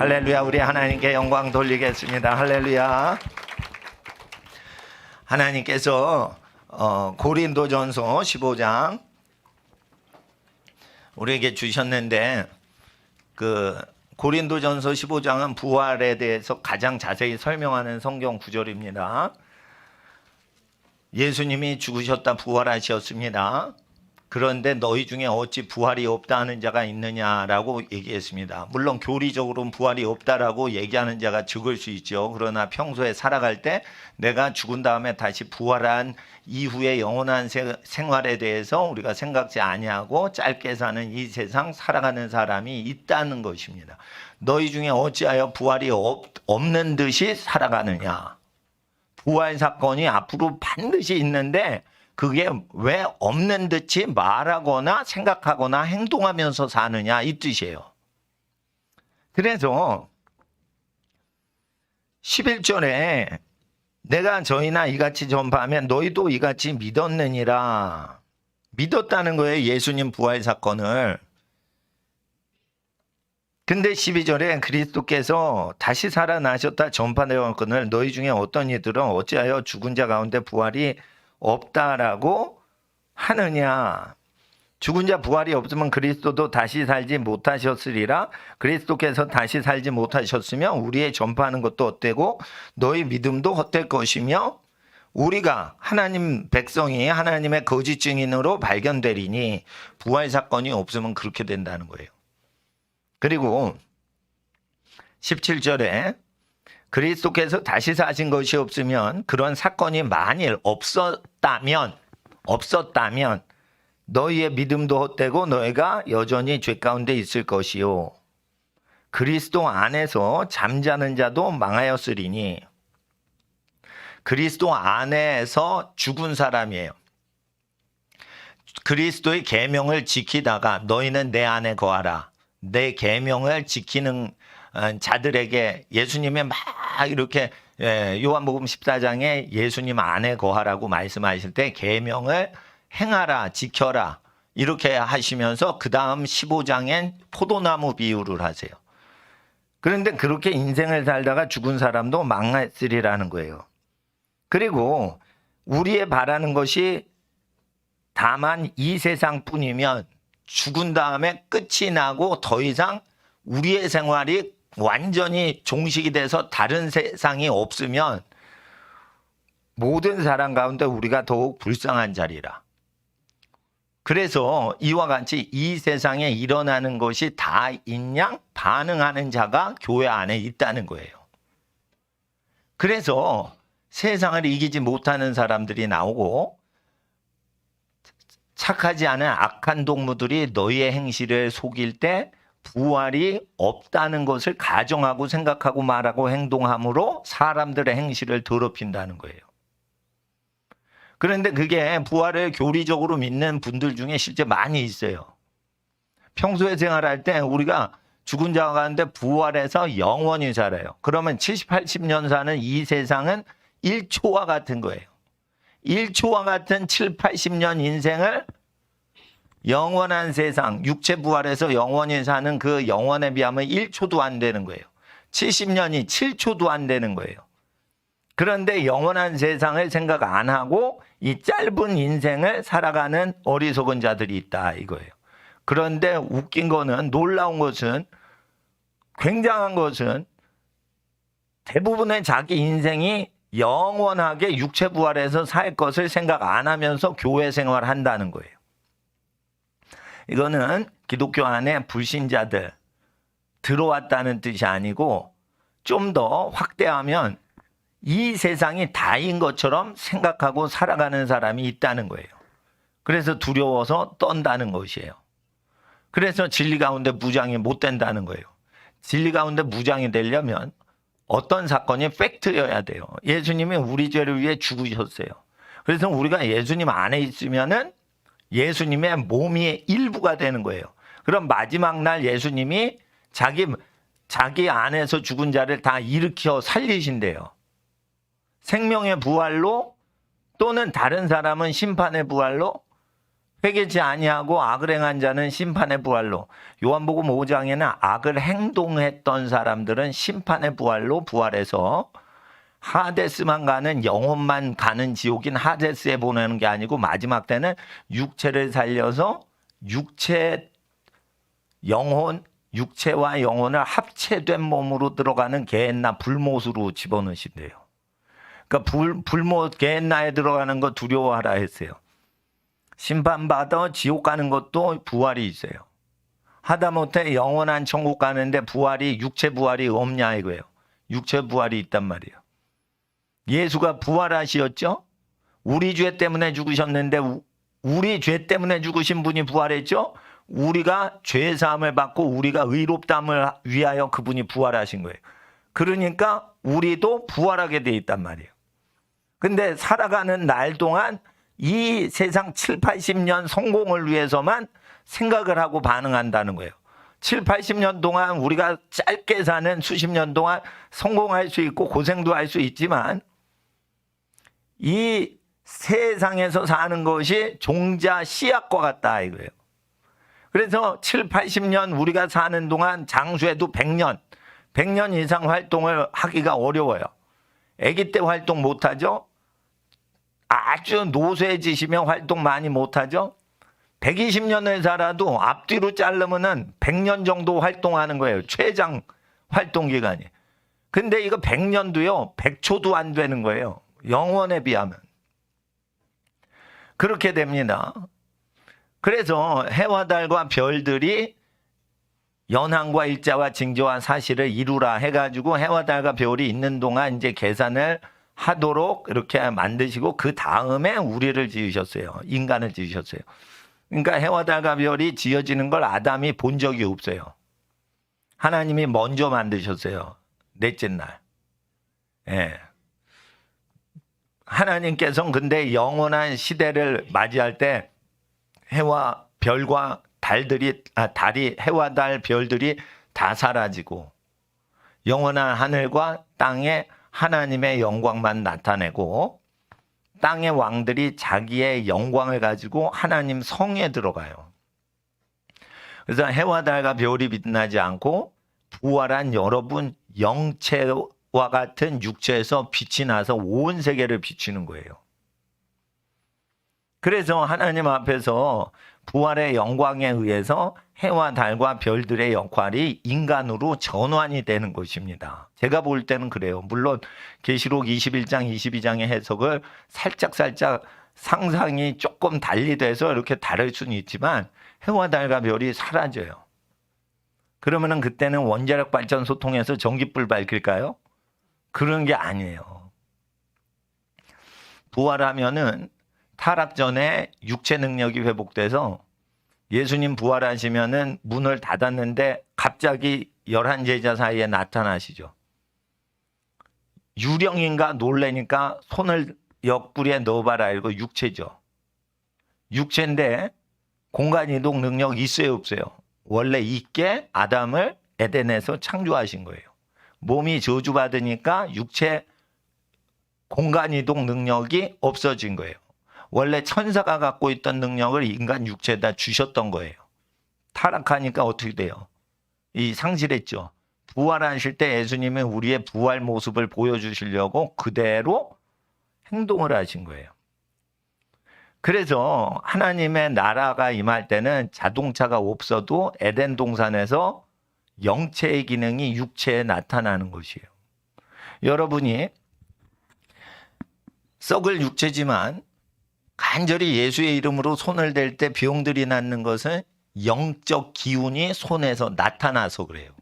할렐루야. 우리 하나님께 영광 돌리겠습니다. 할렐루야. 하나님께서 고린도전서 15장 우리에게 주셨는데, 그 고린도전서 15장은 부활에 대해서 가장 자세히 설명하는 성경 구절입니다. 예수님이 죽으셨다 부활하셨습니다. 그런데 너희 중에 어찌 부활이 없다 하는 자가 있느냐라고 얘기했습니다. 물론 교리적으로는 부활이 없다라고 얘기하는 자가 적을 수 있죠. 그러나 평소에 살아갈 때 내가 죽은 다음에 다시 부활한 이후의 영원한 생활에 대해서 우리가 생각지 아니하고 짧게 사는 이 세상 살아가는 사람이 있다는 것입니다. 너희 중에 어찌하여 부활이 없는 듯이 살아가느냐. 부활 사건이 앞으로 반드시 있는데 그게 왜 없는 듯이 말하거나 생각하거나 행동하면서 사느냐, 이 뜻이에요. 그래서 11절에 내가 저희나 이같이 전파하면 너희도 이같이 믿었느니라. 믿었다는 거예요, 예수님 부활 사건을. 근데 12절에 그리스도께서 다시 살아나셨다 전파되었거늘 너희 중에 어떤 이들은 어찌하여 죽은 자 가운데 부활이 없다라고 하느냐. 죽은 자 부활이 없으면 그리스도도 다시 살지 못하셨으리라. 그리스도께서 다시 살지 못하셨으면 우리의 전파하는 것도 헛되고 너희 믿음도 헛될 것이며 우리가 하나님 백성이 하나님의 거짓 증인으로 발견되리니 부활 사건이 없으면 그렇게 된다는 거예요. 그리고 17절에 그리스도께서 다시 사신 것이 없으면, 그런 사건이 만일 없었다면 너희의 믿음도 헛되고 너희가 여전히 죄 가운데 있을 것이요. 그리스도 안에서 잠자는 자도 망하였으리니. 그리스도 안에서 죽은 사람이에요. 그리스도의 계명을 지키다가 너희는 내 안에 거하라. 내 계명을 지키는 자들에게 예수님이 막 이렇게 요한복음 14장에 예수님 안에 거하라고 말씀하실 때 계명을 행하라, 지켜라 이렇게 하시면서 그 다음 15장엔 포도나무 비유를 하세요. 그런데 그렇게 인생을 살다가 죽은 사람도 망했으리라는 거예요. 그리고 우리의 바라는 것이 다만 이 세상뿐이면, 죽은 다음에 끝이 나고 더 이상 우리의 생활이 완전히 종식이 돼서 다른 세상이 없으면 모든 사람 가운데 우리가 더욱 불쌍한 자리라. 그래서 이와 같이 이 세상에 일어나는 것이 다 있냐 반응하는 자가 교회 안에 있다는 거예요. 그래서 세상을 이기지 못하는 사람들이 나오고 착하지 않은 악한 동무들이 너희의 행실을 속일 때 부활이 없다는 것을 가정하고 생각하고 말하고 행동함으로 사람들의 행실을 더럽힌다는 거예요. 그런데 그게 부활을 교리적으로 믿는 분들 중에 실제 많이 있어요. 평소에 생활할 때 우리가 죽은 자가 가는데 부활해서 영원히 살아요. 그러면 70, 80년 사는 이 세상은 1초와 같은 거예요. 1초와 같은 7, 80년 인생을 영원한 세상, 육체 부활해서 영원히 사는 그 영원에 비하면 1초도 안 되는 거예요. 70년이 7초도 안 되는 거예요. 그런데 영원한 세상을 생각 안 하고 이 짧은 인생을 살아가는 어리석은 자들이 있다 이거예요. 그런데 웃긴 거는, 놀라운 것은, 굉장한 것은 대부분의 자기 인생이 영원하게 육체 부활해서 살 것을 생각 안 하면서 교회 생활한다는 거예요. 이거는 기독교 안에 불신자들 들어왔다는 뜻이 아니고, 좀 더 확대하면 이 세상이 다인 것처럼 생각하고 살아가는 사람이 있다는 거예요. 그래서 두려워서 떤다는 것이에요. 그래서 진리 가운데 무장이 못 된다는 거예요. 진리 가운데 무장이 되려면 어떤 사건이 팩트여야 돼요. 예수님이 우리 죄를 위해 죽으셨어요. 그래서 우리가 예수님 안에 있으면은 예수님의 몸이 일부가 되는 거예요. 그럼 마지막 날 예수님이 자기 안에서 죽은 자를 다 일으켜 살리신대요. 생명의 부활로, 또는 다른 사람은 심판의 부활로, 회개치 아니하고 악을 행한 자는 심판의 부활로. 요한복음 5장에는 악을 행동했던 사람들은 심판의 부활로 부활해서 하데스만 가는, 영혼만 가는 지옥인 하데스에 보내는 게 아니고 마지막 때는 육체를 살려서 육체와 영혼을 합체된 몸으로 들어가는 게헨나 불못으로 집어넣으신대요. 그러니까 불못 게헨나에 들어가는 거 두려워하라 했어요. 심판받아 지옥 가는 것도 부활이 있어요. 하다못해 영원한 천국 가는데 부활이, 육체 부활이 없냐 이거예요. 육체 부활이 있단 말이에요. 예수가 부활하시었죠. 우리 죄 때문에 죽으셨는데 우리 죄 때문에 죽으신 분이 부활했죠. 우리가 죄 사함을 받고 우리가 의롭다함을 위하여 그분이 부활하신 거예요. 그러니까 우리도 부활하게 돼 있단 말이에요. 근데 살아가는 날 동안 이 세상 7, 80년 성공을 위해서만 생각을 하고 반응한다는 거예요. 7, 80년 동안 우리가 짧게 사는 수십 년 동안 성공할 수 있고 고생도 할 수 있지만 이 세상에서 사는 것이 종자 씨앗과 같다 이거예요. 그래서 7, 80년 우리가 사는 동안 장수해도 100년 이상 활동을 하기가 어려워요. 아기 때 활동 못하죠. 아주 노쇠해지시면 활동 많이 못하죠. 120년을 살아도 앞뒤로 자르면은 100년 정도 활동하는 거예요. 최장 활동 기간이. 근데 이거 100년도요. 100초도 안 되는 거예요. 영원에 비하면. 그렇게 됩니다. 그래서 해와 달과 별들이 연항과 일자와 징조와 사실을 이루라 해가지고 해와 달과 별이 있는 동안 이제 계산을 하도록 이렇게 만드시고 그 다음에 우리를 지으셨어요. 인간을 지으셨어요. 그러니까 해와 달과 별이 지어지는 걸 아담이 본 적이 없어요. 하나님이 먼저 만드셨어요. 넷째 날. 예. 하나님께서는 근데 영원한 시대를 맞이할 때 해와 별과 달이 해와 달 별들이 다 사라지고 영원한 하늘과 땅에 하나님의 영광만 나타내고 땅의 왕들이 자기의 영광을 가지고 하나님 성에 들어가요. 그래서 해와 달과 별이 빛나지 않고 부활한 여러분 영체와 같은 육체에서 빛이 나서 온 세계를 비추는 거예요. 그래서 하나님 앞에서 부활의 영광에 의해서 해와 달과 별들의 역할이 인간으로 전환이 되는 것입니다. 제가 볼 때는 그래요. 물론 계시록 21장, 22장의 해석을 살짝 상상이 조금 달리 돼서 이렇게 다를 수는 있지만 해와 달과 별이 사라져요. 그러면은 그때는 원자력 발전소 통해서 전기불 밝힐까요? 그런 게 아니에요. 부활하면은 타락 전에 육체 능력이 회복돼서 예수님 부활하시면은 문을 닫았는데 갑자기 11제자 사이에 나타나시죠. 유령인가 놀래니까 손을 옆구리에 넣어봐라 이거 육체죠. 육체인데 공간 이동 능력 있어요 없어요? 원래 있게 아담을 에덴에서 창조하신 거예요. 몸이 저주받으니까 육체 공간 이동 능력이 없어진 거예요. 원래 천사가 갖고 있던 능력을 인간 육체에다 주셨던 거예요. 타락하니까 어떻게 돼요? 이 상실했죠. 부활하실 때 예수님은 우리의 부활 모습을 보여주시려고 그대로 행동을 하신 거예요. 그래서 하나님의 나라가 임할 때는 자동차가 없어도 에덴 동산에서 영체의 기능이 육체에 나타나는 것이에요. 여러분이 썩을 육체지만 간절히 예수의 이름으로 손을 댈 때 병들이 낫는 것은 영적 기운이 손에서 나타나서 그래요.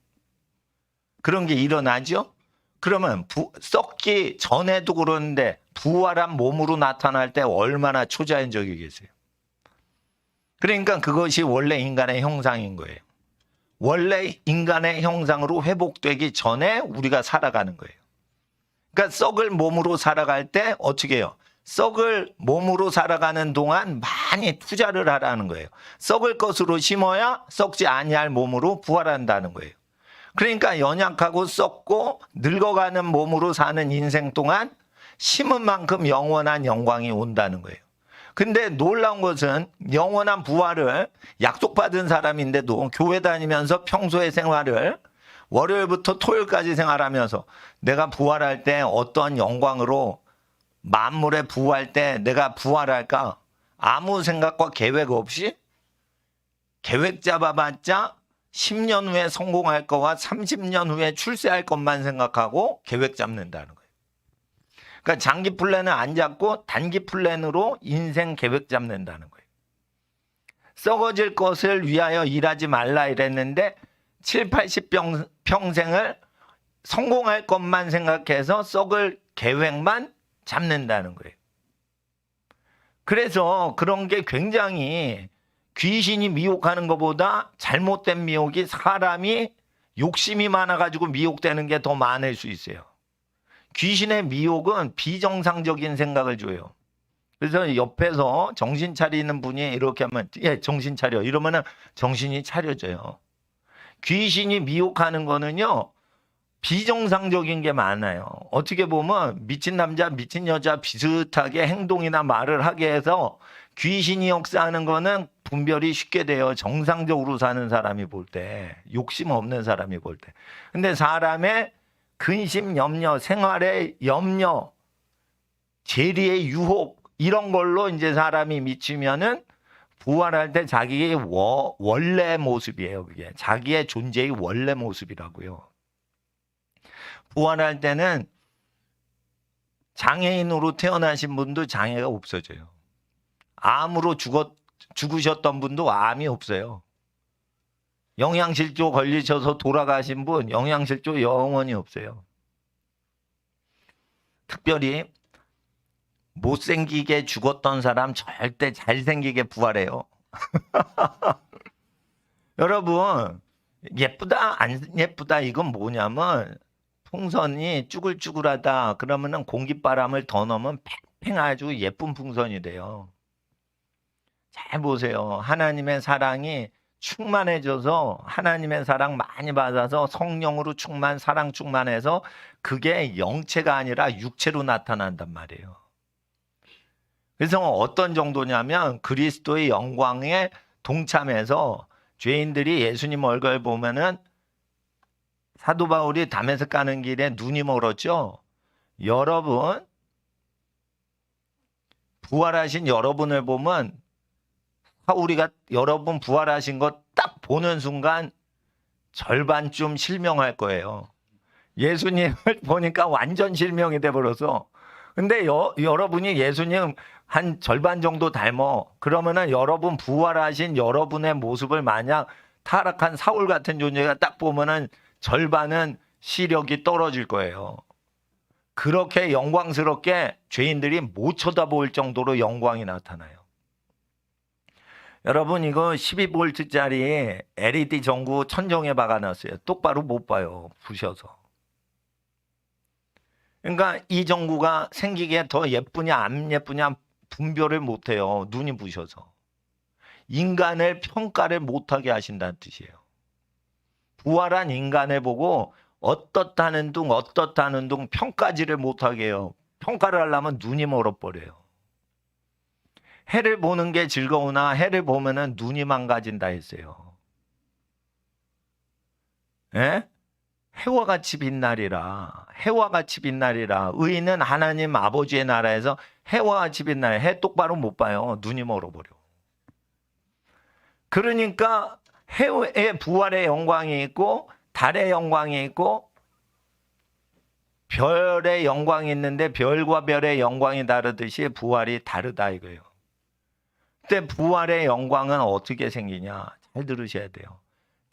그런 게 일어나죠? 그러면 썩기 전에도 그러는데 부활한 몸으로 나타날 때 얼마나 초자연적이겠어요. 그러니까 그것이 원래 인간의 형상인 거예요. 원래 인간의 형상으로 회복되기 전에 우리가 살아가는 거예요. 그러니까 썩을 몸으로 살아갈 때 어떻게 해요? 썩을 몸으로 살아가는 동안 많이 투자를 하라는 거예요. 썩을 것으로 심어야 썩지 아니할 몸으로 부활한다는 거예요. 그러니까 연약하고 썩고 늙어가는 몸으로 사는 인생 동안 심은 만큼 영원한 영광이 온다는 거예요. 근데 놀라운 것은 영원한 부활을 약속받은 사람인데도 교회 다니면서 평소의 생활을 월요일부터 토요일까지 생활하면서 내가 부활할 때 어떤 영광으로 만물에 부활할 때 내가 부활할까? 아무 생각과 계획 없이 계획 잡아봤자 10년 후에 성공할 거와 30년 후에 출세할 것만 생각하고 계획 잡는다는 거예요. 그러니까 장기 플랜을 안 잡고 단기 플랜으로 인생 계획 잡는다는 거예요. 썩어질 것을 위하여 일하지 말라 이랬는데 7, 80 평생을 성공할 것만 생각해서 썩을 계획만 잡는다는 거예요. 그래서 그런 게 굉장히 귀신이 미혹하는 것보다 잘못된 미혹이 사람이 욕심이 많아가지고 미혹되는 게 더 많을 수 있어요. 귀신의 미혹은 비정상적인 생각을 줘요. 그래서 옆에서 정신 차리는 분이 이렇게 하면 예, 정신 차려 이러면은 정신이 차려져요. 귀신이 미혹하는 거는요 비정상적인 게 많아요. 어떻게 보면 미친 남자 미친 여자 비슷하게 행동이나 말을 하게 해서 귀신이 역사하는 거는 분별이 쉽게 돼요. 정상적으로 사는 사람이 볼 때, 욕심 없는 사람이 볼 때. 근데 사람의 근심 염려, 생활의 염려, 재리의 유혹 이런 걸로 이제 사람이 미치면은 부활할 때 자기의 원래 모습이에요. 그게 자기의 존재의 원래 모습이라고요. 부활할 때는 장애인으로 태어나신 분도 장애가 없어져요. 암으로 죽으셨던 분도 암이 없어요. 영양실조 걸리셔서 돌아가신 분 영양실조 영원히 없어요. 특별히 못생기게 죽었던 사람 절대 잘생기게 부활해요. 여러분 예쁘다 안 예쁘다 이건 뭐냐면 풍선이 쭈글쭈글하다 그러면은 공기바람을 더 넣으면 팽팽 아주 예쁜 풍선이 돼요. 잘 보세요. 하나님의 사랑이 충만해져서 하나님의 사랑 많이 받아서 성령으로 사랑 충만해서 그게 영체가 아니라 육체로 나타난단 말이에요. 그래서 어떤 정도냐면 그리스도의 영광에 동참해서 죄인들이 예수님 얼굴 보면은 사도 바울이 다메섹 가는 길에 눈이 멀었죠. 여러분 부활하신 여러분을 보면 우리가 여러분 부활하신 거 딱 보는 순간 절반쯤 실명할 거예요. 예수님을 보니까 완전 실명이 돼버려서. 근데 여러분이 예수님 한 절반 정도 닮어. 그러면은 여러분 부활하신 여러분의 모습을 만약 타락한 사울 같은 존재가 딱 보면은 절반은 시력이 떨어질 거예요. 그렇게 영광스럽게 죄인들이 못 쳐다볼 정도로 영광이 나타나요. 여러분 이거 12V짜리 LED 전구 천정에 박아놨어요. 똑바로 못 봐요. 부셔서. 그러니까 이 전구가 생기게 더 예쁘냐 안 예쁘냐 분별을 못해요. 눈이 부셔서. 인간을 평가를 못하게 하신다는 뜻이에요. 부활한 인간을 보고 어떻다는 둥 평가지를 못하게 해요. 평가를 하려면 눈이 멀어버려요. 해를 보는 게 즐거우나 해를 보면은 눈이 망가진다 했어요. 예? 해와 같이 빛나리라. 해와 같이 빛나리라. 의인은 하나님 아버지의 나라에서 해와 같이 빛나요. 해 똑바로 못 봐요. 눈이 멀어버려. 그러니까 해의 부활의 영광이 있고 달의 영광이 있고 별의 영광이 있는데 별과 별의 영광이 다르듯이 부활이 다르다 이거예요. 그때 부활의 영광은 어떻게 생기냐? 잘 들으셔야 돼요.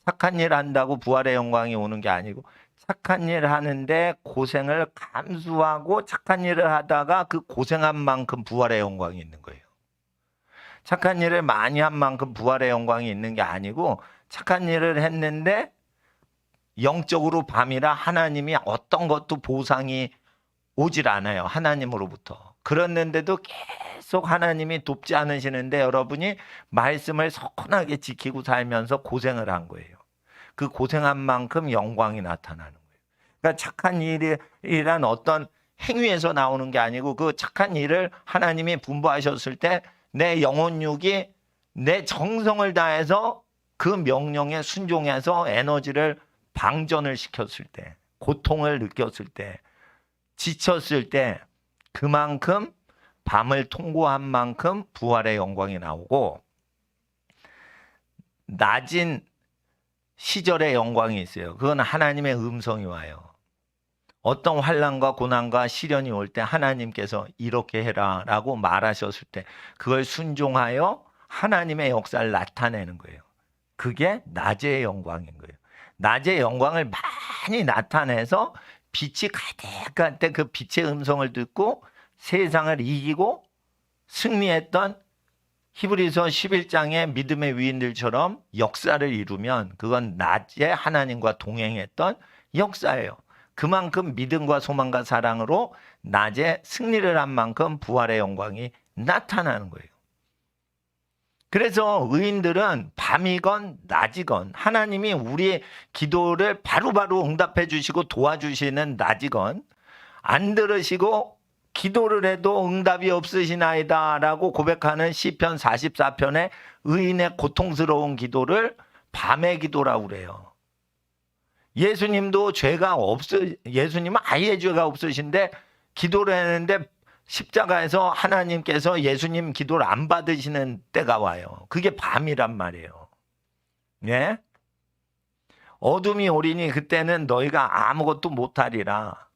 착한 일 한다고 부활의 영광이 오는 게 아니고 착한 일 하는데 고생을 감수하고 착한 일을 하다가 그 고생한 만큼 부활의 영광이 있는 거예요. 착한 일을 많이 한 만큼 부활의 영광이 있는 게 아니고 착한 일을 했는데 영적으로 밤이라 하나님이 어떤 것도 보상이 오질 않아요. 하나님으로부터. 그랬는데도 계속 하나님이 돕지 않으시는데 여러분이 말씀을 선하게 지키고 살면서 고생을 한 거예요. 그 고생한 만큼 영광이 나타나는 거예요. 그러니까 착한 일이란 어떤 행위에서 나오는 게 아니고 그 착한 일을 하나님이 분부하셨을 때 내 영혼육이 내 정성을 다해서 그 명령에 순종해서 에너지를 방전을 시켰을 때, 고통을 느꼈을 때, 지쳤을 때 그만큼 밤을 통과한 만큼 부활의 영광이 나오고, 낮은 시절의 영광이 있어요. 그건 하나님의 음성이 와요. 어떤 환난과 고난과 시련이 올 때 하나님께서 이렇게 해라 라고 말하셨을 때 그걸 순종하여 하나님의 역사를 나타내는 거예요. 그게 낮의 영광인 거예요. 낮의 영광을 많이 나타내서 빛이 가득할 때 그 빛의 음성을 듣고 세상을 이기고 승리했던 히브리서 11장의 믿음의 위인들처럼 역사를 이루면 그건 낮에 하나님과 동행했던 역사예요. 그만큼 믿음과 소망과 사랑으로 낮에 승리를 한 만큼 부활의 영광이 나타나는 거예요. 그래서 의인들은 밤이건 낮이건 하나님이 우리의 기도를 바로바로 응답해 주시고 도와주시는 낮이건, 안 들으시고 기도를 해도 응답이 없으시나이다 라고 고백하는 시편 44편의 의인의 고통스러운 기도를 밤의 기도라고 그래요. 예수님도 예수님은 아예 죄가 없으신데 기도를 했는데 십자가에서 하나님께서 예수님 기도를 안 받으시는 때가 와요. 그게 밤이란 말이에요. 예? 어둠이 오리니 그때는 너희가 아무것도 못하리라.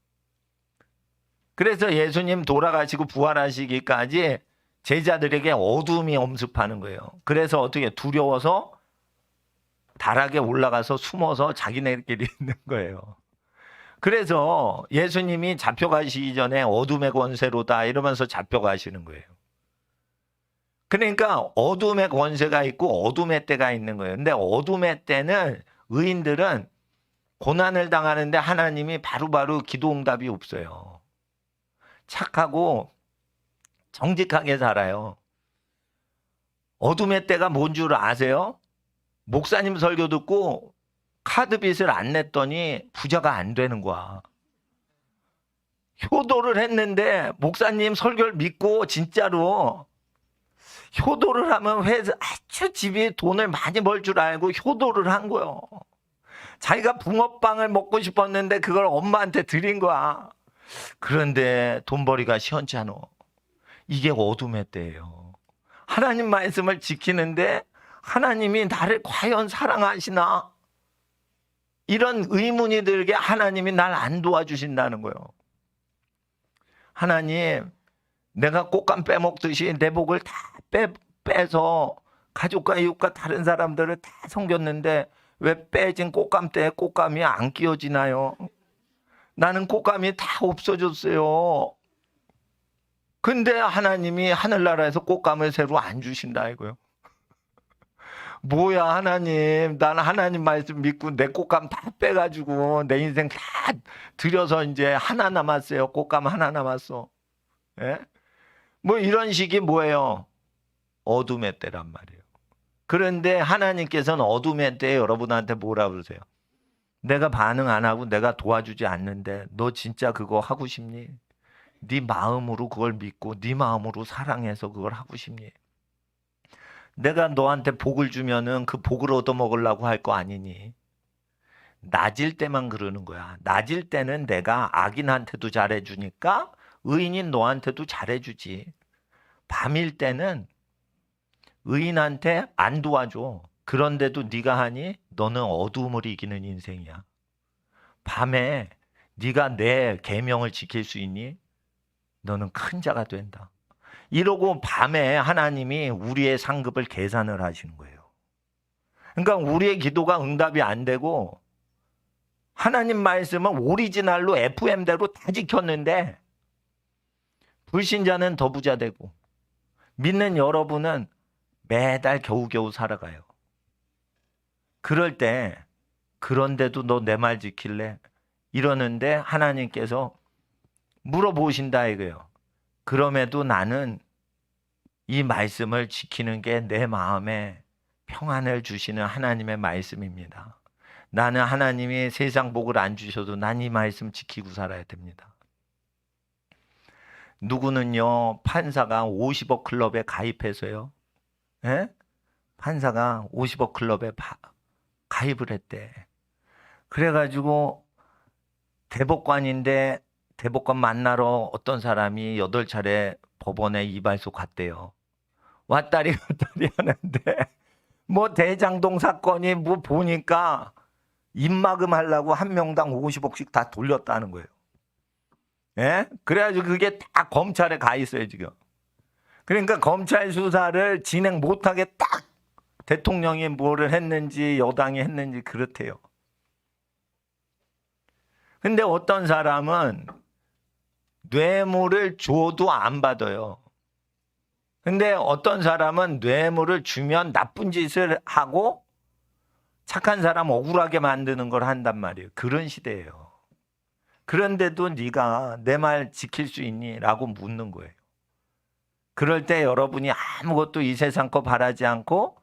그래서 예수님 돌아가시고 부활하시기까지 제자들에게 어둠이 엄습하는 거예요. 그래서 어떻게 두려워서 다락에 올라가서 숨어서 자기네끼리 있는 거예요. 그래서 예수님이 잡혀가시기 전에 어둠의 권세로다 이러면서 잡혀가시는 거예요. 그러니까 어둠의 권세가 있고 어둠의 때가 있는 거예요. 근데 어둠의 때는 의인들은 고난을 당하는데 하나님이 바로바로 기도 응답이 없어요. 착하고 정직하게 살아요. 어둠의 때가 뭔 줄 아세요? 목사님 설교 듣고 카드 빚을 안 냈더니 부자가 안 되는 거야. 효도를 했는데 목사님 설교를 믿고 진짜로 효도를 하면 회사 아주 집이 돈을 많이 벌 줄 알고 효도를 한 거예요. 자기가 붕어빵을 먹고 싶었는데 그걸 엄마한테 드린 거야. 그런데 돈벌이가 시원찮아. 이게 어둠의 때예요. 하나님 말씀을 지키는데 하나님이 나를 과연 사랑하시나? 이런 의문이 들게 하나님이 날 안 도와주신다는 거예요. 하나님, 내가 꽃감 빼먹듯이 내 복을 다 빼서 가족과 이웃과 다른 사람들을 다 섬겼는데 왜 빼진 꽃감 때에 꽃감이 안 끼워지나요? 나는 꽃감이 다 없어졌어요. 근데 하나님이 하늘나라에서 꽃감을 새로 안 주신다 이거요. 뭐야 하나님, 나는 하나님 말씀 믿고 내 꽃감 다 빼가지고 내 인생 다 들여서 이제 하나 남았어요. 꽃감 하나 남았어. 예? 뭐 이런 식이 뭐예요? 어둠의 때란 말이에요. 그런데 하나님께서는 어둠의 때에 여러분한테 뭐라 그러세요? 내가 반응 안 하고 내가 도와주지 않는데 너 진짜 그거 하고 싶니? 네 마음으로 그걸 믿고 네 마음으로 사랑해서 그걸 하고 싶니? 내가 너한테 복을 주면은 그 복을 얻어먹으려고 할 거 아니니? 낮일 때만 그러는 거야. 낮일 때는 내가 악인한테도 잘해주니까 의인인 너한테도 잘해주지. 밤일 때는 의인한테 안 도와줘. 그런데도 네가 하니 너는 어두움을 이기는 인생이야. 밤에 네가 내 계명을 지킬 수 있니? 너는 큰 자가 된다. 이러고 밤에 하나님이 우리의 상급을 계산을 하시는 거예요. 그러니까 우리의 기도가 응답이 안 되고 하나님 말씀은 오리지널로 FM대로 다 지켰는데 불신자는 더 부자 되고 믿는 여러분은 매달 겨우겨우 살아가요. 그럴 때 그런데도 너 내 말 지킬래? 이러는데 하나님께서 물어보신다 이거예요. 그럼에도 나는 이 말씀을 지키는 게 내 마음에 평안을 주시는 하나님의 말씀입니다. 나는 하나님이 세상 복을 안 주셔도 난 이 말씀 지키고 살아야 됩니다. 누구는요, 판사가 50억 클럽에 가입해서요. 예? 판사가 50억 클럽에 가입을 했대. 그래가지고 대법관인데 대법관 만나러 어떤 사람이 8차례 법원에 이발소 갔대요. 왔다리 갔다리 하는데 뭐 대장동 사건이 뭐 보니까 입막음 하려고 한 명당 50억씩 다 돌렸다는 거예요. 예? 그래가지고 그게 다 검찰에 가 있어요, 지금. 그러니까 검찰 수사를 진행 못하게 딱 대통령이 뭐를 했는지 여당이 했는지 그렇대요. 근데 어떤 사람은 뇌물을 줘도 안 받아요. 근데 어떤 사람은 뇌물을 주면 나쁜 짓을 하고 착한 사람 억울하게 만드는 걸 한단 말이에요. 그런 시대예요. 그런데도 네가 내 말 지킬 수 있니? 라고 묻는 거예요. 그럴 때 여러분이 아무것도 이 세상 거 바라지 않고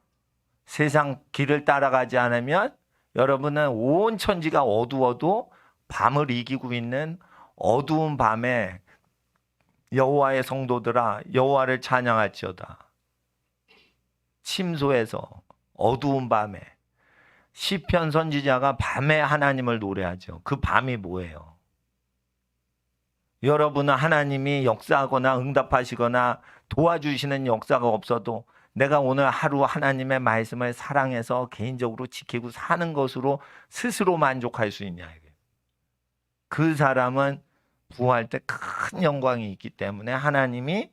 세상 길을 따라가지 않으면 여러분은 온 천지가 어두워도 밤을 이기고 있는 어두운 밤에 여호와의 성도들아 여호와를 찬양할지어다. 침소에서 어두운 밤에 시편 선지자가 밤에 하나님을 노래하죠. 그 밤이 뭐예요? 여러분은 하나님이 역사하거나 응답하시거나 도와주시는 역사가 없어도 내가 오늘 하루 하나님의 말씀을 사랑해서 개인적으로 지키고 사는 것으로 스스로 만족할 수 있냐. 그 사람은 부활 때 큰 영광이 있기 때문에 하나님이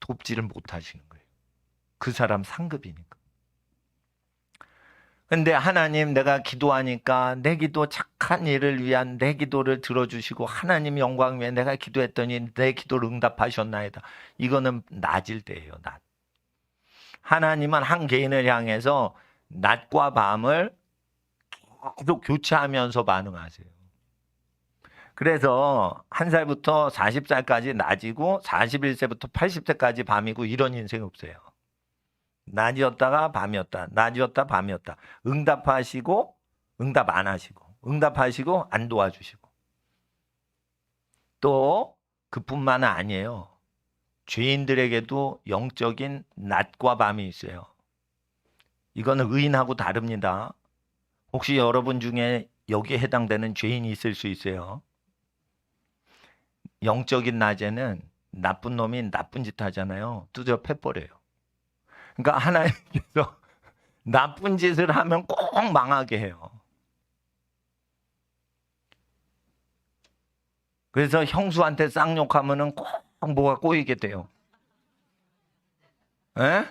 돕지를 못하시는 거예요. 그 사람 상급이니까. 근데 하나님 내가 기도하니까 내 기도 착한 일을 위한 내 기도를 들어주시고 하나님 영광 위해 내가 기도했더니 내 기도를 응답하셨나이다. 이거는 낮일 때예요. 낮. 하나님은 한 개인을 향해서 낮과 밤을 계속 교체하면서 반응하세요. 그래서 1살부터 40살까지 낮이고 41세부터 80세까지 밤이고 이런 인생이 없어요. 낮이었다가 밤이었다. 낮이었다 밤이었다. 응답하시고 응답 안 하시고 응답하시고 안 도와주시고. 또 그뿐만 아니에요. 죄인들에게도 영적인 낮과 밤이 있어요. 이거는 의인하고 다릅니다. 혹시 여러분 중에 여기에 해당되는 죄인이 있을 수 있어요. 영적인 낮에는 나쁜 놈이 나쁜 짓 하잖아요. 두드려 패버려요. 그러니까 하나님께서 나쁜 짓을 하면 꼭 망하게 해요. 그래서 형수한테 쌍욕하면은 꼭 뭐가 꼬이게 돼요. 에?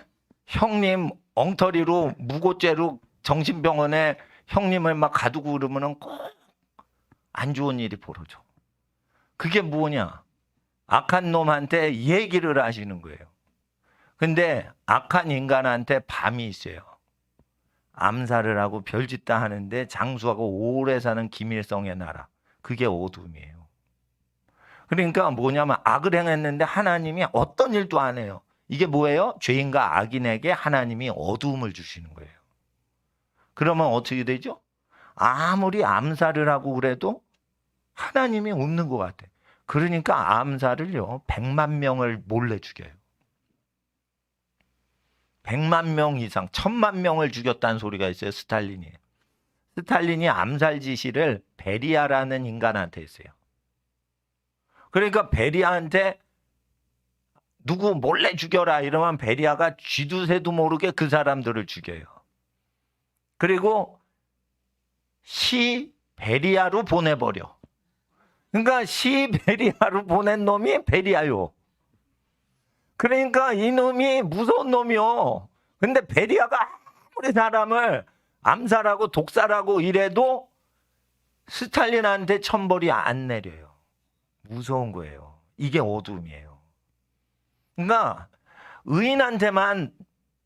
형님 엉터리로 무고죄로 정신병원에 형님을 막 가두고 그러면은 꼭 안 좋은 일이 벌어져. 그게 뭐냐? 악한 놈한테 얘기를 하시는 거예요. 근데 악한 인간한테 밤이 있어요. 암살을 하고 별짓다 하는데 장수하고 오래 사는 기밀성의 나라. 그게 어둠이에요. 그러니까 뭐냐면 악을 행했는데 하나님이 어떤 일도 안 해요. 이게 뭐예요? 죄인과 악인에게 하나님이 어두움을 주시는 거예요. 그러면 어떻게 되죠? 아무리 암살을 하고 그래도 하나님이 없는 것 같아. 그러니까 암살을요 100만 명을 몰래 죽여요. 100만 명 이상 1000만 명을 죽였다는 소리가 있어요. 스탈린이 암살 지시를 베리아라는 인간한테 했어요. 그러니까 베리아한테 누구 몰래 죽여라 이러면 베리아가 쥐도 새도 모르게 그 사람들을 죽여요. 그리고 시베리아로 보내버려. 그러니까 시베리아로 보낸 놈이 베리아요. 그러니까 이놈이 무서운 놈이요. 근데 베리아가 아무리 사람을 암살하고 독살하고 이래도 스탈린한테 천벌이 안 내려요. 무서운 거예요. 이게 어둠이에요. 그러니까 의인한테만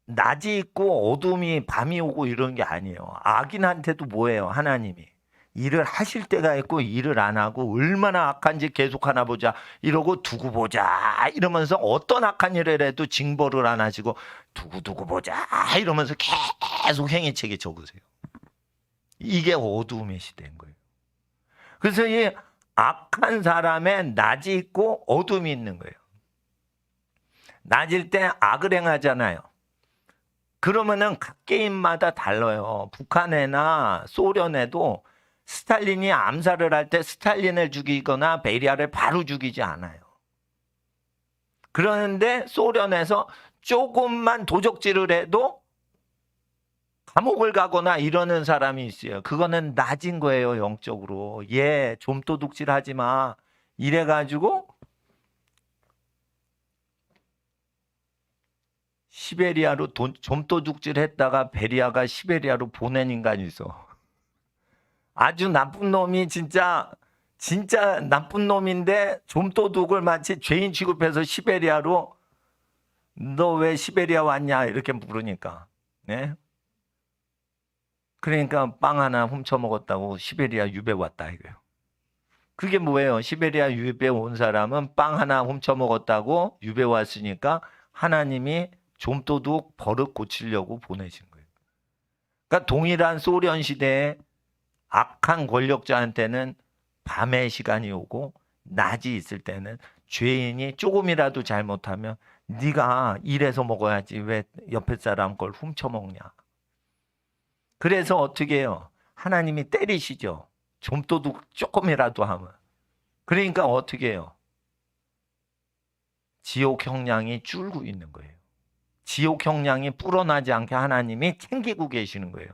낮이 있고 어둠이 밤이 오고 이런 게 아니에요. 악인한테도 뭐예요? 하나님이. 일을 하실 때가 있고 일을 안 하고 얼마나 악한지 계속 하나 보자 이러고 두고 보자 이러면서 어떤 악한 일을 해도 징벌을 안 하시고 두고 보자 이러면서 계속 행위책에 적으세요. 이게 어두움의 시대인 거예요. 그래서 이 악한 사람의 낮이 있고 어둠이 있는 거예요. 낮일 때 악을 행하잖아요. 그러면은 각 게임마다 달라요. 북한에나 소련에도 스탈린이 암살을 할 때 스탈린을 죽이거나 베리아를 바로 죽이지 않아요. 그러는데 소련에서 조금만 도적질을 해도 감옥을 가거나 이러는 사람이 있어요. 그거는 낮은 거예요, 영적으로. 얘 좀 도둑질 하지 마. 이래가지고 시베리아로 좀 도둑질 했다가 베리아가 시베리아로 보낸 인간이 있어. 아주 나쁜 놈이 진짜 나쁜 놈인데 좀 도둑을 마치 죄인 취급해서 시베리아로 너 왜 시베리아 왔냐 이렇게 물으니까. 네? 그러니까 빵 하나 훔쳐 먹었다고 시베리아 유배 왔다 이거예요. 그게 뭐예요? 시베리아 유배 온 사람은 빵 하나 훔쳐 먹었다고 유배 왔으니까 하나님이 좀도둑 버릇 고치려고 보내신 거예요. 그러니까 동일한 소련 시대에 악한 권력자한테는 밤의 시간이 오고 낮이 있을 때는 죄인이 조금이라도 잘못하면 네가 일해서 먹어야지 왜 옆에 사람 걸 훔쳐 먹냐. 그래서 어떻게 해요? 하나님이 때리시죠. 좀도둑 조금이라도 하면. 그러니까 어떻게 해요? 지옥 형량이 줄고 있는 거예요. 지옥 형량이 불어나지 않게 하나님이 챙기고 계시는 거예요.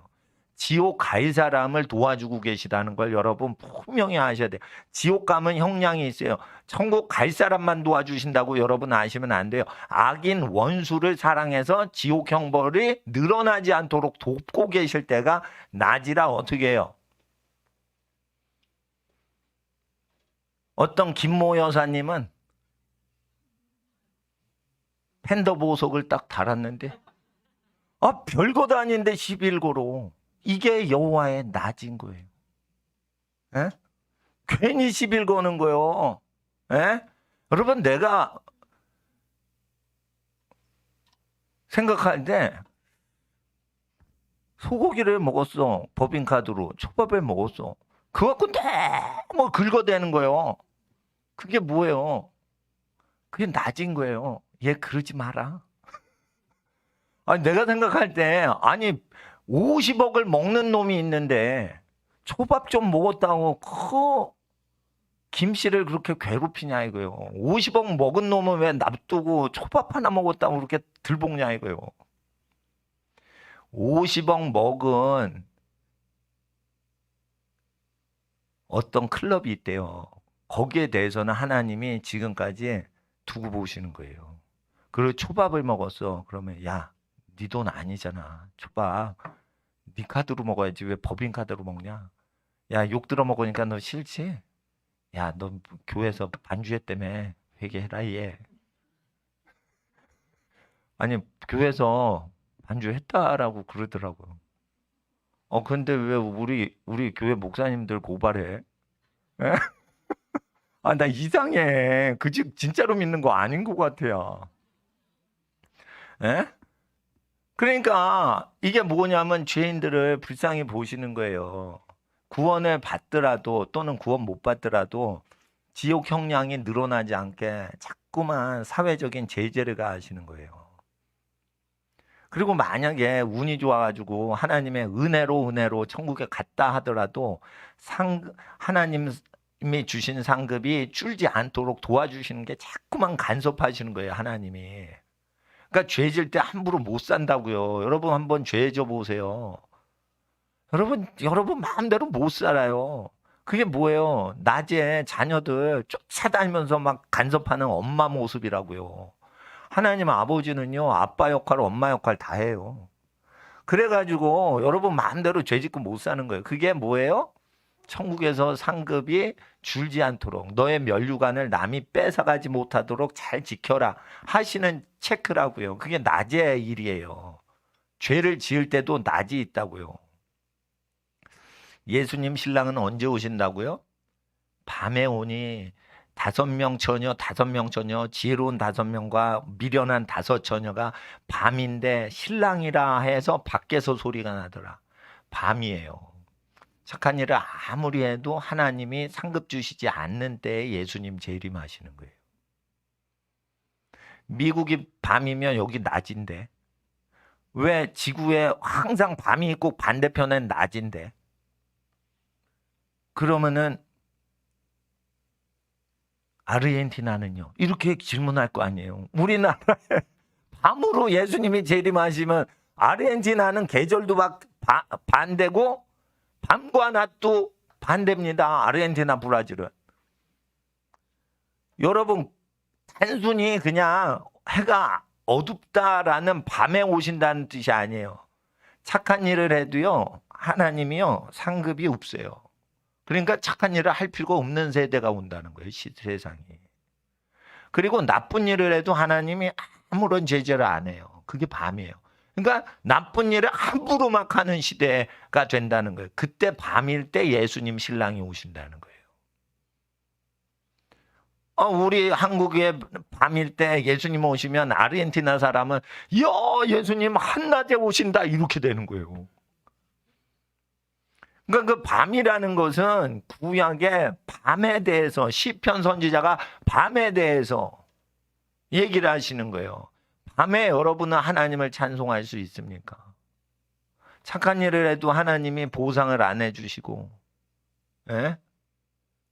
지옥 갈 사람을 도와주고 계시다는 걸 여러분 분명히 아셔야 돼요. 지옥 가면 형량이 있어요. 천국 갈 사람만 도와주신다고 여러분 아시면 안 돼요. 악인 원수를 사랑해서 지옥 형벌이 늘어나지 않도록 돕고 계실 때가 낮이라 어떻게 해요? 어떤 김모 여사님은 팬더 보석을 딱 달았는데 별것도 아닌데 11고로 이게 여호와의 낮인 거예요. 에? 괜히 11거는 거예요. 에? 여러분 내가 생각할 때 소고기를 먹었어. 법인카드로 초밥을 먹었어. 그거 갖고 너무 긁어대는 거예요. 그게 뭐예요? 그게 낮은 거예요. 얘 그러지 마라. 아니 내가 생각할 때 50억을 먹는 놈이 있는데 초밥 좀 먹었다고 김씨를 그렇게 괴롭히냐 이거요. 50억 먹은 놈은 왜 놔두고 초밥 하나 먹었다고 그렇게 들볶냐 이거요. 50억 먹은 어떤 클럽이 있대요. 거기에 대해서는 하나님이 지금까지 두고 보시는 거예요. 그리고 초밥을 먹었어. 그러면 야, 네 돈 아니잖아. 초밥 네 카드로 먹어야지 왜 법인카드로 먹냐. 야, 욕 들어 먹으니까 너 싫지? 야, 너 교회에서 반주했다며. 회개해라 얘. 아니 교회에서 반주했다라고 그러더라고요. 근데 왜 우리 교회 목사님들 고발해? 에? 나 이상해. 그 집 진짜로 믿는 거 아닌 것 같아요. 에? 그러니까 이게 뭐냐면 죄인들을 불쌍히 보시는 거예요. 구원을 받더라도 또는 구원 못 받더라도 지옥 형량이 늘어나지 않게 자꾸만 사회적인 제재를 가하시는 거예요. 그리고 만약에 운이 좋아가지고 하나님의 은혜로 천국에 갔다 하더라도 하나님이 주신 상급이 줄지 않도록 도와주시는 게 자꾸만 간섭하시는 거예요, 하나님이. 그러니까 죄 질 때 함부로 못 산다고요. 여러분 한번 죄 져 보세요. 여러분 마음대로 못 살아요. 그게 뭐예요? 낮에 자녀들 쫓아다니면서 막 간섭하는 엄마 모습이라고요. 하나님 아버지는요, 아빠 역할, 엄마 역할 다 해요. 그래가지고 여러분 마음대로 죄 짓고 못 사는 거예요. 그게 뭐예요? 천국에서 상급이 줄지 않도록 너의 면류관을 남이 뺏어가지 못하도록 잘 지켜라 하시는 체크라고요. 그게 낮의 일이에요. 죄를 지을 때도 낮이 있다고요. 예수님 신랑은 언제 오신다고요? 밤에 오니 5명 처녀, 지혜로운 5명과 미련한 5 처녀가 밤인데 신랑이라 해서 밖에서 소리가 나더라. 밤이에요. 착한 일을 아무리 해도 하나님이 상급 주시지 않는 때에 예수님 재림하시는 거예요. 미국이 밤이면 여기 낮인데 왜 지구에 항상 밤이 있고 반대편엔 낮인데? 그러면은 아르헨티나는요? 이렇게 질문할 거 아니에요. 우리나라에 밤으로 예수님이 재림하시면 아르헨티나는 계절도 막 반대고 밤과 낮도 반대입니다. 아르헨티나, 브라질은. 여러분, 단순히 그냥 해가 어둡다라는 밤에 오신다는 뜻이 아니에요. 착한 일을 해도요, 하나님이요, 상급이 없어요. 그러니까 착한 일을 할 필요가 없는 세대가 온다는 거예요, 세상이. 그리고 나쁜 일을 해도 하나님이 아무런 제재를 안 해요. 그게 밤이에요. 그러니까 나쁜 일을 함부로 막 하는 시대가 된다는 거예요. 그때 밤일 때 예수님 신랑이 오신다는 거예요. 우리 한국에 밤일 때 예수님 오시면 아르헨티나 사람은 예수님 한낮에 오신다 이렇게 되는 거예요. 그러니까 그 밤이라는 것은 구약의 밤에 대해서 시편 선지자가 밤에 대해서 얘기를 하시는 거예요. 밤에 여러분은 하나님을 찬송할 수 있습니까? 착한 일을 해도 하나님이 보상을 안 해주시고, 예?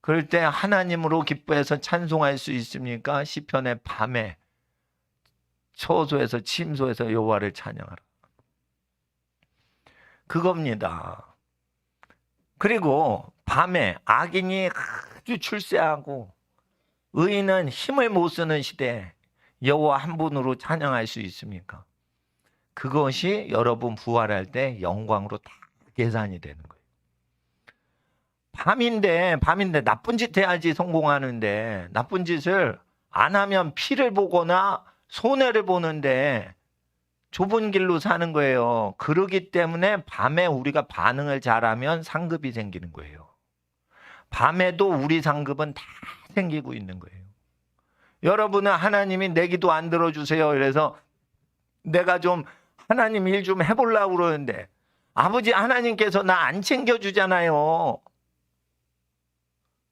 그럴 때 하나님으로 기뻐해서 찬송할 수 있습니까? 시편의 밤에 처소에서 침소에서 여호와를 찬양하라. 그겁니다. 그리고 밤에 악인이 아주 출세하고 의인은 힘을 못 쓰는 시대에 여호와 한 분으로 찬양할 수 있습니까? 그것이 여러분 부활할 때 영광으로 다 계산이 되는 거예요. 밤인데 나쁜 짓 해야지 성공하는데 나쁜 짓을 안 하면 피를 보거나 손해를 보는데 좁은 길로 사는 거예요. 그러기 때문에 밤에 우리가 반응을 잘하면 상급이 생기는 거예요. 밤에도 우리 상급은 다 생기고 있는 거예요. 여러분은 하나님이 내 기도 안 들어주세요. 그래서 내가 좀 하나님 일 좀 해보려고 그러는데 아버지 하나님께서 나 안 챙겨주잖아요.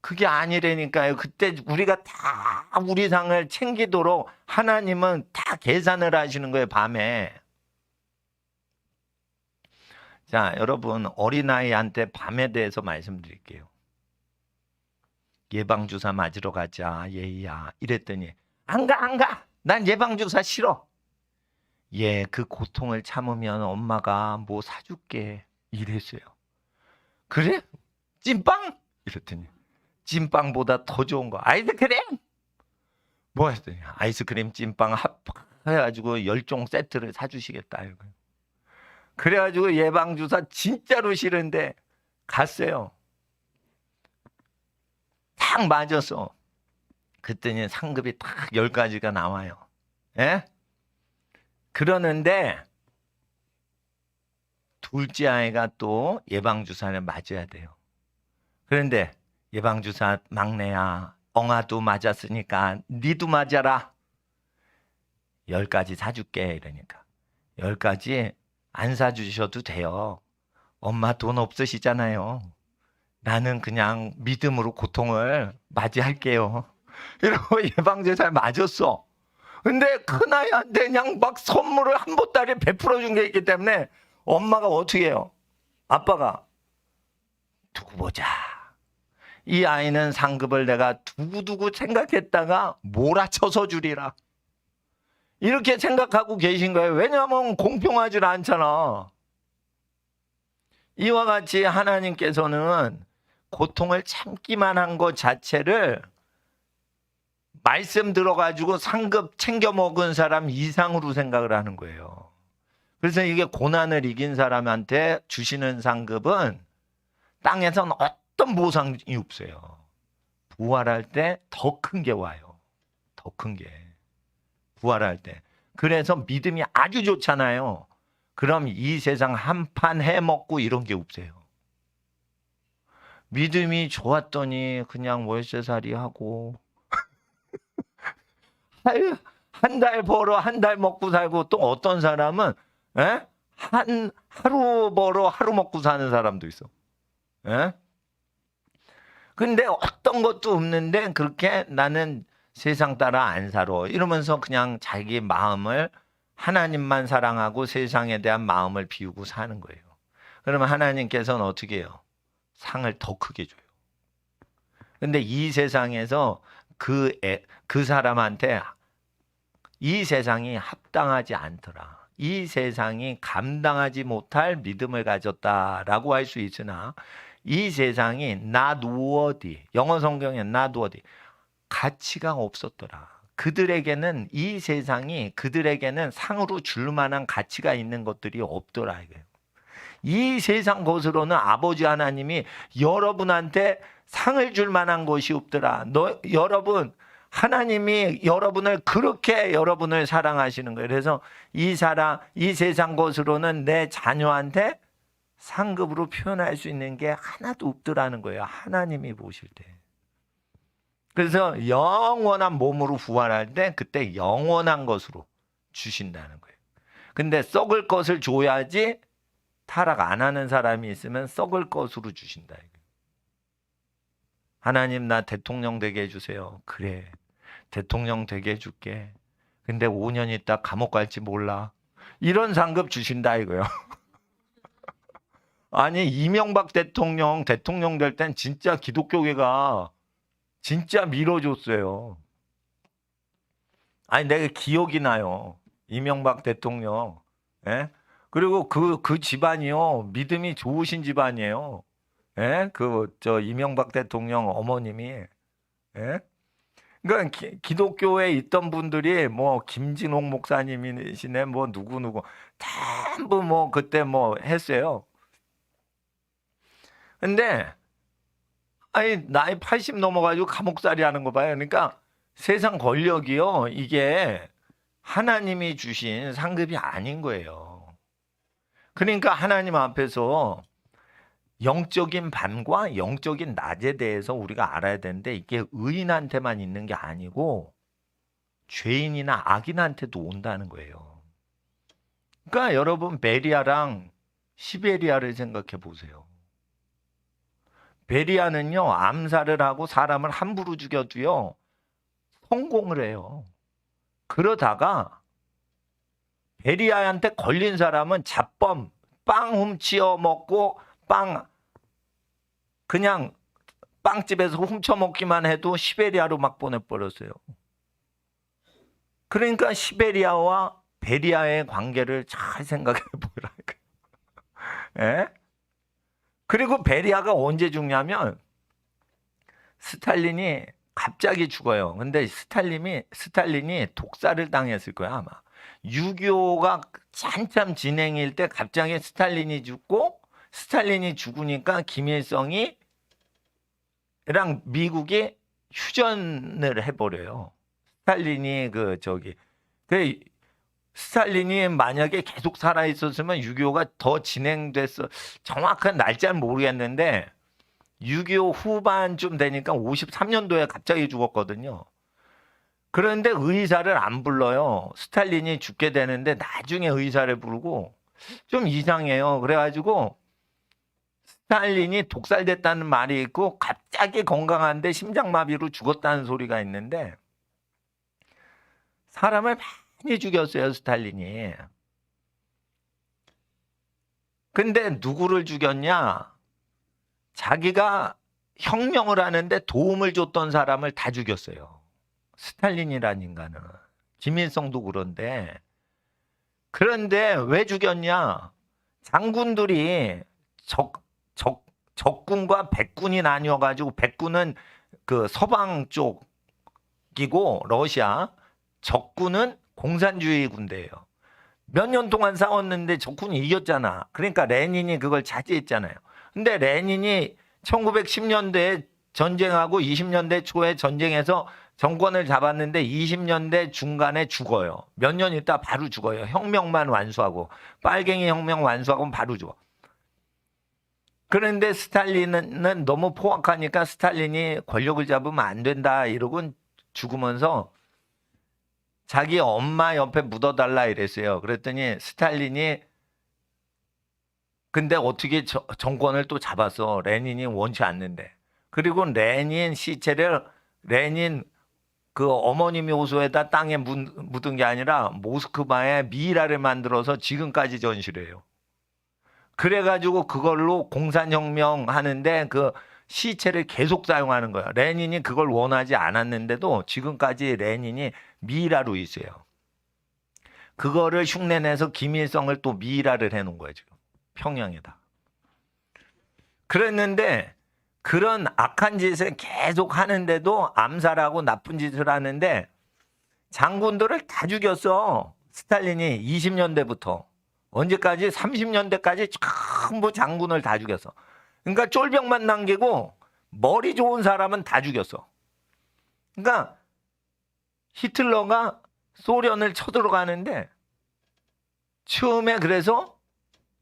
그게 아니라니까요. 그때 우리가 다 우리 상을 챙기도록 하나님은 다 계산을 하시는 거예요, 밤에. 자, 여러분, 어린아이한테 밤에 대해서 말씀드릴게요. 예방주사 맞으러 가자, 예이야. 이랬더니, 안 가. 난 예방주사 싫어. 예, 그 고통을 참으면 엄마가 뭐 사줄게. 이랬어요. 그래? 찐빵? 이랬더니. 찐빵보다 더 좋은 거 아이스크림 뭐 했더니 아이스크림 찐빵 합해가지고 10종 세트를 사주시겠다. 그래가지고 예방주사 진짜로 싫은데 갔어요. 딱 맞았어. 그랬더니 상급이 딱 10가지가 나와요. 예? 그러는데 둘째 아이가 또 예방주사를 맞아야 돼요. 그런데 예방주사 막내야, 엉아도 맞았으니까 니도 맞아라. 10가지 사줄게. 이러니까 10가지 안 사주셔도 돼요. 엄마 돈 없으시잖아요. 나는 그냥 믿음으로 고통을 맞이할게요. 이러고 예방주사를 맞았어. 근데 큰아이한테 그냥 막 선물을 한 보따리 베풀어 준 게 있기 때문에 엄마가 어떻게 해요? 아빠가 두고 보자. 이 아이는 상급을 내가 두고두고 생각했다가 몰아쳐서 주리라. 이렇게 생각하고 계신 거예요. 왜냐하면 공평하지 않잖아. 이와 같이 하나님께서는 고통을 참기만 한 것 자체를 말씀 들어가지고 상급 챙겨 먹은 사람 이상으로 생각을 하는 거예요. 그래서 이게 고난을 이긴 사람한테 주시는 상급은 땅에서는 어떤 보상이 없어요. 부활할 때 더 큰 게 와요. 더 큰 게. 부활할 때. 그래서 믿음이 아주 좋잖아요. 그럼 이 세상 한판 해먹고 이런 게 없어요. 믿음이 좋았더니 그냥 월세살이 하고 한 달 벌어 한 달 먹고 살고, 또 어떤 사람은 하루 벌어 하루 먹고 사는 사람도 있어. 근데 어떤 것도 없는데 그렇게 나는 세상 따라 안 살아. 이러면서 그냥 자기 마음을 하나님만 사랑하고 세상에 대한 마음을 비우고 사는 거예요. 그러면 하나님께서는 어떻게 해요? 상을 더 크게 줘요. 근데 이 세상에서 그 사람한테 이 세상이 합당하지 않더라. 이 세상이 감당하지 못할 믿음을 가졌다라고 할 수 있으나 이 세상이 not worthy, 영어 성경에 not worthy, 가치가 없었더라. 그들에게는 이 세상이 그들에게는 상으로 줄 만한 가치가 있는 것들이 없더라 이거예요. 이 세상 것으로는 아버지 하나님이 여러분한테 상을 줄 만한 것이 없더라. 여러분 하나님이 여러분을 그렇게 여러분을 사랑하시는 거예요. 그래서 이 세상 것으로는 내 자녀한테 상급으로 표현할 수 있는 게 하나도 없더라는 거예요. 하나님이 보실 때. 그래서 영원한 몸으로 부활할 때 그때 영원한 것으로 주신다는 거예요. 근데 썩을 것을 줘야지 타락 안 하는 사람이 있으면 썩을 것으로 주신다. 하나님 나 대통령 되게 해주세요. 그래. 대통령 되게 해줄게. 근데 5년 있다 감옥 갈지 몰라. 이런 상급 주신다 이거요. 아니 이명박 대통령 될 땐 진짜 기독교계가 진짜 밀어줬어요. 아니 내가 기억이 나요. 이명박 대통령. 예? 그리고 그 집안이요. 믿음이 좋으신 집안이에요. 예? 이명박 대통령 어머님이. 예? 그러니까 기독교에 있던 분들이 뭐 김진홍 목사님이시네 뭐 누구 전부 뭐 그때 뭐 했어요. 근데 아니 나이 80 넘어가지고 감옥살이 하는 거 봐요. 그러니까 세상 권력이요. 이게 하나님이 주신 상급이 아닌 거예요. 그러니까 하나님 앞에서 영적인 밤과 영적인 낮에 대해서 우리가 알아야 되는데 이게 의인한테만 있는 게 아니고 죄인이나 악인한테도 온다는 거예요. 그러니까 여러분 베리아랑 시베리아를 생각해 보세요. 베리아는요 암살을 하고 사람을 함부로 죽여도요 성공을 해요. 그러다가 베리아한테 걸린 사람은 자범, 빵 훔치어 먹고 그냥 빵집에서 훔쳐먹기만 해도 시베리아로 막 보내버렸어요. 그러니까 시베리아와 베리아의 관계를 잘 생각해 보라. 예? 그리고 베리아가 언제 죽냐면 스탈린이 갑자기 죽어요. 근데 스탈린이 독살을 당했을 거야 아마. 6.25가 한참 진행일 때 갑자기 스탈린이 죽으니까 김일성이 랑 미국이 휴전을 해버려요. 스탈린이 만약에 계속 살아있었으면 6.25가 더 진행됐어. 정확한 날짜는 모르겠는데 6.25 후반쯤 되니까 53년도에 갑자기 죽었거든요. 그런데 의사를 안 불러요. 스탈린이 죽게 되는데 나중에 의사를 부르고 좀 이상해요. 그래가지고 스탈린이 독살됐다는 말이 있고 갑자기 건강한데 심장마비로 죽었다는 소리가 있는데 사람을 많이 죽였어요, 스탈린이. 근데 누구를 죽였냐? 자기가 혁명을 하는데 도움을 줬던 사람을 다 죽였어요. 스탈린이라는 인간은. 김일성도 그런데 왜 죽였냐? 장군들이 적군과 백군이 나뉘어가지고 백군은 그 서방 쪽이고 러시아, 적군은 공산주의 군대예요. 몇 년 동안 싸웠는데 적군이 이겼잖아. 그러니까 레닌이 그걸 차지했잖아요. 근데 레닌이 1910년대에 전쟁하고 20년대 초에 전쟁에서 정권을 잡았는데 20년대 중간에 죽어요. 몇 년 있다 바로 죽어요. 혁명만 완수하고 빨갱이 혁명 완수하고 바로 죽어. 그런데 스탈린은 너무 포악하니까 스탈린이 권력을 잡으면 안 된다 이러고 죽으면서 자기 엄마 옆에 묻어달라 이랬어요. 그랬더니 스탈린이 근데 어떻게 정권을 또 잡았어. 레닌이 원치 않는데. 그리고 레닌 시체를 레닌 그 어머님이 호소에다 땅에 묻은 게 아니라 모스크바에 미이라를 만들어서 지금까지 전시래요. 그래가지고 그걸로 공산혁명 하는데 그 시체를 계속 사용하는 거야. 레닌이 그걸 원하지 않았는데도 지금까지 레닌이 미이라로 있어요. 그거를 흉내내서 김일성을 또 미이라를 해놓은 거예요. 지금 평양에다. 그랬는데 그런 악한 짓을 계속 하는데도 암살하고 나쁜 짓을 하는데 장군들을 다 죽였어. 스탈린이 20년대부터. 언제까지? 30년대까지 전부 장군을 다 죽였어. 그러니까 쫄병만 남기고 머리 좋은 사람은 다 죽였어. 그러니까 히틀러가 소련을 쳐들어가는데 처음에 그래서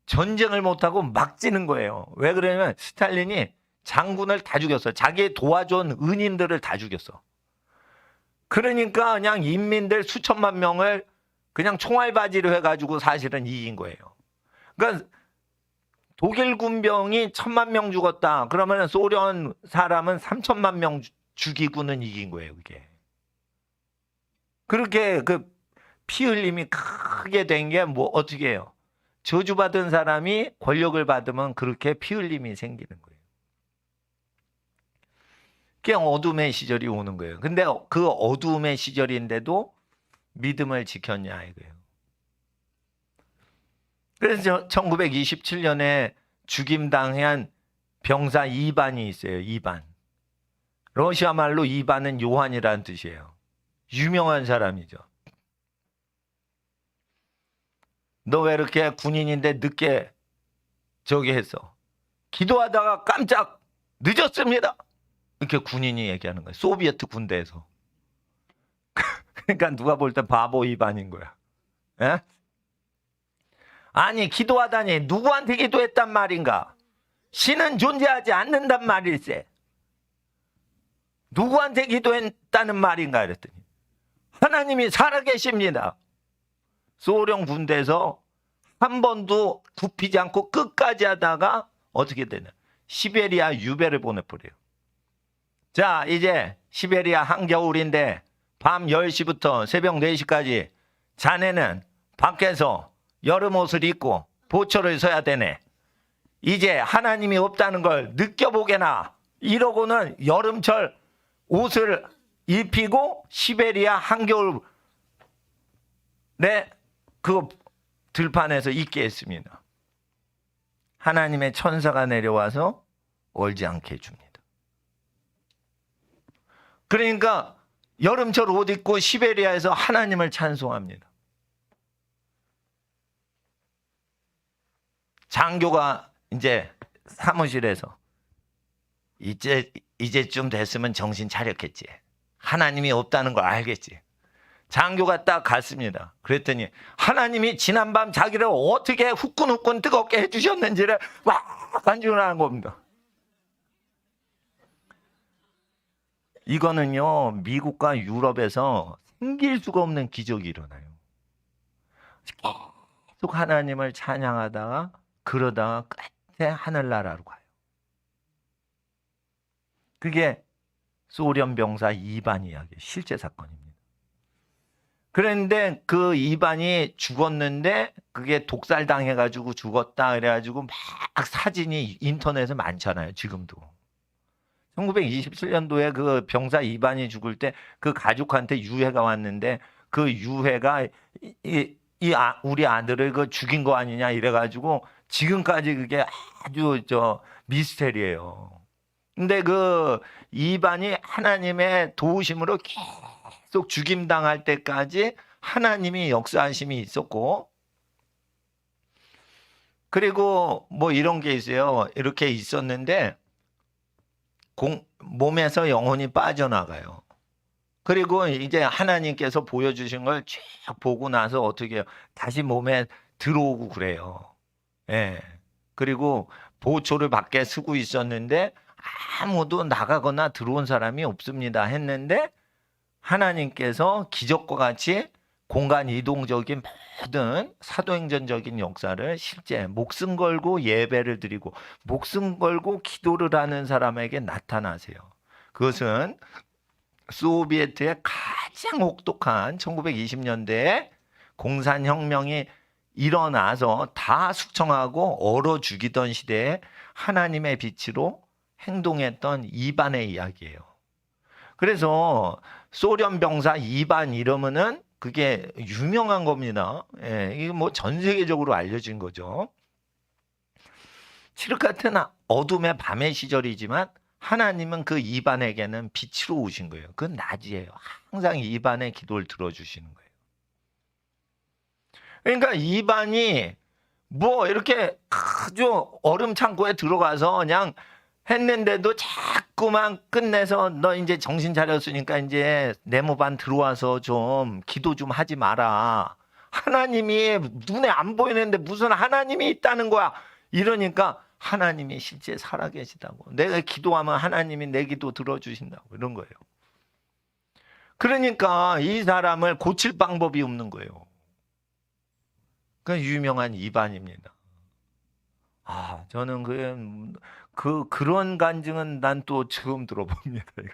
전쟁을 못하고 막 지는 거예요. 왜 그러냐면 스탈린이 장군을 다 죽였어. 자기 도와준 은인들을 다 죽였어. 그러니까 그냥 인민들 수천만 명을 그냥 총알바지로 해가지고 사실은 이긴 거예요. 그러니까 독일 군병이 1000만 명 죽었다. 그러면 소련 사람은 3000만 명 죽이고는 이긴 거예요. 그게. 그렇게 그 피 흘림이 크게 된 게 뭐 어떻게 해요? 저주받은 사람이 권력을 받으면 그렇게 피 흘림이 생기는 거예요. 그게 어둠의 시절이 오는 거예요. 근데 그 어둠의 시절인데도 믿음을 지켰냐 이거예요. 그래서 1927년에 죽임당한 병사 이반이 있어요. 이반. 러시아 말로 이반은 요한이라는 뜻이에요. 유명한 사람이죠. 너 왜 이렇게 군인인데 늦게 저기 했어? 기도하다가 깜짝 늦었습니다. 이렇게 군인이 얘기하는 거예요. 소비에트 군대에서. 그러니까 누가 볼 때 바보 이반인 거야. 예? 아니 기도하다니 누구한테 기도했단 말인가? 신은 존재하지 않는단 말일세. 누구한테 기도했다는 말인가 그랬더니 하나님이 살아계십니다. 소련 군대에서 한 번도 굽히지 않고 끝까지 하다가 어떻게 되냐? 시베리아 유배를 보내버려요. 자 이제 시베리아 한겨울인데 밤 10시부터 새벽 4시까지 자네는 밖에서 여름 옷을 입고 보초를 서야 되네. 이제 하나님이 없다는 걸 느껴보게나. 이러고는 여름철 옷을 입히고 시베리아 한겨울 그 들판에서 있게 했습니다. 하나님의 천사가 내려와서 얼지 않게 해줍니다. 그러니까 여름철 옷 입고 시베리아에서 하나님을 찬송합니다. 장교가 이제 사무실에서 이제쯤 됐으면 정신 차렸겠지. 하나님이 없다는 걸 알겠지. 장교가 딱 갔습니다. 그랬더니 하나님이 지난밤 자기를 어떻게 후끈후끈 뜨겁게 해주셨는지를 막 간증하는 겁니다. 이거는요 미국과 유럽에서 생길 수가 없는 기적이 일어나요. 계속 하나님을 찬양하다가 그러다가 끝에 하늘나라로 가요. 그게 소련 병사 이반 이야기, 실제 사건입니다. 그런데 그 이반이 죽었는데 그게 독살당해가지고 죽었다 그래가지고 막 사진이 인터넷에 많잖아요. 지금도. 1927년도에 그 병사 이반이 죽을 때 그 가족한테 유해가 왔는데 그 유해가 우리 아들을 그 죽인 거 아니냐 이래가지고 지금까지 그게 아주 미스테리예요. 근데 그 이반이 하나님의 도우심으로 계속 죽임당할 때까지 하나님이 역사하심이 있었고, 그리고 뭐 이런 게 있어요. 이렇게 있었는데 몸에서 영혼이 빠져나가요. 그리고 이제 하나님께서 보여주신 걸 쭉 보고 나서 어떻게 해요? 다시 몸에 들어오고 그래요. 예. 그리고 보초를 밖에 쓰고 있었는데 아무도 나가거나 들어온 사람이 없습니다 했는데 하나님께서 기적과 같이 공간 이동적인 모든 사도행전적인 역사를 실제 목숨 걸고 예배를 드리고 목숨 걸고 기도를 하는 사람에게 나타나세요. 그것은 소비에트의 가장 혹독한 1920년대에 공산혁명이 일어나서 다 숙청하고 얼어 죽이던 시대에 하나님의 빛으로 행동했던 이반의 이야기예요. 그래서 소련 병사 이반 이러면은 그게 유명한 겁니다. 예, 이게 뭐 전 세계적으로 알려진 거죠. 칠흑 같은 어둠의 밤의 시절이지만 하나님은 그 이반에게는 빛으로 오신 거예요. 그건 낮이에요. 항상 이반의 기도를 들어주시는 거예요. 그러니까 이반이 뭐 이렇게 아주 얼음 창고에 들어가서 그냥 했는데도 자꾸만 끝내서 너 이제 정신 차렸으니까 이제 네모반 들어와서 좀 기도 좀 하지 마라. 하나님이 눈에 안 보이는데 무슨 하나님이 있다는 거야. 이러니까 하나님이 실제 살아계시다고. 내가 기도하면 하나님이 내 기도 들어주신다고. 이런 거예요. 그러니까 이 사람을 고칠 방법이 없는 거예요. 그 유명한 이반입니다. 아, 저는 그런 간증은 난 또 처음 들어봅니다. 이거.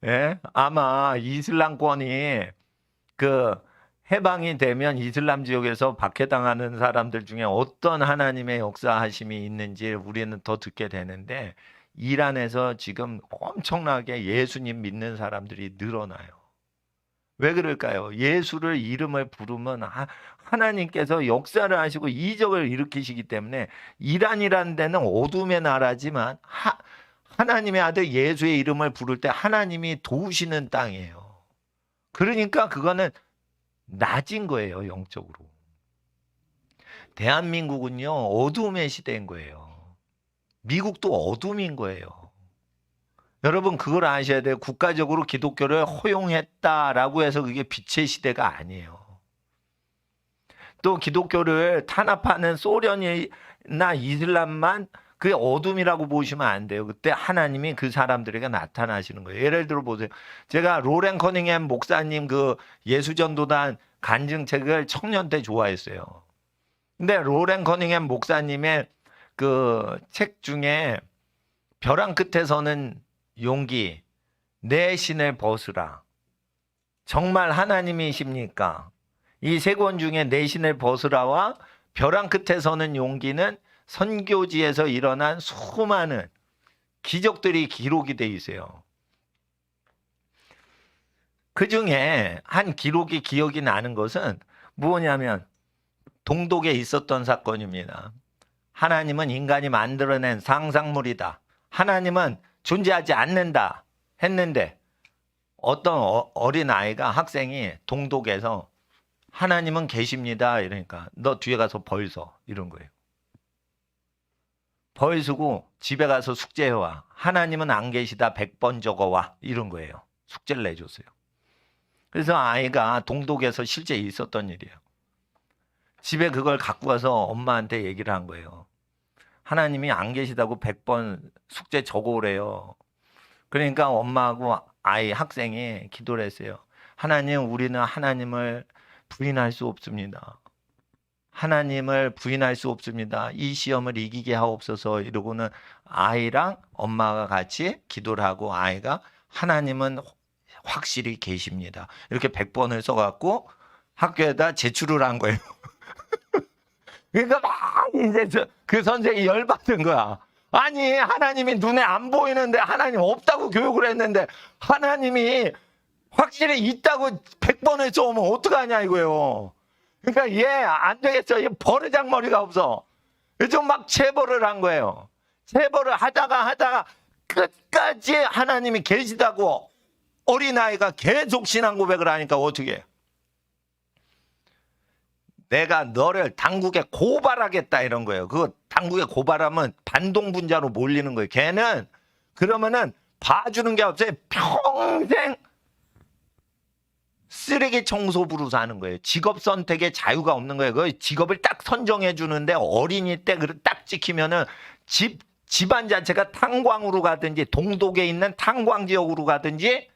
예? 아마 이슬람권이 그 해방이 되면 이슬람 지역에서 박해당하는 사람들 중에 어떤 하나님의 역사하심이 있는지 우리는 더 듣게 되는데 이란에서 지금 엄청나게 예수님 믿는 사람들이 늘어나요. 왜 그럴까요? 예수를 이름을 부르면 하나님께서 역사를 하시고 이적을 일으키시기 때문에 이란이라는 데는 어둠의 나라지만 하나님의 아들 예수의 이름을 부를 때 하나님이 도우시는 땅이에요. 그러니까 그거는 낮은 거예요, 영적으로. 대한민국은요, 어둠의 시대인 거예요. 미국도 어둠인 거예요. 여러분 그걸 아셔야 돼요. 국가적으로 기독교를 허용했다라고 해서 그게 빛의 시대가 아니에요. 또 기독교를 탄압하는 소련이나 이슬람만 그게 어둠이라고 보시면 안 돼요. 그때 하나님이 그 사람들에게 나타나시는 거예요. 예를 들어 보세요. 제가 로렌 커닝햄 목사님 그 예수전도단 간증책을 청년 때 좋아했어요. 근데 로렌 커닝햄 목사님의 그 책 중에 벼랑 끝에 서는 용기, 내 신을 벗으라. 정말 하나님이십니까? 이 세 권 중에 내 신을 벗으라와 벼랑 끝에 서는 용기는 선교지에서 일어난 수많은 기적들이 기록이 돼 있어요. 그 중에 한 기록이 기억이 나는 것은 뭐냐면 동독에 있었던 사건입니다. 하나님은 인간이 만들어낸 상상물이다. 하나님은 존재하지 않는다 했는데 어떤 어린 아이가 학생이 동독에서 하나님은 계십니다 이러니까 너 뒤에 가서 벌 서 이런 거예요. 벌 쓰고 집에 가서 숙제해와. 하나님은 안 계시다 100번 적어와 이런 거예요. 숙제를 내줬어요. 그래서 아이가 동독에서 실제 있었던 일이에요. 집에 그걸 갖고 가서 엄마한테 얘기를 한 거예요. 하나님이 안 계시다고 100번 숙제 적어오래요. 그러니까 엄마하고 아이 학생이 기도를 했어요. 하나님, 우리는 하나님을 부인할 수 없습니다. 하나님을 부인할 수 없습니다. 이 시험을 이기게 하옵소서 이러고는 아이랑 엄마가 같이 기도를 하고 아이가 하나님은 확실히 계십니다. 이렇게 100번을 써갖고 학교에다 제출을 한 거예요. 그러니까 막 이제 그 선생이 열받은 거야. 아니 하나님이 눈에 안 보이는데 하나님 없다고 교육을 했는데 하나님이 확실히 있다고 100번을 써오면 어떡하냐 이거예요. 그러니까 얘 안 되겠어. 얘 버르장머리가 없어. 좀 막 체벌을 한 거예요. 체벌을 하다가 끝까지 하나님이 계시다고 어린아이가 계속 신앙 고백을 하니까 어떻게 해? 내가 너를 당국에 고발하겠다 이런 거예요. 그 당국에 고발하면 반동분자로 몰리는 거예요. 걔는 그러면은 봐주는 게 없어요. 평생 쓰레기 청소부로 사는 거예요. 직업 선택에 자유가 없는 거예요. 그 직업을 딱 선정해 주는데 어린이 때 딱 찍히면은 집안 자체가 탄광으로 가든지 동독에 있는 탄광 지역으로 가든지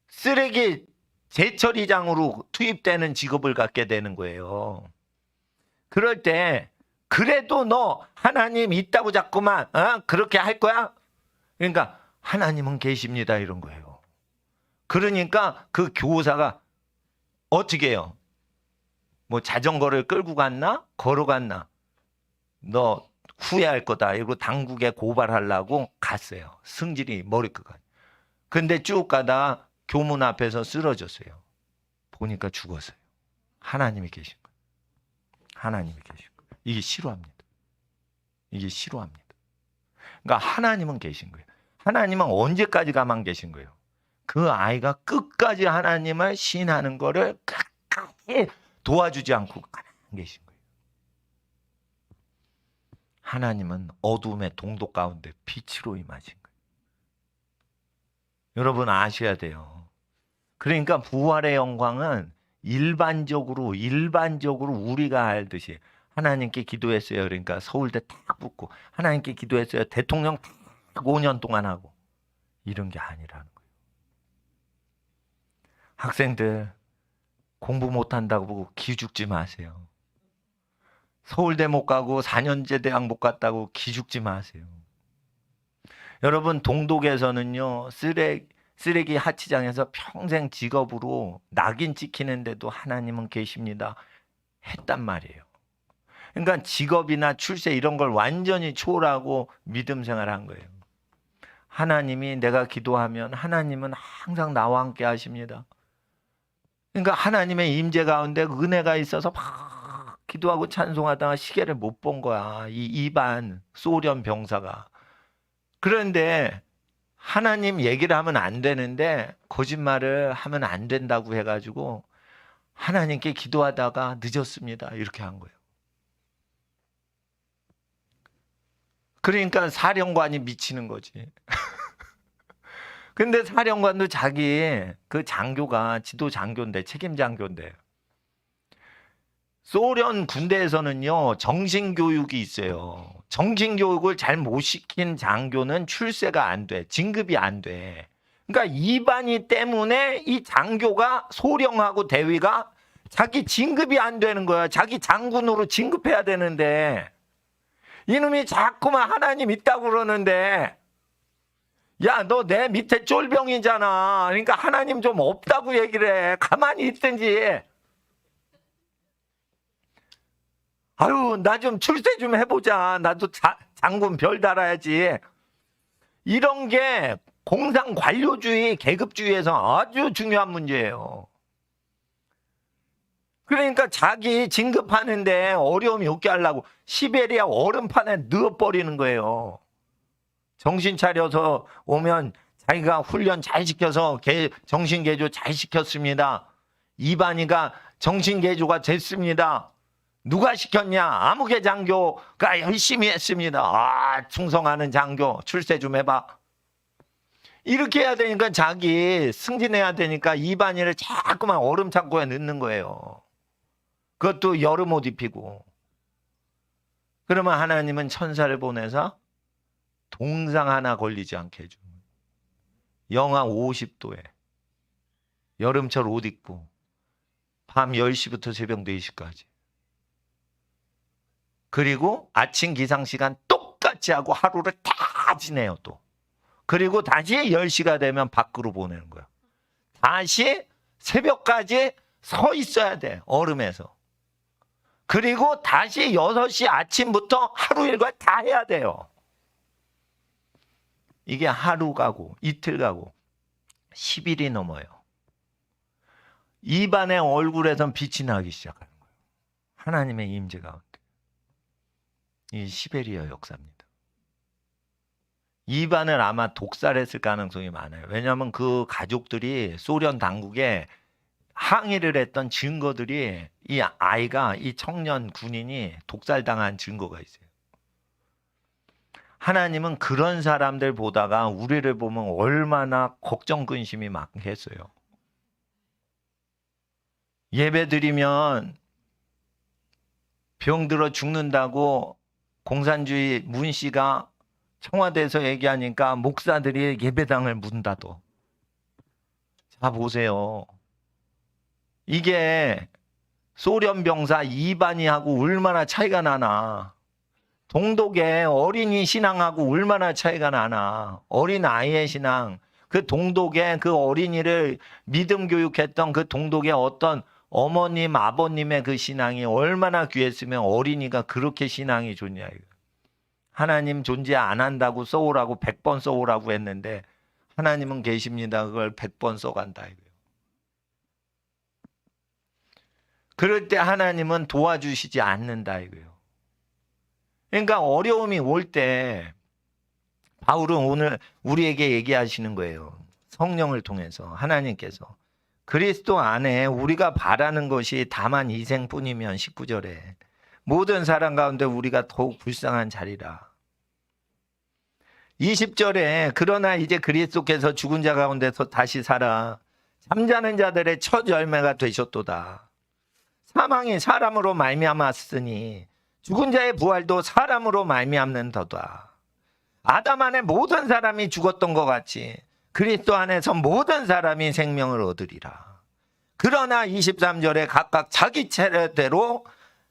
쓰레기 재처리장으로 투입되는 직업을 갖게 되는 거예요. 그럴 때 그래도 너 하나님 있다고 자꾸만 그렇게 할 거야? 그러니까 하나님은 계십니다 이런 거예요. 그러니까 그 교사가 어떻게 해요? 뭐 자전거를 끌고 갔나? 걸어갔나? 너 후회할 거다. 이러고 당국에 고발하려고 갔어요. 승질이 머리끝까지. 근데 쭉 가다 교문 앞에서 쓰러졌어요. 보니까 죽었어요. 하나님이 계신 거예요. 하나님이 계신 거예요. 이게 싫어합니다. 이게 싫어합니다. 그러니까 하나님은 계신 거예요. 하나님은 언제까지 가만 계신 거예요? 그 아이가 끝까지 하나님을 신하는 거를 끝까지 도와주지 않고 가만 계신 거예요. 하나님은 어둠의 동독 가운데 빛으로 임하신 거예요. 여러분 아셔야 돼요. 그러니까 부활의 영광은 일반적으로 우리가 알듯이 하나님께 기도했어요. 그러니까 서울대 딱 붙고 하나님께 기도했어요. 대통령 딱 5년 동안 하고 이런 게 아니라는 거예요. 학생들 공부 못한다고 기죽지 마세요. 서울대 못 가고 4년제 대학 못 갔다고 기죽지 마세요. 여러분 동독에서는요 쓰레기 하치장에서 평생 직업으로 낙인 찍히는데도 하나님은 계십니다 했단 말이에요. 그러니까 직업이나 출세 이런 걸 완전히 초월하고 믿음 생활한 거예요. 하나님이 내가 기도하면 하나님은 항상 나와 함께 하십니다. 그러니까 하나님의 임재 가운데 은혜가 있어서 막 기도하고 찬송하다가 시계를 못 본 거야. 이 이반 소련 병사가. 그런데 하나님 얘기를 하면 안 되는데 거짓말을 하면 안 된다고 해가지고 하나님께 기도하다가 늦었습니다. 이렇게 한 거예요. 그러니까 사령관이 미치는 거지. 근데 사령관도 자기 그 장교가 지도 장교인데 책임 장교인데 소련 군대에서는요 정신교육이 있어요. 정신교육을 잘 못 시킨 장교는 출세가 안 돼. 진급이 안 돼. 그러니까 이반이 때문에 이 장교가 소령하고 대위가 자기 진급이 안 되는 거야. 자기 장군으로 진급해야 되는데 이놈이 자꾸만 하나님 있다고 그러는데 야, 너 내 밑에 쫄병이잖아. 그러니까 하나님 좀 없다고 얘기를 해. 가만히 있든지. 아유, 나 좀 출세 좀 해보자. 나도 장군 별 달아야지. 이런 게 공상 관료주의, 계급주의에서 아주 중요한 문제예요. 그러니까 자기 진급하는데 어려움이 없게 하려고 시베리아 얼음판에 넣어버리는 거예요. 정신 차려서 오면 자기가 훈련 잘 시켜서 정신개조 잘 시켰습니다. 이반이가 정신개조가 됐습니다. 누가 시켰냐? 아무개 장교가 열심히 했습니다. 아, 충성하는 장교 출세 좀 해봐. 이렇게 해야 되니까 자기 승진해야 되니까 이반이를 자꾸만 얼음 창고에 넣는 거예요. 그것도 여름 옷 입히고. 그러면 하나님은 천사를 보내서 동상 하나 걸리지 않게 해줘. 영하 50도에 여름철 옷 입고 밤 10시부터 새벽 4시까지. 그리고 아침 기상시간 똑같이 하고 하루를 다 지내요 또. 그리고 다시 10시가 되면 밖으로 보내는 거야. 다시 새벽까지 서 있어야 돼. 얼음에서. 그리고 다시 6시 아침부터 하루 일과 다 해야 돼요. 이게 하루 가고 이틀 가고 10일이 넘어요. 이반의 얼굴에선 빛이 나기 시작하는 거예요. 하나님의 임재 가운데. 이 시베리아 역사입니다. 이반을 아마 독살했을 가능성이 많아요. 왜냐하면 그 가족들이 소련 당국에 항의를 했던 증거들이 이 아이가 이 청년 군인이 독살당한 증거가 있어요. 하나님은 그런 사람들 보다가 우리를 보면 얼마나 걱정 근심이 많겠어요. 예배 드리면 병들어 죽는다고 공산주의 문 씨가 청와대에서 얘기하니까 목사들이 예배당을 문 닫어. 자 보세요. 이게 소련 병사 이반이하고 얼마나 차이가 나나. 동독의 어린이 신앙하고 얼마나 차이가 나나. 어린 아이의 신앙. 그 동독의 그 어린이를 믿음 교육했던 그 동독의 어떤 어머님, 아버님의 그 신앙이 얼마나 귀했으면 어린이가 그렇게 신앙이 좋냐. 이거. 하나님 존재 안 한다고 써오라고 100번 써오라고 했는데 하나님은 계십니다. 그걸 100번 써간다. 이거예요. 그럴 때 하나님은 도와주시지 않는다. 이거예요. 그러니까 어려움이 올 때 바울은 오늘 우리에게 얘기하시는 거예요. 성령을 통해서 하나님께서 그리스도 안에 우리가 바라는 것이 다만 희생뿐이면 19절에 모든 사람 가운데 우리가 더욱 불쌍한 자리라. 20절에 그러나 이제 그리스도께서 죽은 자 가운데서 다시 살아 잠자는 자들의 첫 열매가 되셨도다. 사망이 사람으로 말미암았으니 죽은 자의 부활도 사람으로 말미암는도다. 아담 안에 모든 사람이 죽었던 것 같이 그리스도 안에서 모든 사람이 생명을 얻으리라. 그러나 23절에 각각 자기 차례대로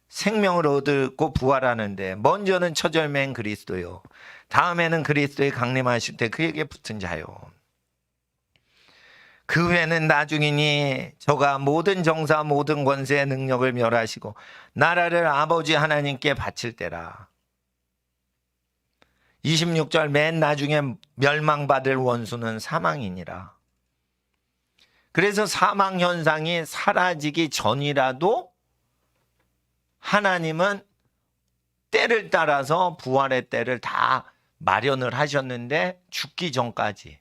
생명을 얻고 부활하는데 먼저는 첫 열매인 그리스도요. 다음에는 그리스도의 강림하실 때 그에게 붙은 자요. 그 후에는 나중이니 저가 모든 정사 모든 권세의 능력을 멸하시고 나라를 아버지 하나님께 바칠 때라. 26절 맨 나중에 멸망받을 원수는 사망이니라. 그래서 사망 현상이 사라지기 전이라도 하나님은 때를 따라서 부활의 때를 다 마련을 하셨는데 죽기 전까지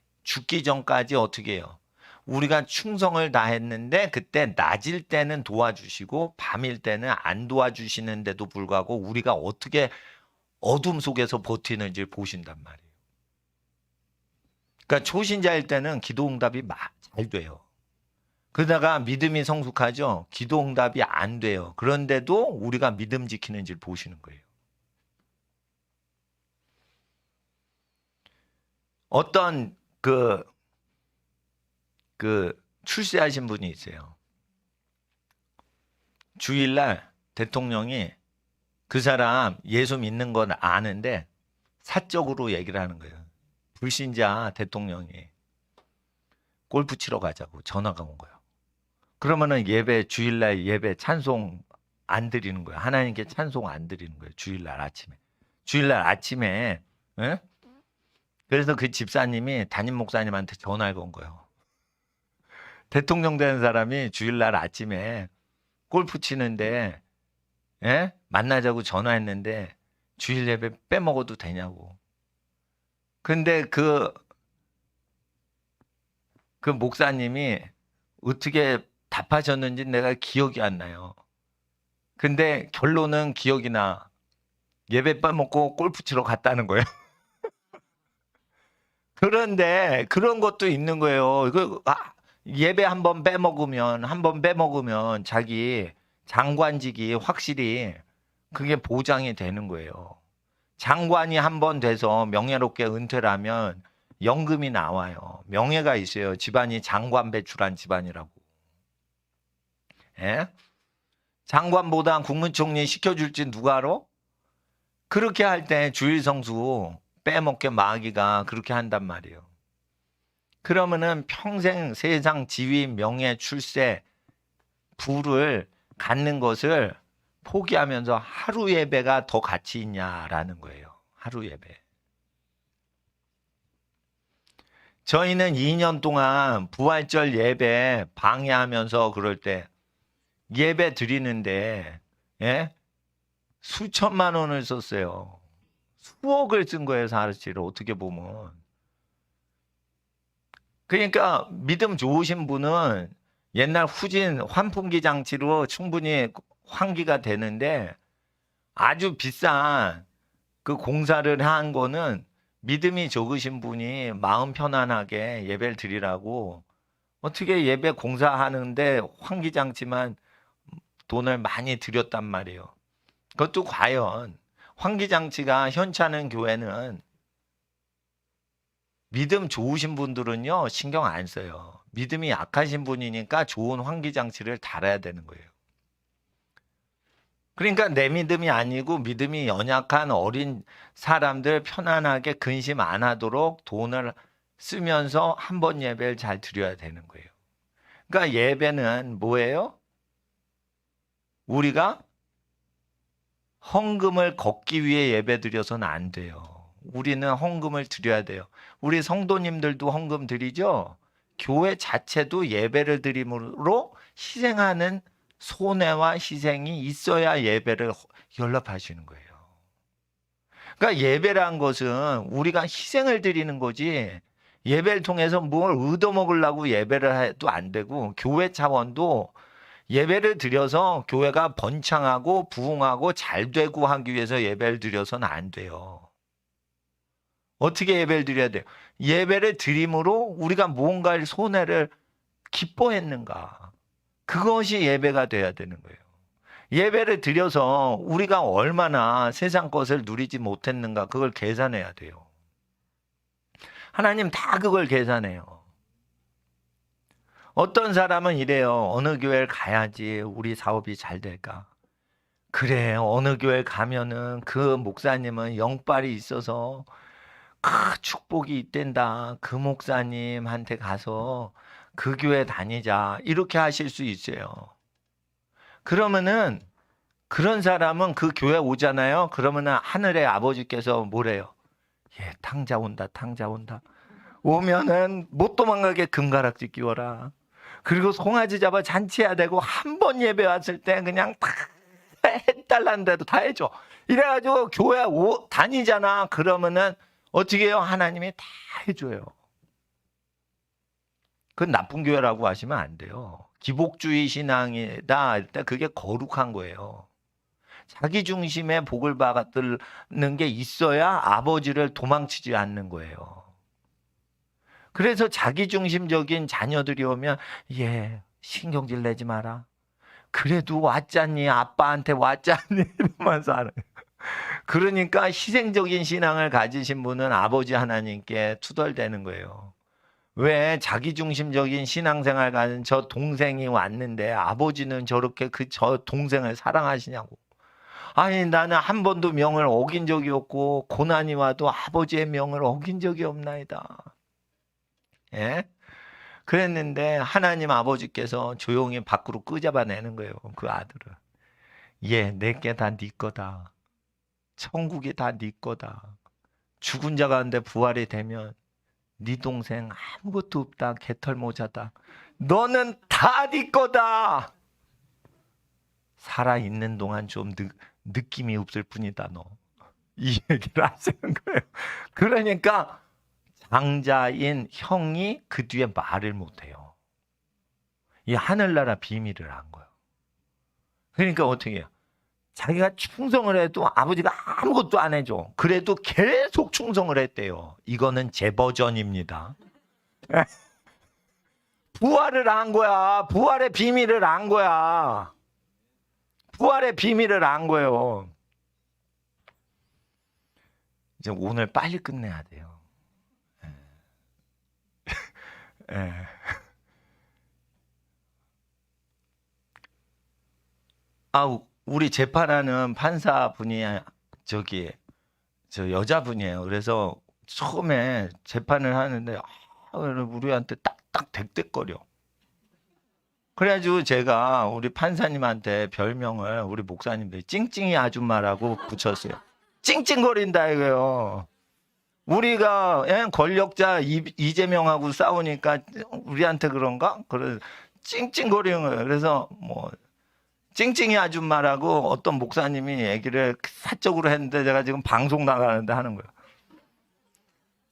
어떻게 해요? 우리가 충성을 다했는데 그때 낮일 때는 도와주시고 밤일 때는 안 도와주시는데도 불구하고 우리가 어떻게 어둠 속에서 버티는지 보신단 말이에요. 그러니까 초신자일 때는 기도 응답이 잘 돼요. 그러다가 믿음이 성숙하죠. 기도 응답이 안 돼요. 그런데도 우리가 믿음 지키는지를 보시는 거예요. 어떤 출세하신 분이 있어요. 주일날 대통령이 그 사람 예수 믿는 건 아는데 사적으로 얘기를 하는 거예요. 불신자 대통령이 골프 치러 가자고 전화가 온 거예요. 그러면은 주일날 예배 찬송 안 드리는 거예요. 하나님께 찬송 안 드리는 거예요. 주일날 아침에. 예? 그래서 그 집사님이 담임 목사님한테 전화를 건 거예요. 대통령 되는 사람이 주일날 아침에 골프 치는데 만나자고 전화했는데 주일 예배 빼먹어도 되냐고. 근데 그 목사님이 어떻게 답하셨는지 내가 기억이 안 나요. 근데 결론은 기억이 나. 예배 빼먹고 골프 치러 갔다는 거예요. 그런데 그런 것도 있는 거예요. 예배 한 번 빼먹으면 자기 장관직이 확실히 그게 보장이 되는 거예요. 장관이 한 번 돼서 명예롭게 은퇴를 하면 연금이 나와요. 명예가 있어요. 집안이 장관 배출한 집안이라고. 예? 장관보다 국무총리 시켜줄지 누가 알아? 그렇게 할 때 주일성수 빼먹게 마귀가 그렇게 한단 말이에요. 그러면은 평생 세상 지위, 명예, 출세, 부를 갖는 것을 포기하면서 하루 예배가 더 가치 있냐라는 거예요. 하루 예배. 저희는 2년 동안 부활절 예배 방해하면서 그럴 때 예배 드리는데 수천만 원을 썼어요. 수억을 쓴 거예요. 사실은 어떻게 보면. 그러니까 믿음 좋으신 분은 옛날 후진 환풍기 장치로 충분히 환기가 되는데 아주 비싼 그 공사를 한 거는 믿음이 적으신 분이 마음 편안하게 예배를 드리라고 어떻게 예배 공사하는데 환기 장치만 돈을 많이 들였단 말이에요. 그것도 과연 환기 장치가 현찮은 교회는 믿음 좋으신 분들은요 신경 안 써요. 믿음이 약하신 분이니까 좋은 환기 장치를 달아야 되는 거예요. 그러니까 내 믿음이 아니고 믿음이 연약한 어린 사람들 편안하게 근심 안 하도록 돈을 쓰면서 한 번 예배를 잘 드려야 되는 거예요. 그러니까 예배는 뭐예요? 우리가 헌금을 걷기 위해 예배 드려서는 안 돼요. 우리는 헌금을 드려야 돼요. 우리 성도님들도 헌금 드리죠? 교회 자체도 예배를 드림으로 희생하는 손해와 희생이 있어야 예배를 연락하시는 거예요. 그러니까 예배란 것은 우리가 희생을 드리는 거지, 예배를 통해서 뭘 얻어먹으려고 예배를 해도 안 되고, 교회 차원도 예배를 드려서 교회가 번창하고 부흥하고 잘 되고 하기 위해서 예배를 드려서는 안 돼요. 어떻게 예배를 드려야 돼요? 예배를 드림으로 우리가 무언가의 손해를 기뻐했는가, 그것이 예배가 돼야 되는 거예요. 예배를 드려서 우리가 얼마나 세상 것을 누리지 못했는가, 그걸 계산해야 돼요. 하나님 다 그걸 계산해요. 어떤 사람은 이래요. 어느 교회를 가야지 우리 사업이 잘 될까? 그래, 어느 교회 가면은 그 목사님은 영빨이 있어서 그 축복이 있댄다. 그 목사님한테 가서 그 교회 다니자. 이렇게 하실 수 있어요. 그러면은 그런 사람은 그 교회 오잖아요. 그러면은 하늘의 아버지께서 뭐래요? 예, 탕자 온다, 탕자 온다. 오면은 못 도망가게 금가락지 끼워라. 그리고 송아지 잡아 잔치해야 되고, 한 번 예배 왔을 때 그냥 다 해달라는 대로 다 해줘. 이래가지고 교회 다니잖아. 그러면은 어떻게 해요? 하나님이 다 해줘요. 그건 나쁜 교회라고 하시면 안 돼요. 기복주의 신앙이다 할 때 그게 거룩한 거예요. 자기 중심의 복을 받는 게 있어야 아버지를 도망치지 않는 거예요. 그래서 자기중심적인 자녀들이 오면 예, 신경질 내지 마라. 그래도 왔잖니, 아빠한테 왔잖니 이러면서 하는. 그러니까 희생적인 신앙을 가지신 분은 아버지 하나님께 투덜대는 거예요. 왜 자기중심적인 신앙생활 가는 저 동생이 왔는데 아버지는 저렇게 저 동생을 사랑하시냐고. 아니, 나는 한 번도 명을 어긴 적이 없고 고난이 와도 아버지의 명을 어긴 적이 없나이다. 예? 그랬는데 하나님 아버지께서 조용히 밖으로 끄잡아내는 거예요. 그 아들을. 예, 내게 다 네 거다. 천국이 다 네 거다. 죽은 자 가운데 부활이 되면 네 동생 아무것도 없다. 개털 모자다. 너는 다 네 거다. 살아있는 동안 좀 느낌이 없을 뿐이다, 너. 이 얘기를 하시는 거예요. 그러니까 장자인 형이 그 뒤에 말을 못해요. 이 하늘나라 비밀을 안 거예요. 그러니까 어떻게 해요? 자기가 충성을 해도 아버지가 아무것도 안 해줘. 그래도 계속 충성을 했대요. 이거는 제 버전입니다. 부활을 안 거야. 부활의 비밀을 안 거야. 부활의 비밀을 안 거예요. 이제 오늘 빨리 끝내야 돼요. 예. 우리 재판하는 판사분이 저 여자분이에요. 그래서 처음에 재판을 하는데 우리한테 딱딱 덱덱거려. 그래가지고 제가 우리 판사님한테 별명을 우리 목사님들 찡찡이 아줌마라고 붙였어요. 찡찡거린다 이거요. 우리가 권력자 이재명하고 싸우니까 우리한테 그런가? 그래 찡찡거리는 거예요. 그래서 뭐 찡찡이 아줌마라고 어떤 목사님이 얘기를 사적으로 했는데 제가 지금 방송 나가는데 하는 거예요.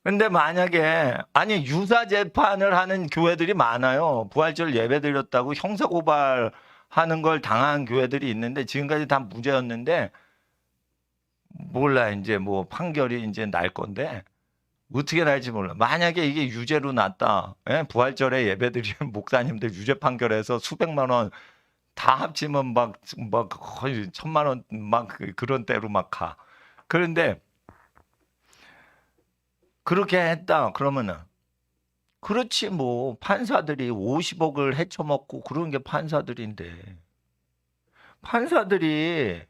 근데 만약에 아니 유사 재판을 하는 교회들이 많아요. 부활절 예배 드렸다고 형사 고발하는 걸 당한 교회들이 있는데 지금까지 다 무죄였는데 몰라 이제 뭐 판결이 이제 날 건데 어떻게 날지 몰라. 만약에 이게 유죄로 났다. 부활절에 예배드리는 목사님들 유죄 판결해서 수백만 원 다 합치면 막 거의 1,000만 원 막 그런 때로 막 가. 그런데 그렇게 했다 그러면은 그렇지 뭐 판사들이 50억을 헤쳐먹고 그런 게 판사들인데 판사들이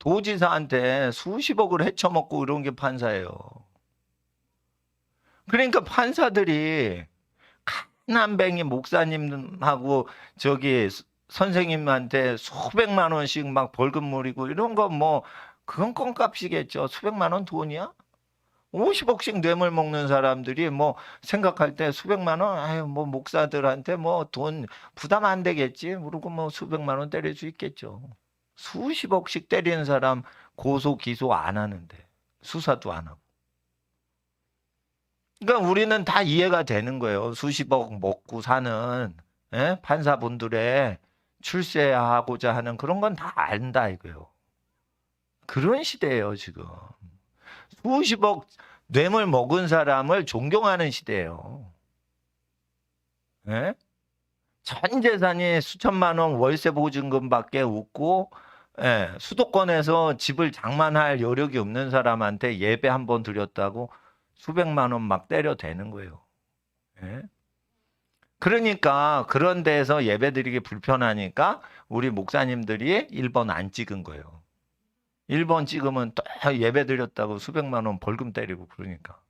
도지사한테 수십억을 헤쳐먹고 이런 게 판사예요. 그러니까 판사들이 칸난뱅이 목사님하고 저기 선생님한테 수백만 원씩 막 벌금 물이고 이런 거 뭐 그건 껌값이겠죠. 수백만 원 돈이야? 50억씩 뇌물 먹는 사람들이 뭐 생각할 때 수백만 원, 아유 뭐 목사들한테 뭐 돈 부담 안 되겠지. 그러고 뭐 수백만 원 때릴 수 있겠죠. 수십억씩 때리는 사람 고소 기소 안 하는데 수사도 안 하고. 그러니까 우리는 다 이해가 되는 거예요. 수십억 먹고 사는 판사분들의 출세하고자 하는 그런 건 다 안다 이거예요. 그런 시대예요 지금. 수십억 뇌물 먹은 사람을 존경하는 시대예요. 예? 전 재산이 수천만 원 월세 보증금밖에 없고 수도권에서 집을 장만할 여력이 없는 사람한테 예배 한 번 드렸다고 수백만 원 막 때려대는 거예요. 예? 그러니까 그런 데서 예배 드리기 불편하니까 우리 목사님들이 1번 안 찍은 거예요. 1번 찍으면 또 예배 드렸다고 수백만 원 벌금 때리고 그러니까.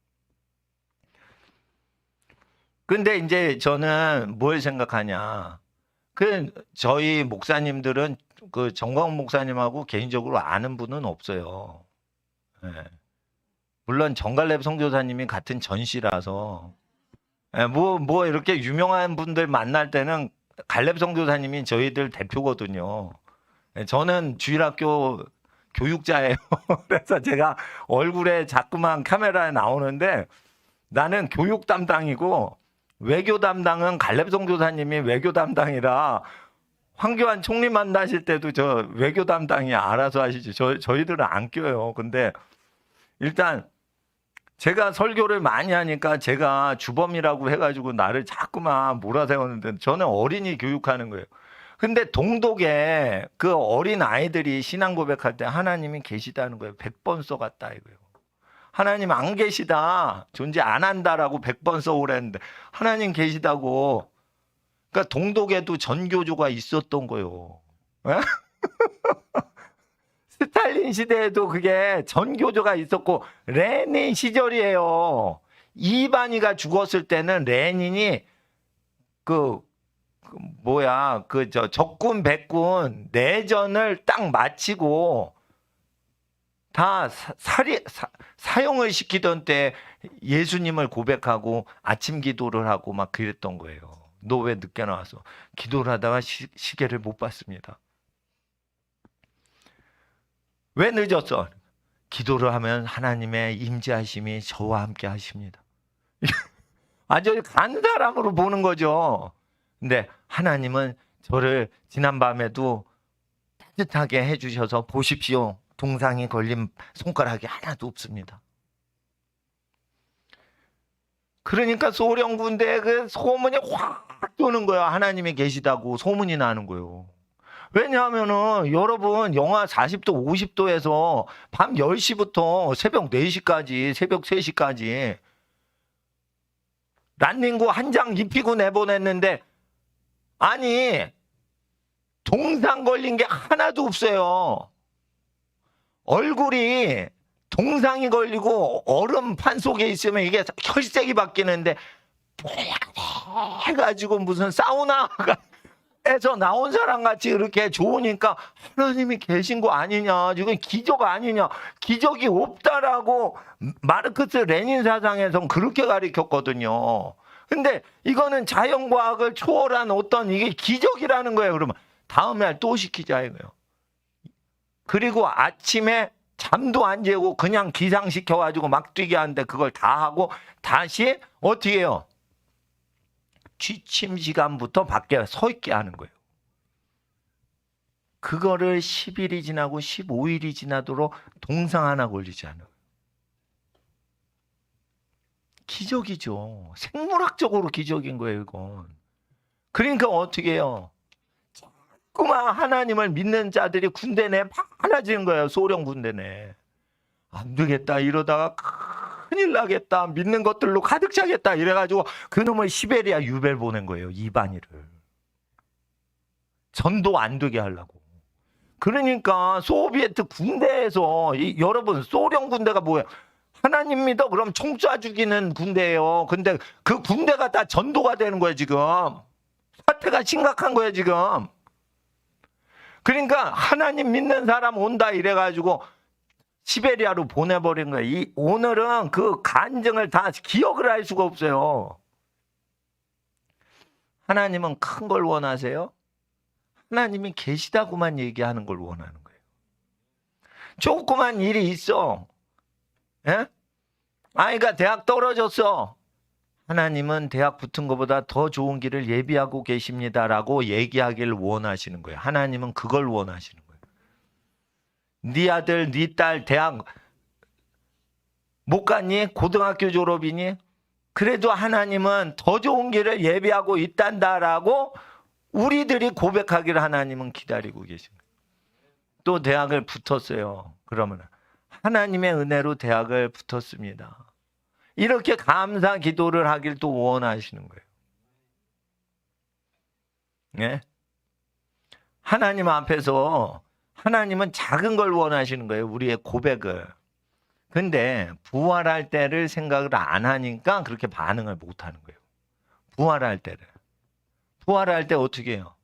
근데 이제 저는 뭘 생각하냐. 저희 목사님들은 그 정광훈 목사님하고 개인적으로 아는 분은 없어요. 예. 물론 정갈렙 선교사님이 같은 전시라서 뭐 이렇게 유명한 분들 만날 때는 갈렙 선교사님이 저희들 대표거든요. 저는 주일학교 교육자예요. 그래서 제가 얼굴에 자꾸만 카메라에 나오는데 나는 교육 담당이고 외교 담당은 갈렙 선교사님이 외교 담당이라 황교안 총리 만나실 때도 저 외교 담당이 알아서 하시지 저희들은 안 껴요. 근데 일단 제가 설교를 많이 하니까 제가 주범이라고 해가지고 나를 자꾸만 몰아세우는데 저는 어린이 교육하는 거예요. 근데 동독에 그 어린 아이들이 신앙 고백할 때 하나님이 계시다는 거예요. 100번 써갔다 이거예요. 하나님 안 계시다. 존재 안 한다라고 100번 써오랬는데 하나님 계시다고. 그러니까 동독에도 전교조가 있었던 거예요. 스탈린 시대에도 그게 전교조가 있었고 레닌 시절이에요. 이반이가 죽었을 때는 레닌이 적군 백군 내전을 딱 마치고 다 사형을 시키던 때 예수님을 고백하고 아침 기도를 하고 막 그랬던 거예요. 너 왜 늦게 나왔어? 기도를 하다가 시계를 못 봤습니다. 왜 늦었어? 기도를 하면 하나님의 임재하심이 저와 함께 하십니다. 아주 간 사람으로 보는 거죠. 근데 하나님은 저를 지난밤에도 따뜻하게 해주셔서 보십시오. 동상이 걸린 손가락이 하나도 없습니다. 그러니까 소련 군대에 그 소문이 확 도는 거예요. 하나님이 계시다고 소문이 나는 거예요. 왜냐하면은 여러분 영하 40도 50도에서 밤 10시부터 새벽 4시까지 새벽 3시까지 란닝구 한 장 입히고 내보냈는데 아니 동상 걸린 게 하나도 없어요. 얼굴이 동상이 걸리고 얼음 판 속에 있으면 이게 혈색이 바뀌는데 해가지고 무슨 사우나에서 나온 사람 같이 이렇게 좋으니까 하나님이 계신 거 아니냐, 이건 기적 아니냐, 기적이 없다라고 마르크스 레닌 사상에선 그렇게 가르쳤거든요. 근데 이거는 자연과학을 초월한 어떤 이게 기적이라는 거예요. 그러면 다음 날 또 시키자 이거예요. 그리고 아침에 잠도 안 재고 그냥 기상시켜가지고 막 뛰게 하는데 그걸 다 하고 다시 어떻게 해요? 취침 시간부터 밖에 서 있게 하는 거예요. 그거를 10일이 지나고 15일이 지나도록 동상 하나 걸리지 않아요. 기적이죠. 생물학적으로 기적인 거예요, 이건. 그러니까 어떻게 해요? 자꾸만 하나님을 믿는 자들이 군대 내 많아지는 거예요. 소련 군대 내. 안 되겠다 이러다가 큰일 나겠다. 믿는 것들로 가득 차겠다 이래가지고 그놈을 시베리아 유배를 보낸 거예요. 이반이를. 전도 안 되게 하려고. 그러니까 소비에트 군대에서 여러분 소련 군대가 뭐예요? 하나님 믿어 그럼 총 쏴 죽이는 군대예요. 근데 그 군대가 다 전도가 되는 거예요 지금. 사태가 심각한 거예요 지금. 그러니까 하나님 믿는 사람 온다 이래가지고 시베리아로 보내버린 거예요. 오늘은 그 간증을 다 기억을 할 수가 없어요. 하나님은 큰 걸 원하세요? 하나님이 계시다고만 얘기하는 걸 원하는 거예요. 조그만 일이 있어. 예? 아이가 대학 떨어졌어. 하나님은 대학 붙은 것보다 더 좋은 길을 예비하고 계십니다라고 얘기하기를 원하시는 거예요. 하나님은 그걸 원하시는 거예요. 네 아들, 네 딸 대학 못 갔니? 고등학교 졸업이니? 그래도 하나님은 더 좋은 길을 예비하고 있단다라고 우리들이 고백하기를 하나님은 기다리고 계신 거예요. 또 대학을 붙었어요. 그러면 하나님의 은혜로 대학을 붙었습니다. 이렇게 감사 기도를 하길 또 원하시는 거예요. 네? 하나님 앞에서 하나님은 작은 걸 원하시는 거예요. 우리의 고백을. 근데 부활할 때를 생각을 안 하니까 그렇게 반응을 못 하는 거예요. 부활할 때를. 부활할 때 어떻게 해요?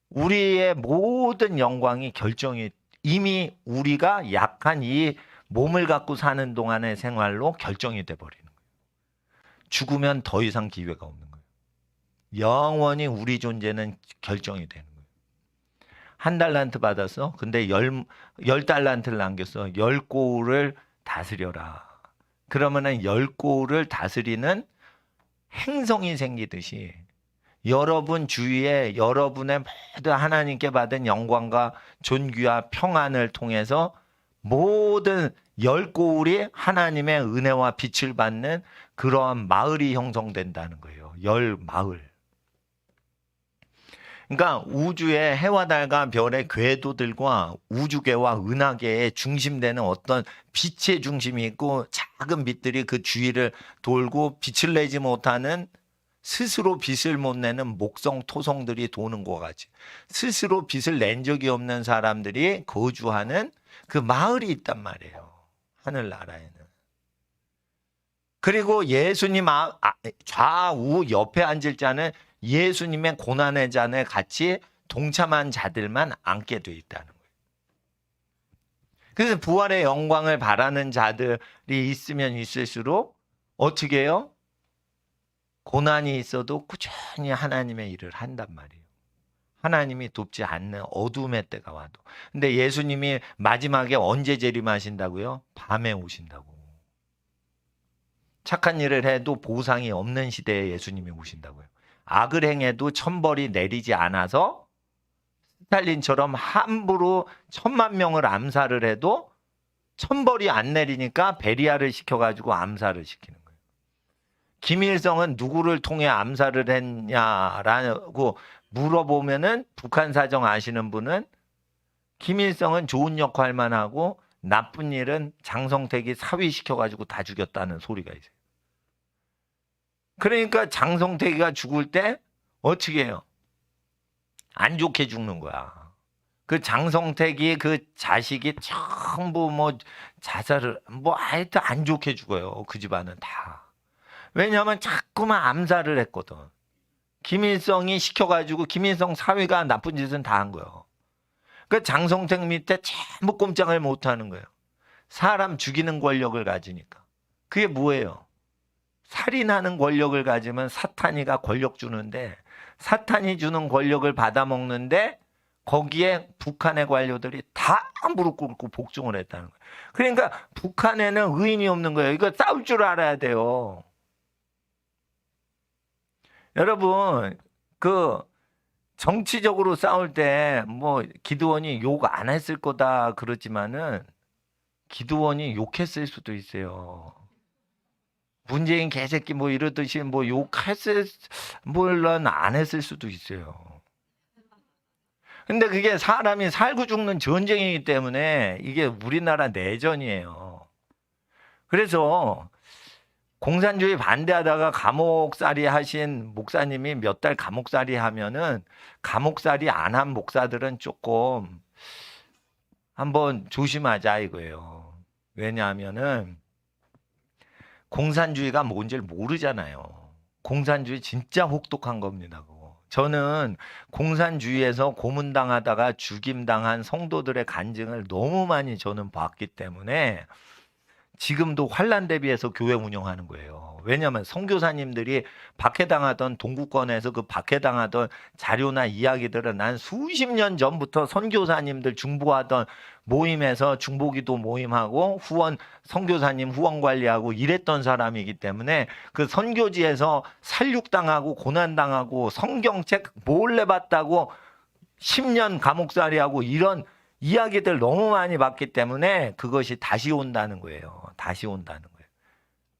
우리의 모든 영광이 결정이 이미 우리가 약한 이 몸을 갖고 사는 동안의 생활로 결정이 돼버리는 거예요. 죽으면 더 이상 기회가 없는 거예요. 영원히 우리 존재는 결정이 되는 거예요. 1달란트 받았어. 근데 10달란트를 남겼어. 10고울을 다스려라. 그러면은 10고울을 다스리는 행성이 생기듯이 여러분 주위에 여러분의 모든 하나님께 받은 영광과 존귀와 평안을 통해서 모든 10고울이 하나님의 은혜와 빛을 받는 그러한 마을이 형성된다는 거예요. 10마을. 그러니까 우주의 해와 달과 별의 궤도들과 우주계와 은하계에 중심되는 어떤 빛의 중심이 있고 작은 빛들이 그 주위를 돌고 빛을 내지 못하는 스스로 빛을 못 내는 목성 토성들이 도는 것 같이 스스로 빛을 낸 적이 없는 사람들이 거주하는 그 마을이 있단 말이에요. 하늘나라에는. 그리고 예수님 좌우 옆에 앉을 자는 예수님의 고난의 잔에 같이 동참한 자들만 앉게 돼 있다는 거예요. 그래서 부활의 영광을 바라는 자들이 있으면 있을수록 어떻게 해요? 고난이 있어도 꾸준히 하나님의 일을 한단 말이에요. 하나님이 돕지 않는 어둠의 때가 와도. 근데 예수님이 마지막에 언제 재림하신다고요? 밤에 오신다고. 착한 일을 해도 보상이 없는 시대에 예수님이 오신다고요. 악을 행해도 천벌이 내리지 않아서 스탈린처럼 함부로 1000만 명을 암살을 해도 천벌이 안 내리니까 베리아를 시켜가지고 암살을 시키는 거예요. 김일성은 누구를 통해 암살을 했냐라고 물어보면은 북한 사정 아시는 분은 김일성은 좋은 역할만 하고 나쁜 일은 장성택이 사위시켜가지고 다 죽였다는 소리가 있어요. 그러니까 장성택이가 죽을 때 어떻게 해요? 안 좋게 죽는 거야. 그 장성택이 그 자식이 전부 뭐 자살을 뭐 하여튼 안 좋게 죽어요. 그 집안은 다. 왜냐하면 자꾸만 암살을 했거든. 김일성이 시켜가지고 김일성 사위가 나쁜 짓은 다 한 거예요. 그 장성택 밑에 전부 꼼짝을 못 하는 거예요. 사람 죽이는 권력을 가지니까. 그게 뭐예요? 살인하는 권력을 가지면 사탄이가 권력 주는데 사탄이 주는 권력을 받아먹는데 거기에 북한의 관료들이 다 무릎 꿇고 복종을 했다는 거예요. 그러니까 북한에는 의인이 없는 거예요. 이거 싸울 줄 알아야 돼요. 여러분, 그 정치적으로 싸울 때 뭐 기드원이 욕 안 했을 거다 그러지만은 기드원이 욕했을 수도 있어요. 문재인 개새끼 뭐 이러듯이 뭐 욕했을 물론 안 했을 수도 있어요. 근데 그게 사람이 살고 죽는 전쟁이기 때문에 이게 우리나라 내전이에요. 그래서 공산주의 반대하다가 감옥살이 하신 목사님이 몇 달 감옥살이 하면은 감옥살이 안 한 목사들은 조금 한번 조심하자 이거예요. 왜냐하면은 공산주의가 뭔지를 모르잖아요. 공산주의 진짜 혹독한 겁니다. 그거. 저는 공산주의에서 고문당하다가 죽임당한 성도들의 간증을 너무 많이 저는 봤기 때문에 지금도 환란 대비해서 교회 운영하는 거예요. 왜냐하면 선교사님들이 박해당하던 동구권에서 그 박해당하던 자료나 이야기들은 난 수십 년 전부터 선교사님들 중보하던 모임에서 중보기도 모임하고 후원 선교사님 후원 관리하고 이랬던 사람이기 때문에 그 선교지에서 살육당하고 고난당하고 성경책 몰래 봤다고 10년 감옥살이하고 이런 이야기들 너무 많이 봤기 때문에 그것이 다시 온다는 거예요. 다시 온다는 거예요.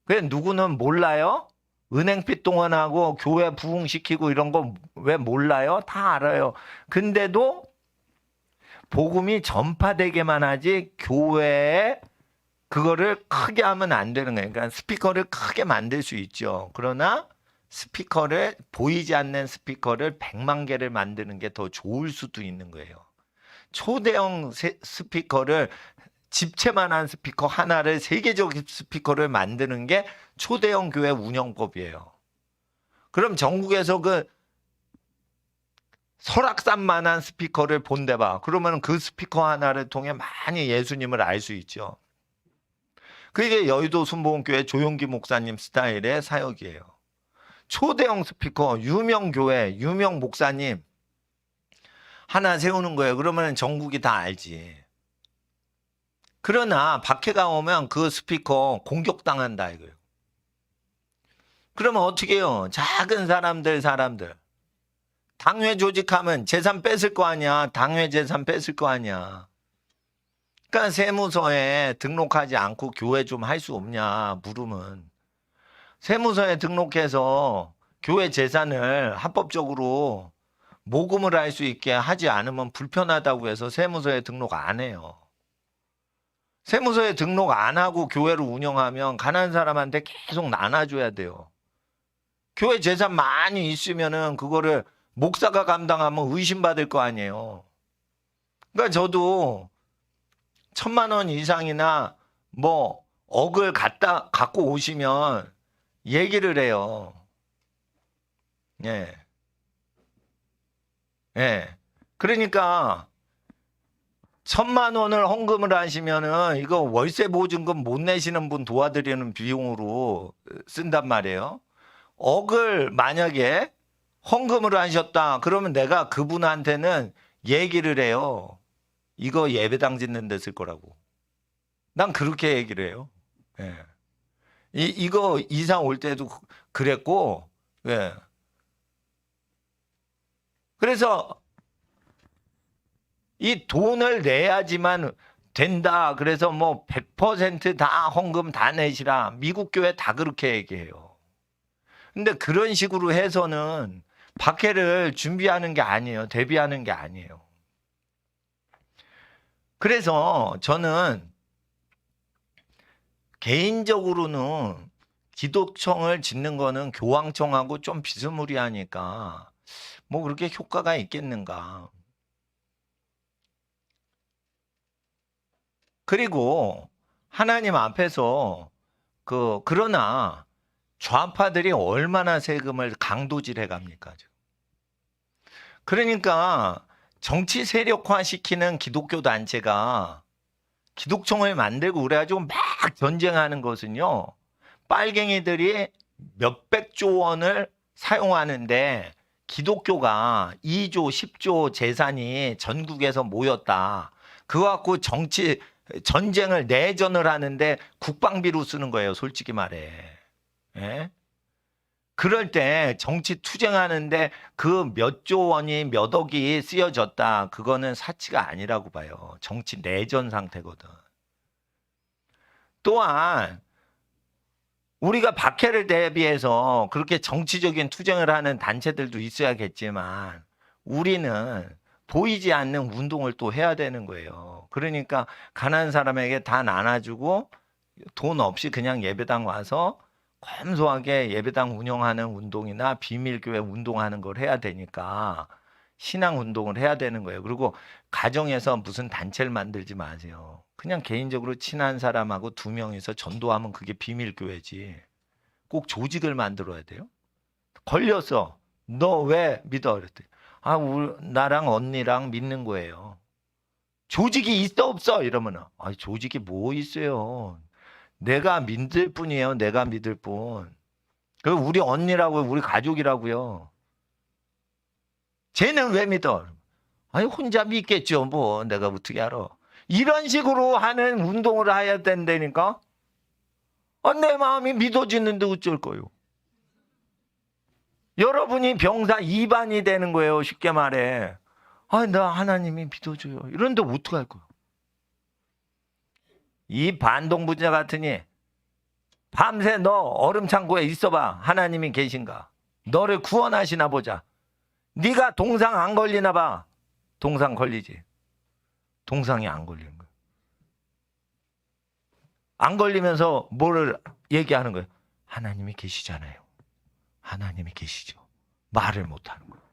그래 누구는 몰라요? 은행빚 동원하고 교회 부흥시키고 이런 거 왜 몰라요? 다 알아요. 근데도 복음이 전파되게만 하지 교회에 그거를 크게 하면 안 되는 거예요. 그러니까 스피커를 크게 만들 수 있죠. 그러나 스피커를 보이지 않는 스피커를 100만 개를 만드는 게 더 좋을 수도 있는 거예요. 초대형 스피커를 집채만한 스피커 하나를 세계적 스피커를 만드는 게 초대형 교회 운영법이에요. 그럼 전국에서 그 설악산만한 스피커를 본대봐. 그러면 그 스피커 하나를 통해 많이 예수님을 알 수 있죠. 그게 여의도 순복음교회 조용기 목사님 스타일의 사역이에요. 초대형 스피커, 유명 교회, 유명 목사님 하나 세우는 거예요. 그러면 전국이 다 알지. 그러나 박해가 오면 그 스피커 공격당한다 이거예요. 그러면 어떻게 해요? 작은 사람들 당회 조직하면 재산 뺏을 거 아니야. 당회 재산 뺏을 거 아니야. 그러니까 세무서에 등록하지 않고 교회 좀 할 수 없냐 물으면 세무서에 등록해서 교회 재산을 합법적으로 모금을 할 수 있게 하지 않으면 불편하다고 해서 세무서에 등록 안 해요. 세무서에 등록 안 하고 교회를 운영하면 가난한 사람한테 계속 나눠줘야 돼요. 교회 재산 많이 있으면은 그거를 목사가 감당하면 의심받을 거 아니에요. 그러니까 저도 1,000만 원 이상이나 뭐 억을 갖고 오시면 얘기를 해요. 예. 예. 그러니까 1,000만 원을 헌금을 하시면은 이거 월세 보증금 못 내시는 분 도와드리는 비용으로 쓴단 말이에요. 억을 만약에 헌금을 하셨다. 그러면 내가 그분한테는 얘기를 해요. 이거 예배당 짓는 데 쓸 거라고. 난 그렇게 얘기를 해요. 예. 이거 이사 올 때도 그랬고, 예. 그래서 이 돈을 내야지만 된다. 그래서 뭐 100%다 헌금 다 내시라. 미국 교회 다 그렇게 얘기해요. 근데 그런 식으로 해서는 박해를 준비하는 게 아니에요. 대비하는 게 아니에요. 그래서 저는 개인적으로는 기도청을 짓는 거는 교황청하고 좀 비스무리하니까 뭐 그렇게 효과가 있겠는가. 그리고 하나님 앞에서 그러나 좌파들이 얼마나 세금을 강도질해 갑니까? 그러니까 정치 세력화 시키는 기독교 단체가 기독청을 만들고 그래가지고 막 전쟁하는 것은요. 빨갱이들이 몇백조 원을 사용하는데 기독교가 2조, 10조 재산이 전국에서 모였다. 그거 갖고 전쟁을 내전을 하는데 국방비로 쓰는 거예요. 솔직히 말해. 예? 그럴 때 정치 투쟁하는데 그 몇 조 원이 몇 억이 쓰여졌다. 그거는 사치가 아니라고 봐요. 정치 내전 상태거든. 또한 우리가 박해를 대비해서 그렇게 정치적인 투쟁을 하는 단체들도 있어야겠지만 우리는 보이지 않는 운동을 또 해야 되는 거예요. 그러니까 가난한 사람에게 다 나눠주고 돈 없이 그냥 예배당 와서 검소하게 예배당 운영하는 운동이나 비밀교회 운동하는 걸 해야 되니까 신앙 운동을 해야 되는 거예요. 그리고 가정에서 무슨 단체를 만들지 마세요. 그냥 개인적으로 친한 사람하고 2명이서 전도하면 그게 비밀교회지. 꼭 조직을 만들어야 돼요. 걸렸어. 너 왜 믿어? 그랬더니 나랑 언니랑 믿는 거예요. 조직이 있어 없어? 이러면 조직이 뭐 있어요. 내가 믿을 뿐이에요. 내가 믿을 뿐. 그 우리 언니라고요. 우리 가족이라고요. 쟤는 왜 믿어? 혼자 믿겠죠. 뭐 내가 어떻게 알아. 이런 식으로 하는 운동을 해야 된다니까. 내 마음이 믿어지는데 어쩔 거요. 여러분이 병사 2반이 되는 거예요. 쉽게 말해. 나 하나님이 믿어줘요. 이런데 어떡할 거예요? 이 반동부자 같으니 밤새 너 얼음창고에 있어봐. 하나님이 계신가? 너를 구원하시나 보자. 네가 동상 안 걸리나 봐. 동상 걸리지. 동상이 안 걸리는 거예요. 안 걸리면서 뭐를 얘기하는 거예요? 하나님이 계시잖아요. 하나님이 계시죠. 말을 못하는 거예요.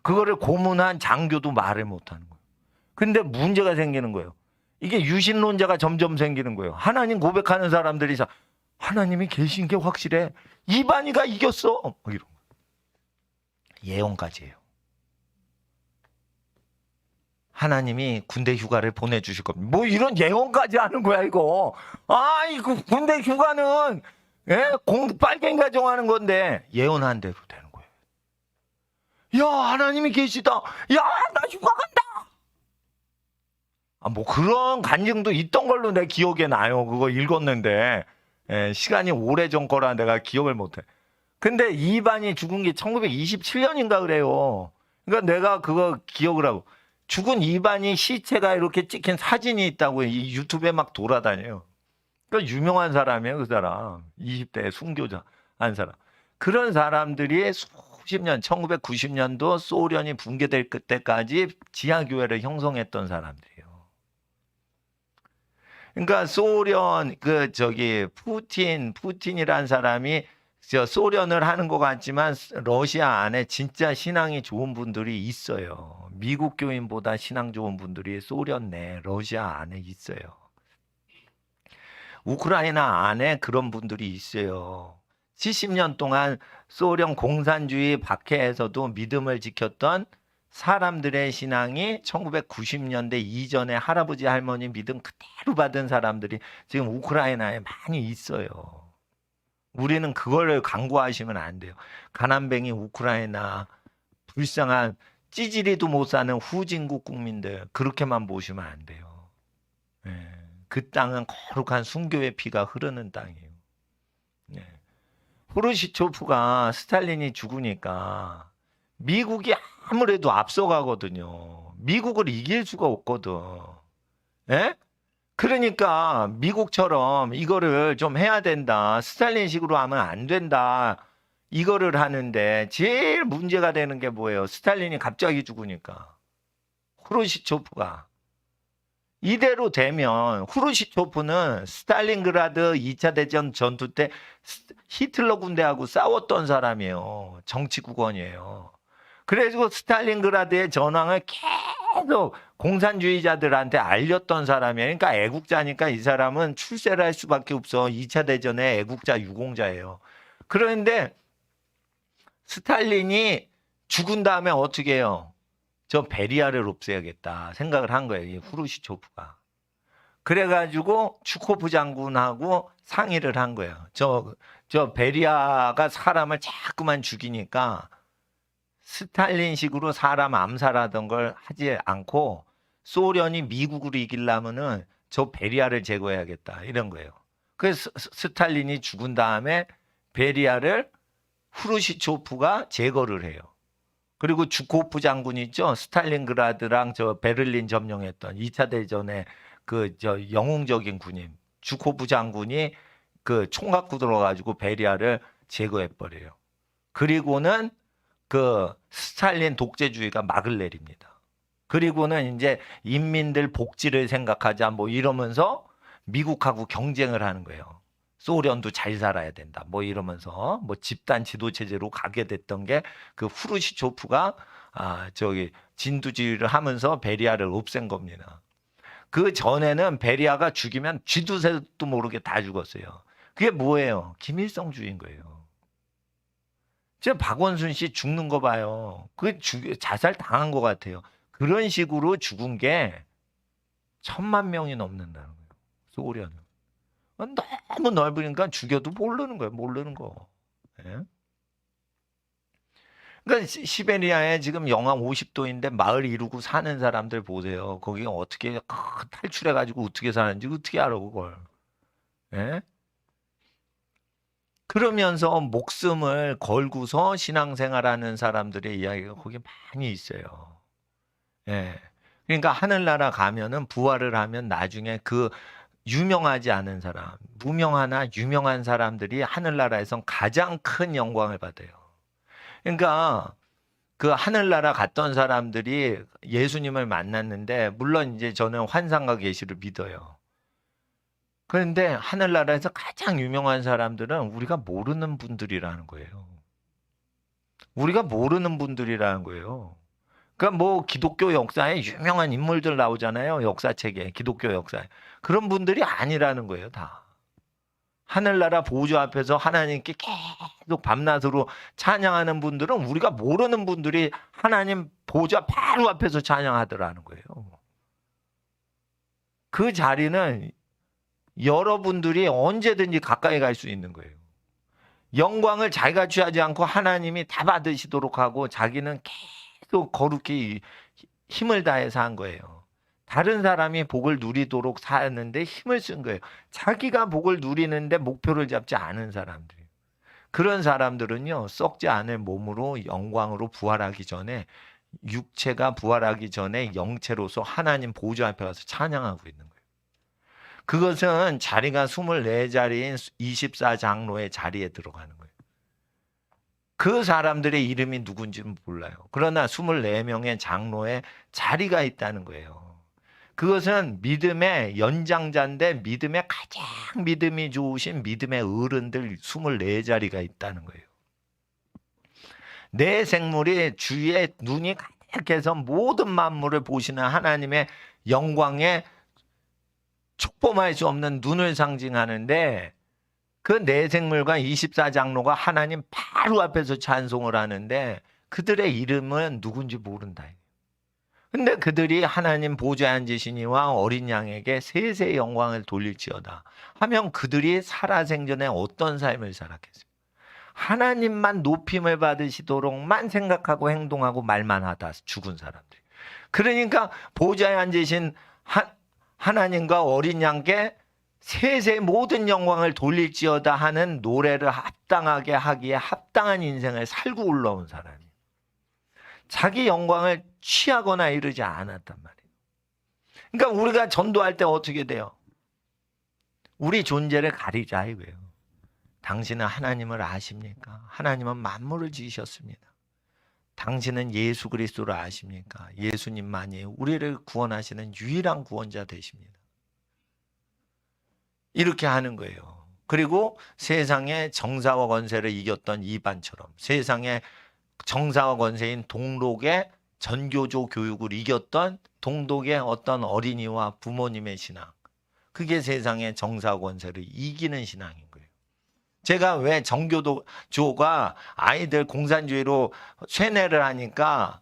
그거를 고문한 장교도 말을 못하는 거예요. 근데 문제가 생기는 거예요. 이게 유신론자가 점점 생기는 거예요. 하나님 고백하는 사람들이 하나님이 계신 게 확실해. 이반이가 이겼어. 이런 거예요. 예언까지예요. 하나님이 군대 휴가를 보내주실 겁니다. 뭐 이런 예언까지 하는 거야 이거. 이거 군대 휴가는 빨갱이가 정하는 건데 예언한 대로 되는 거예요. 야 하나님이 계시다. 야 나 휴가 간다. 뭐 그런 간증도 있던 걸로 내 기억에 나요. 그거 읽었는데 시간이 오래전 거라 내가 기억을 못해. 근데 이반이 죽은 게 1927년인가 그래요. 그러니까 내가 그거 기억을 하고 죽은 이반이 시체가 이렇게 찍힌 사진이 있다고 이 유튜브에 막 돌아다녀요. 그러니까 유명한 사람이에요. 그 사람. 20대 순교자 한 사람. 그런 사람들이 수십 년 1990년도 소련이 붕괴될 때까지 지하교회를 형성했던 사람들이에요. 그러니까 소련 푸틴이라는 사람이 소련을 하는 것 같지만 러시아 안에 진짜 신앙이 좋은 분들이 있어요. 미국 교인보다 신앙 좋은 분들이 소련 내 러시아 안에 있어요. 우크라이나 안에 그런 분들이 있어요. 70년 동안 소련 공산주의 박해에서도 믿음을 지켰던 사람들의 신앙이 1990년대 이전에 할아버지 할머니 믿음 그대로 받은 사람들이 지금 우크라이나에 많이 있어요. 우리는 그걸 간과하시면 안 돼요. 가난뱅이 우크라이나 불쌍한 찌질이도 못 사는 후진국 국민들 그렇게만 보시면 안 돼요. 그 땅은 거룩한 순교의 피가 흐르는 땅이에요. 후르시초프가 스탈린이 죽으니까 미국이 아무래도 앞서가거든요. 미국을 이길 수가 없거든. 그러니까 미국처럼 이거를 좀 해야 된다. 스탈린식으로 하면 안 된다. 이거를 하는데 제일 문제가 되는 게 뭐예요? 스탈린이 갑자기 죽으니까. 후르시초프가. 이대로 되면 후르시초프는 스탈린그라드 2차 대전 전투 때 히틀러 군대하고 싸웠던 사람이에요. 정치국원이에요. 그래서 스탈린그라드의 전황을 계속 공산주의자들한테 알렸던 사람이에요. 그러니까 애국자니까 이 사람은 출세를 할 수밖에 없어. 2차 대전의 애국자 유공자예요. 그런데 스탈린이 죽은 다음에 어떻게 해요? 저 베리아를 없애야겠다 생각을 한 거예요. 이 후르시초프가. 그래가지고 추코프 장군하고 상의를 한 거예요. 저 베리아가 사람을 자꾸만 죽이니까 스탈린식으로 사람 암살하던 걸 하지 않고 소련이 미국으로 이기려면은 저 베리아를 제거해야겠다 이런 거예요. 그래서 스탈린이 죽은 다음에 베리아를 후르시초프가 제거를 해요. 그리고 주코프 장군 있죠. 스탈린그라드랑 저 베를린 점령했던 2차 대전에 영웅적인 군인 주코프 장군이 그 총 갖고 들어가지고 베리아를 제거해 버려요. 그리고는 스탈린 독재주의가 막을 내립니다. 그리고는 이제 인민들 복지를 생각하자 뭐 이러면서 미국하고 경쟁을 하는 거예요. 소련도 잘 살아야 된다. 뭐 이러면서 뭐 집단 지도 체제로 가게 됐던 게 그 후르시초프가 진두지휘를 하면서 베리아를 없앤 겁니다. 그 전에는 베리아가 죽이면 쥐두새도 모르게 다 죽었어요. 그게 뭐예요? 김일성주의인 거예요. 지금 박원순 씨 죽는 거 봐요. 자살 당한 것 같아요. 그런 식으로 죽은 게 1000만 명이 넘는다는 거예요. 소련은. 너무 넓으니까 죽여도 모르는 거예요. 모르는 거. 예? 그러니까 시베리아에 지금 영하 50도인데 마을 이루고 사는 사람들 보세요. 거기 어떻게 탈출해가지고 어떻게 사는지 어떻게 알아 그걸. 예? 그러면서 목숨을 걸고서 신앙생활하는 사람들의 이야기가 거기 많이 있어요. 예. 그러니까 하늘나라 가면은 부활을 하면 나중에 그 유명하지 않은 사람, 무명하나 유명한 사람들이 하늘나라에선 가장 큰 영광을 받아요. 그러니까 그 하늘나라 갔던 사람들이 예수님을 만났는데, 물론 이제 저는 환상과 계시를 믿어요. 그런데 하늘나라에서 가장 유명한 사람들은 우리가 모르는 분들이라는 거예요. 우리가 모르는 분들이라는 거예요. 그러니까 뭐 기독교 역사에 유명한 인물들 나오잖아요. 역사책에, 기독교 역사에. 그런 분들이 아니라는 거예요, 다. 하늘나라 보좌 앞에서 하나님께 계속 밤낮으로 찬양하는 분들은 우리가 모르는 분들이 하나님 보좌 바로 앞에서 찬양하더라는 거예요. 그 자리는 여러분들이 언제든지 가까이 갈 수 있는 거예요. 영광을 자기가 취하지 않고 하나님이 다 받으시도록 하고 자기는 계속 거룩히 힘을 다해서 한 거예요. 다른 사람이 복을 누리도록 사는데 힘을 쓴 거예요. 자기가 복을 누리는데 목표를 잡지 않은 사람들. 그런 사람들은요, 썩지 않을 몸으로 영광으로 부활하기 전에, 육체가 부활하기 전에 영체로서 하나님 보좌 앞에 가서 찬양하고 있는 거예요. 그것은 자리가 24자리인 24장로의 자리에 들어가는 거예요. 그 사람들의 이름이 누군지는 몰라요. 그러나 24명의 장로의 자리가 있다는 거예요. 그것은 믿음의 연장자인데 믿음의 가장 믿음이 좋으신 믿음의 어른들 24자리가 있다는 거예요. 내 생물이 주의 눈이 가득해서 모든 만물을 보시는 하나님의 영광에 촉범할 수 없는 눈을 상징하는데, 그 내 생물과 24장로가 하나님 바로 앞에서 찬송을 하는데 그들의 이름은 누군지 모른다. 근데 그들이 하나님 보좌에 앉으시니와 어린 양에게 세세 영광을 돌릴지어다 하면 그들이 살아생전에 어떤 삶을 살았겠습니까? 하나님만 높임을 받으시도록만 생각하고 행동하고 말만 하다 죽은 사람들. 그러니까 보좌에 앉으신 하나님과 어린 양께 세세 모든 영광을 돌릴지어다 하는 노래를 합당하게 하기에 합당한 인생을 살고 올라온 사람이, 자기 영광을 취하거나 이르지 않았단 말이에요. 그러니까 우리가 전도할 때 어떻게 돼요? 우리 존재를 가리자 이거예요. 당신은 하나님을 아십니까? 하나님은 만물을 지으셨습니다. 당신은 예수 그리스도를 아십니까? 예수님만이 우리를 구원하시는 유일한 구원자 되십니다. 이렇게 하는 거예요. 그리고 세상의 정사와 권세를 이겼던 이반처럼 세상의 정사와 권세인 동록의 전교조 교육을 이겼던 동독의 어떤 어린이와 부모님의 신앙, 그게 세상의 정사와 권세를 이기는 신앙인 거예요. 제가 왜 정교조가 아이들 공산주의로 쇠뇌를 하니까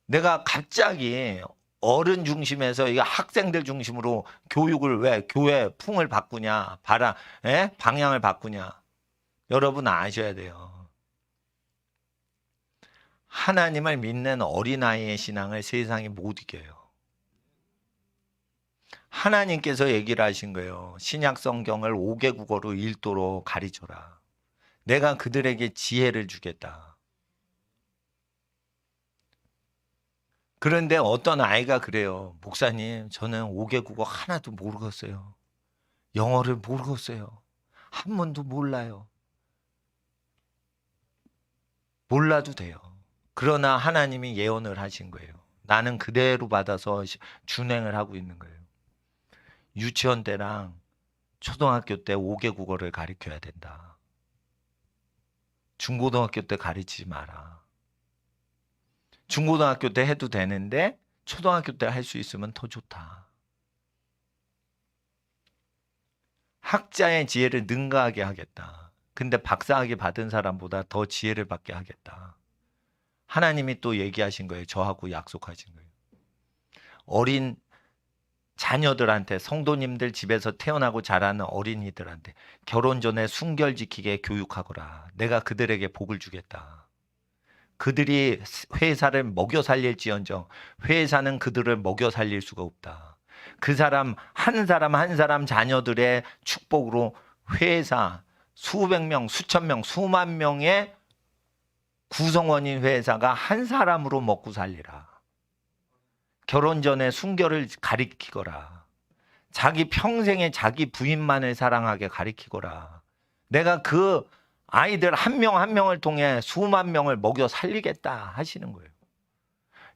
내가 갑자기 어른 중심에서 이 학생들 중심으로 교육을 왜 교회 풍을 바꾸냐, 방향을 바꾸냐. 여러분 아셔야 돼요. 하나님을 믿는 어린아이의 신앙을 세상이 못 이겨요. 하나님께서 얘기를 하신 거예요. 신약 성경을 5개 국어로 읽도록 가르쳐라. 내가 그들에게 지혜를 주겠다. 그런데 어떤 아이가 그래요. 목사님, 저는 5개 국어 하나도 모르겠어요. 영어를 모르겠어요. 한문도 몰라요. 몰라도 돼요. 그러나 하나님이 예언을 하신 거예요. 나는 그대로 받아서 준행을 하고 있는 거예요. 유치원 때랑 초등학교 때 5개 국어를 가르쳐야 된다. 중고등학교 때 가르치지 마라. 중고등학교 때 해도 되는데 초등학교 때 할 수 있으면 더 좋다. 학자의 지혜를 능가하게 하겠다. 근데 박사학위 받은 사람보다 더 지혜를 받게 하겠다. 하나님이 또 얘기하신 거예요. 저하고 약속하신 거예요. 어린 자녀들한테, 성도님들 집에서 태어나고 자라는 어린이들한테 결혼 전에 순결 지키게 교육하거라. 내가 그들에게 복을 주겠다. 그들이 회사를 먹여 살릴지언정 회사는 그들을 먹여 살릴 수가 없다. 그 사람 한 사람 자녀들의 축복으로 회사 수백 명, 수천 명, 수만 명의 구성원인 회사가 한 사람으로 먹고 살리라. 결혼 전에 순결을 가리키거라. 자기 평생에 자기 부인만을 사랑하게 가리키거라. 내가 그 아이들 한 명 한 명을 통해 수만 명을 먹여 살리겠다 하시는 거예요.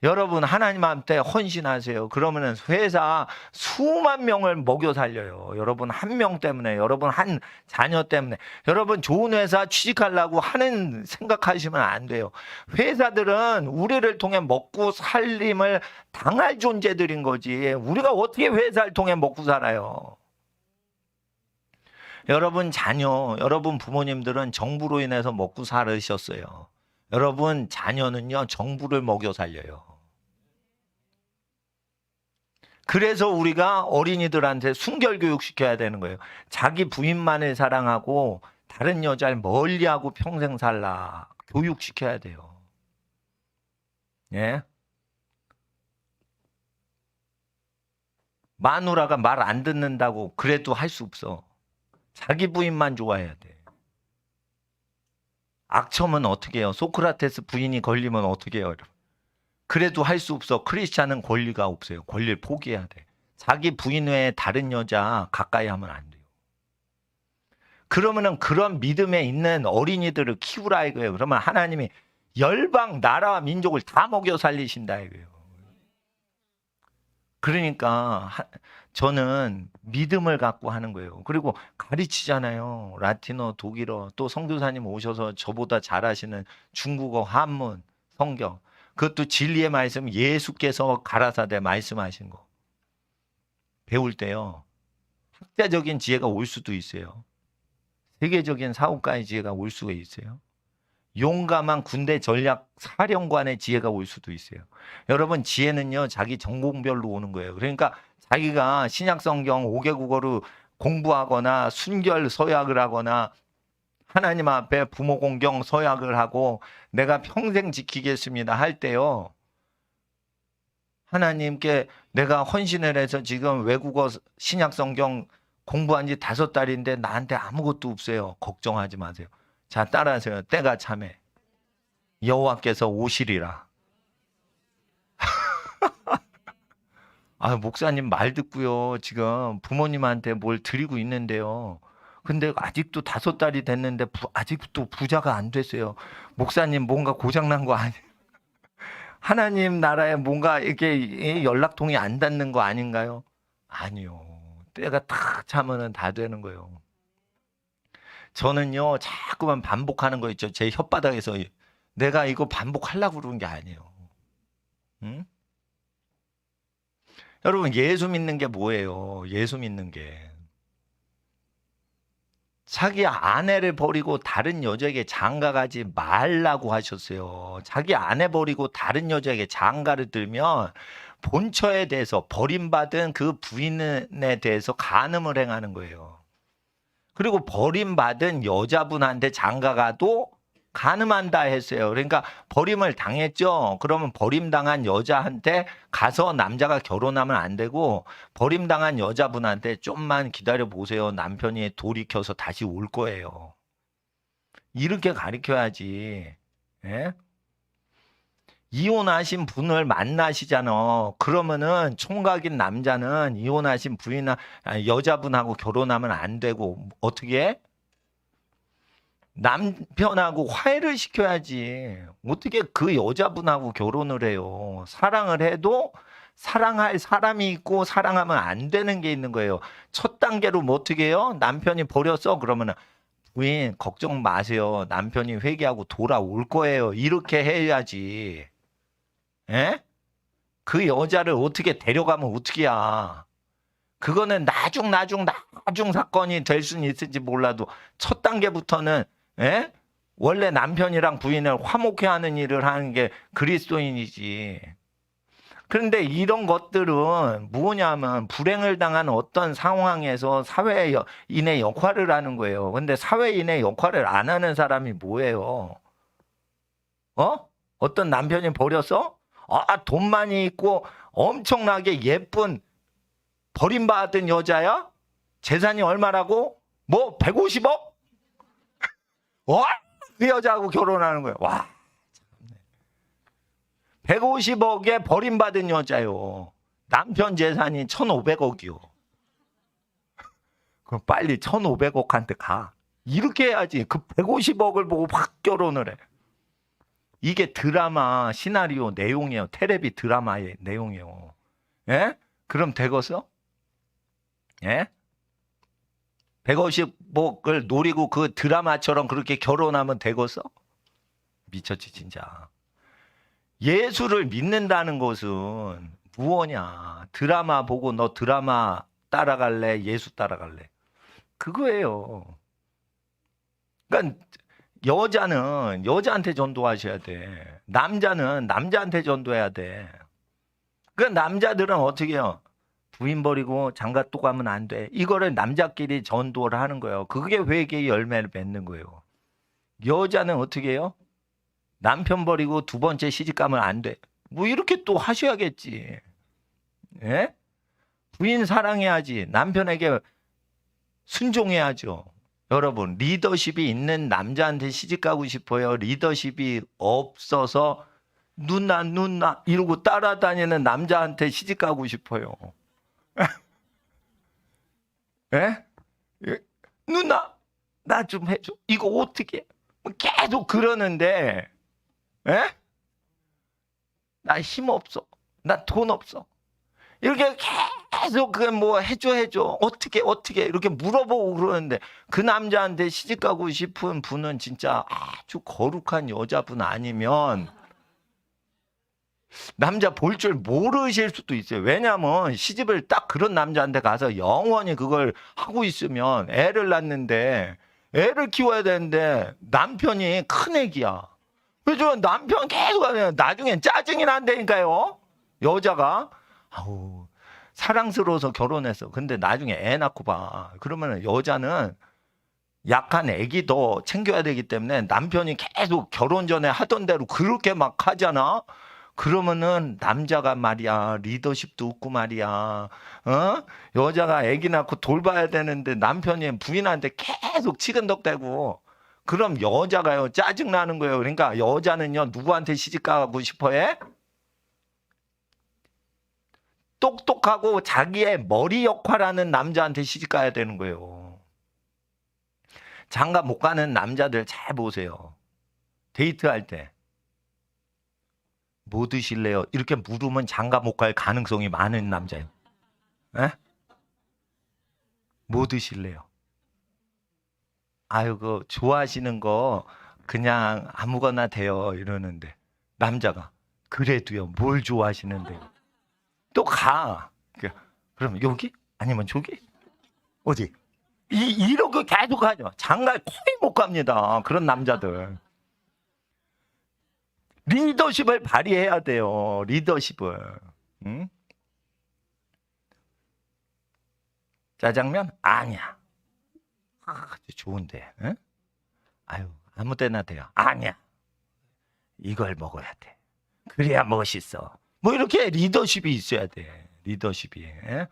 여러분 하나님한테 헌신하세요. 그러면은 회사 수만 명을 먹여 살려요. 여러분 한 명 때문에, 여러분 한 자녀 때문에. 여러분 좋은 회사 취직하려고 하는 생각하시면 안 돼요. 회사들은 우리를 통해 먹고 살림을 당할 존재들인 거지. 우리가 어떻게 회사를 통해 먹고 살아요? 여러분 자녀, 여러분 부모님들은 정부로 인해서 먹고 살으셨어요. 여러분 자녀는요 정부를 먹여 살려요. 그래서 우리가 어린이들한테 순결 교육 시켜야 되는 거예요. 자기 부인만을 사랑하고 다른 여자를 멀리하고 평생 살라 교육시켜야 돼요. 예? 마누라가 말 안 듣는다고 그래도 할 수 없어. 자기 부인만 좋아해야 돼. 악처면 어떻게 해요? 소크라테스 부인이 걸리면 어떻게 해요? 그래도 할 수 없어. 크리스찬은 권리가 없어요. 권리를 포기해야 돼. 자기 부인 외에 다른 여자 가까이 하면 안 돼요. 그러면은 그런 믿음에 있는 어린이들을 키우라 이거예요. 그러면 하나님이 열방 나라와 민족을 다 먹여 살리신다 이거예요. 그러니까 저는 믿음을 갖고 하는 거예요. 그리고 가르치잖아요. 라틴어, 독일어, 또 선교사님 오셔서 저보다 잘하시는 중국어, 한문, 성경. 그것도 진리의 말씀 예수께서 가라사대 말씀하신 거. 배울 때요. 학자적인 지혜가 올 수도 있어요. 세계적인 사업가의 지혜가 올 수가 있어요. 용감한 군대 전략 사령관의 지혜가 올 수도 있어요. 여러분 지혜는요. 자기 전공별로 오는 거예요. 그러니까 자기가 신약 성경 5개 국어로 공부하거나 순결 서약을 하거나 하나님 앞에 부모 공경 서약을 하고 내가 평생 지키겠습니다 할 때요. 하나님께 내가 헌신을 해서 지금 외국어 신약 성경 공부한 지 5달인데 나한테 아무것도 없어요. 걱정하지 마세요. 자, 따라하세요. 때가 참해. 여호와께서 오시리라. 아, 목사님 말 듣고요. 지금 부모님한테 뭘 드리고 있는데요. 근데 아직도 5달이 됐는데 아직도 부자가 안 됐어요. 목사님 뭔가 고장난 거 아니에요? 하나님 나라에 뭔가 이렇게 연락통이 안 닿는 거 아닌가요? 아니요. 때가 탁 차면은 다 되는 거예요. 저는요, 자꾸만 반복하는 거 있죠. 제 혓바닥에서 내가 이거 반복하려고 그러는 게 아니에요. 응? 여러분, 예수 믿는 게 뭐예요? 예수 믿는 게. 자기 아내를 버리고 다른 여자에게 장가가지 말라고 하셨어요. 자기 아내 버리고 다른 여자에게 장가를 들면 본처에 대해서 버림받은 그 부인에 대해서 간음을 행하는 거예요. 그리고 버림받은 여자분한테 장가가도 간음한다 했어요. 그러니까 버림을 당했죠. 그러면 버림당한 여자한테 가서 남자가 결혼하면 안 되고 버림당한 여자분한테 좀만 기다려 보세요. 남편이 돌이켜서 다시 올 거예요. 이렇게 가르쳐야지. 예? 이혼하신 분을 만나시잖아. 그러면은 총각인 남자는 이혼하신 부인이나 여자분하고 결혼하면 안 되고 어떻게 해? 남편하고 화해를 시켜야지. 어떻게 그 여자분하고 결혼을 해요. 사랑을 해도 사랑할 사람이 있고 사랑하면 안 되는 게 있는 거예요. 첫 단계로 뭐 어떻게 해요? 남편이 버렸어? 그러면 부인 걱정 마세요. 남편이 회개하고 돌아올 거예요. 이렇게 해야지. 예? 그 여자를 어떻게 데려가면 어떻게야? 그거는 나중 사건이 될 수는 있을지 몰라도 첫 단계부터는 예? 원래 남편이랑 부인을 화목해 하는 일을 하는 게 그리스도인이지. 그런데 이런 것들은 뭐냐면 불행을 당한 어떤 상황에서 사회인의 역할을 하는 거예요. 근데 사회인의 역할을 안 하는 사람이 뭐예요? 어떤 남편이 버렸어? 돈 많이 있고 엄청나게 예쁜 버림받은 여자야? 재산이 얼마라고? 뭐 150억? 와, 그 여자하고 결혼하는 거야. 와, 150억에 버림받은 여자요. 남편 재산이 1,500억이요. 그럼 빨리 1,500억한테 가. 이렇게 해야지. 그 150억을 보고 확 결혼을 해. 이게 드라마 시나리오 내용이에요. 테레비 드라마의 내용이에요. 예? 그럼 되겠어? 예? 150억을 노리고 그 드라마처럼 그렇게 결혼하면 되겠어? 미쳤지 진짜. 예수를 믿는다는 것은 무엇냐? 드라마 보고 너 드라마 따라갈래? 예수 따라갈래? 그거예요. 그러니까 여자는 여자한테 전도하셔야 돼. 남자는 남자한테 전도해야 돼. 그 남자들은 어떻게 해요? 부인 버리고 장가 또 가면 안 돼. 이거를 남자끼리 전도를 하는 거예요. 그게 회개의 열매를 맺는 거예요. 여자는 어떻게 해요? 남편 버리고 두 번째 시집 가면 안 돼. 뭐 이렇게 또 하셔야겠지. 예? 부인 사랑해야지. 남편에게 순종해야죠. 여러분, 리더십이 있는 남자한테 시집 가고 싶어요? 리더십이 없어서 누나 이러고 따라다니는 남자한테 시집 가고 싶어요? 예? 누나 나 좀 해줘. 이거 어떻게? 계속 그러는데 예? 나 힘 없어. 나 돈 없어. 이렇게 계속 그 뭐 해줘 어떻게 이렇게 물어보고 그러는데 그 남자한테 시집 가고 싶은 분은 진짜 아주 거룩한 여자분 아니면 남자 볼 줄 모르실 수도 있어요. 왜냐하면 시집을 딱 그런 남자한테 가서 영원히 그걸 하고 있으면 애를 낳는데 애를 키워야 되는데 남편이 큰 애기야. 그래서 남편 계속 하면 나중엔 짜증이 난다니까요. 여자가 아우 사랑스러워서 결혼했어. 근데 나중에 애 낳고 봐. 그러면 여자는 약한 애기도 챙겨야 되기 때문에 남편이 계속 결혼 전에 하던 대로 그렇게 막 하잖아. 그러면은 남자가 말이야 리더십도 없고 말이야. 여자가 애기 낳고 돌봐야 되는데 남편이 부인한테 계속 치근덕대고 그럼 여자가요 짜증 나는 거예요. 그러니까 여자는요 누구한테 시집 가고 싶어해? 똑똑하고 자기의 머리 역할하는 남자한테 시집 가야 되는 거예요. 장가 못 가는 남자들 잘 보세요. 데이트할 때 뭐 드실래요? 이렇게 물으면 장가 못 갈 가능성이 많은 남자예요. 에? 뭐 드실래요? 아유, 그 좋아하시는 거 그냥 아무거나 돼요 이러는데 남자가 그래도요 뭘 좋아하시는데 또 가. 그럼 여기? 아니면 저기? 어디? 이러고 계속 하죠. 장가를 거의 못 갑니다. 그런 남자들. 리더십을 발휘해야 돼요. 리더십을. 응? 짜장면? 아니야. 좋은데. 응? 아유, 아무 때나 돼요. 아니야. 이걸 먹어야 돼. 그래야 멋있어. 뭐 이렇게 리더십이 있어야 돼. 리더십이. 예?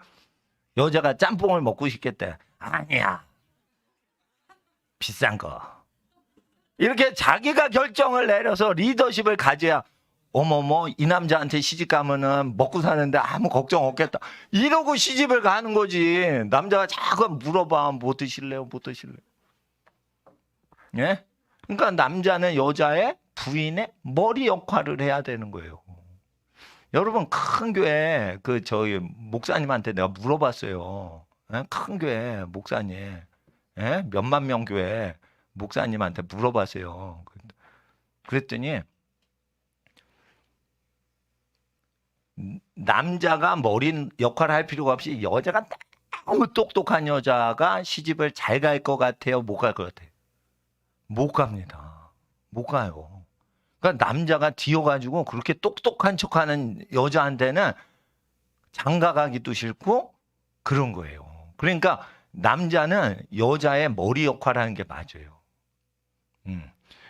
여자가 짬뽕을 먹고 싶겠대. 아니야. 비싼 거. 이렇게 자기가 결정을 내려서 리더십을 가져야 어머머 이 남자한테 시집 가면은 먹고 사는데 아무 걱정 없겠다. 이러고 시집을 가는 거지. 남자가 자꾸 물어봐. 뭐 드실래요? 뭐 드실래요? 예? 그러니까 남자는 여자의 부인의 머리 역할을 해야 되는 거예요. 여러분 큰 교회 그 저희 목사님한테 내가 물어봤어요. 예? 큰 교회 목사님, 예? 몇만 명 교회 목사님한테 물어봤어요. 그랬더니 남자가 머리 역할을 할 필요가 없이 여자가 너무 똑똑한 여자가 시집을 잘 갈 것 같아요? 못 갈 것 같아요? 못 갑니다. 못 가요. 그러니까 남자가 뒤어가지고 그렇게 똑똑한 척하는 여자한테는 장가가기도 싫고 그런 거예요. 그러니까 남자는 여자의 머리 역할을 하는 게 맞아요.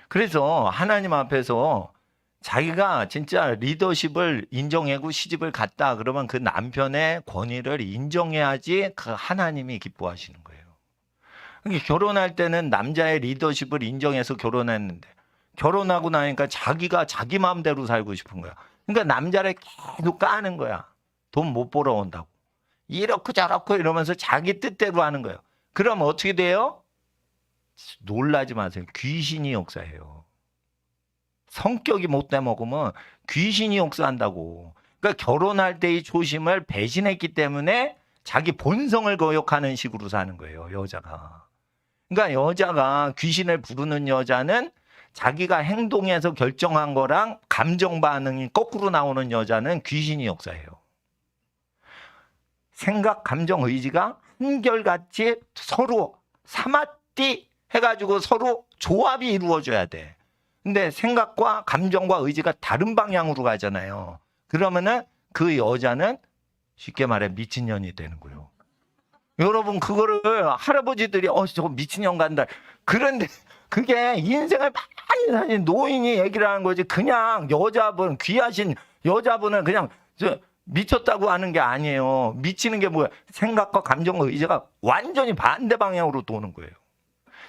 그래서 하나님 앞에서 자기가 진짜 리더십을 인정하고 시집을 갔다 그러면 그 남편의 권위를 인정해야지 그 하나님이 기뻐하시는 거예요. 그러니까 결혼할 때는 남자의 리더십을 인정해서 결혼했는데 결혼하고 나니까 자기가 자기 마음대로 살고 싶은 거야. 그러니까 남자를 계속 까는 거야. 돈 못 벌어온다고. 이렇고 저렇고 이러면서 자기 뜻대로 하는 거예요. 그럼 어떻게 돼요? 놀라지 마세요. 귀신이 역사해요. 성격이 못돼 먹으면 귀신이 역사한다고. 그러니까 결혼할 때의 초심을 배신했기 때문에 자기 본성을 거역하는 식으로 사는 거예요, 여자가. 그러니까 여자가 귀신을 부르는 여자는 자기가 행동해서 결정한 거랑 감정 반응이 거꾸로 나오는 여자는 귀신이 역사해요. 생각, 감정, 의지가 한결같이 서로 사마띠 해가지고 서로 조합이 이루어져야 돼. 근데 생각과 감정과 의지가 다른 방향으로 가잖아요. 그러면은 그 여자는 쉽게 말해 미친년이 되는 거예요. 여러분 그거를 할아버지들이 저거 미친년 간다. 그런데 그게 인생을 많이 사신 노인이 얘기를 하는 거지. 그냥 여자분 귀하신 여자분을 그냥 미쳤다고 하는 게 아니에요. 미치는 게 뭐야? 생각과 감정과 의지가 완전히 반대 방향으로 도는 거예요.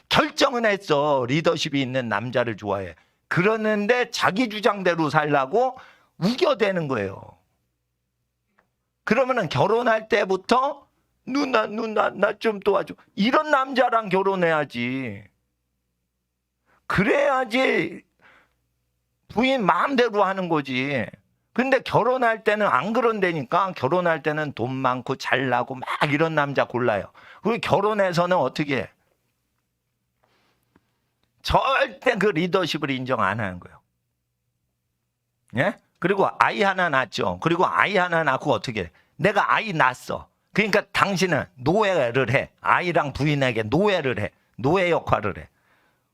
결정은 했어. 리더십이 있는 남자를 좋아해. 그러는데 자기 주장대로 살라고 우겨대는 거예요. 그러면은 결혼할 때부터 누나 나 좀 도와줘. 이런 남자랑 결혼해야지. 그래야지 부인 마음대로 하는 거지. 근데 결혼할 때는 안 그런다니까. 결혼할 때는 돈 많고 잘나고 막 이런 남자 골라요. 그리고 결혼해서는 어떻게 해? 절대 그 리더십을 인정 안 하는 거예요. 예? 그리고 아이 하나 낳죠. 그리고 아이 하나 낳고 어떻게 해? 내가 아이 낳았어. 그러니까 당신은 노예를 해. 아이랑 부인에게 노예를 해. 노예 역할을 해.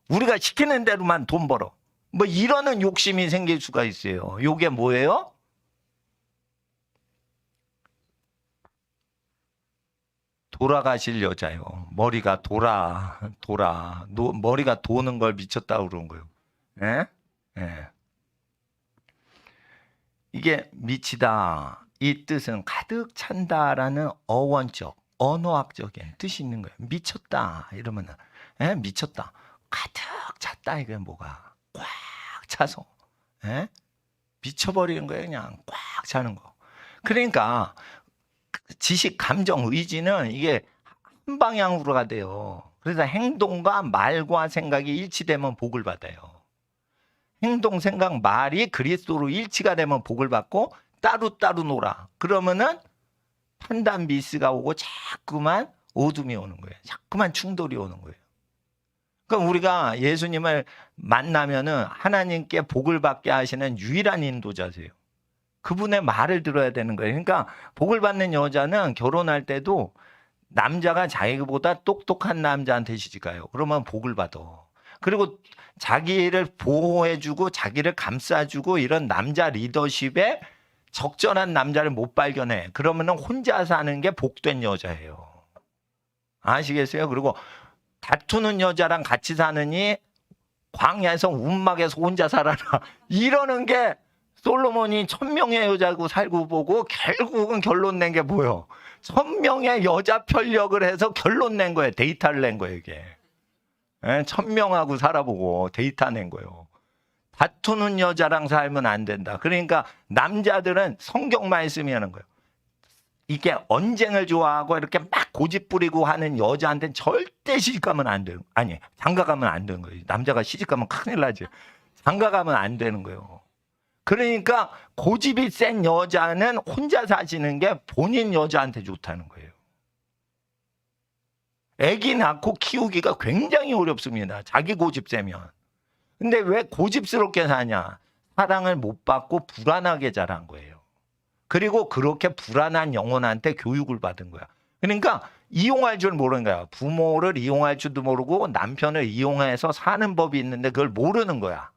우리가 시키는 대로만 돈 벌어. 뭐 이러는 욕심이 생길 수가 있어요. 이게 뭐예요? 돌아가실 여자요. 머리가 머리가 도는 걸 미쳤다고 그런 거예요. 예? 예. 이게 미치다. 이 뜻은 가득 찬다라는 어원적, 언어학적인 뜻이 있는 거예요. 미쳤다. 이러면은, 예? 미쳤다. 가득 찼다. 이게 뭐가? 꽉 차서, 예? 미쳐버리는 거예요. 그냥 꽉 차는 거. 그러니까, 지식, 감정, 의지는 이게 한 방향으로 가대요. 그래서 행동과 말과 생각이 일치되면 복을 받아요. 행동, 생각, 말이 그리스도로 일치가 되면 복을 받고 따로따로 놀아. 그러면은 판단 미스가 오고 자꾸만 어둠이 오는 거예요. 자꾸만 충돌이 오는 거예요. 그러니까 우리가 예수님을 만나면은 하나님께 복을 받게 하시는 유일한 인도자세요. 그분의 말을 들어야 되는 거예요. 그러니까 복을 받는 여자는 결혼할 때도 남자가 자기보다 똑똑한 남자한테 시집가요. 그러면 복을 받아. 그리고 자기를 보호해주고 자기를 감싸주고 이런 남자 리더십에 적절한 남자를 못 발견해. 그러면은 혼자 사는 게 복된 여자예요. 아시겠어요? 그리고 다투는 여자랑 같이 사느니 광야에서 운막에서 혼자 살아라. 이러는 게 솔로몬이 1000명의 여자고 살고 보고 결국은 결론 낸 게 뭐예요? 1000명의 여자 편력을 해서 결론 낸 거예요. 데이터를 낸 거예요, 이게. 1000명하고 살아보고 데이터 낸 거예요. 다투는 여자랑 살면 안 된다. 그러니까 남자들은 성경만 있으면 하는 거예요. 이게 언쟁을 좋아하고 이렇게 막 고집 부리고 하는 여자한테는 절대 시집가면 안 돼요. 아니, 장가가면 안 되는 거예요. 남자가 시집가면 큰일 나지. 장가가면 안 되는 거예요. 그러니까 고집이 센 여자는 혼자 사시는 게 본인 여자한테 좋다는 거예요. 아기 낳고 키우기가 굉장히 어렵습니다. 자기 고집 세면. 근데 왜 고집스럽게 사냐? 사랑을 못 받고 불안하게 자란 거예요. 그리고 그렇게 불안한 영혼한테 교육을 받은 거야. 그러니까 이용할 줄 모르는 거야. 부모를 이용할 줄도 모르고 남편을 이용해서 사는 법이 있는데 그걸 모르는 거야.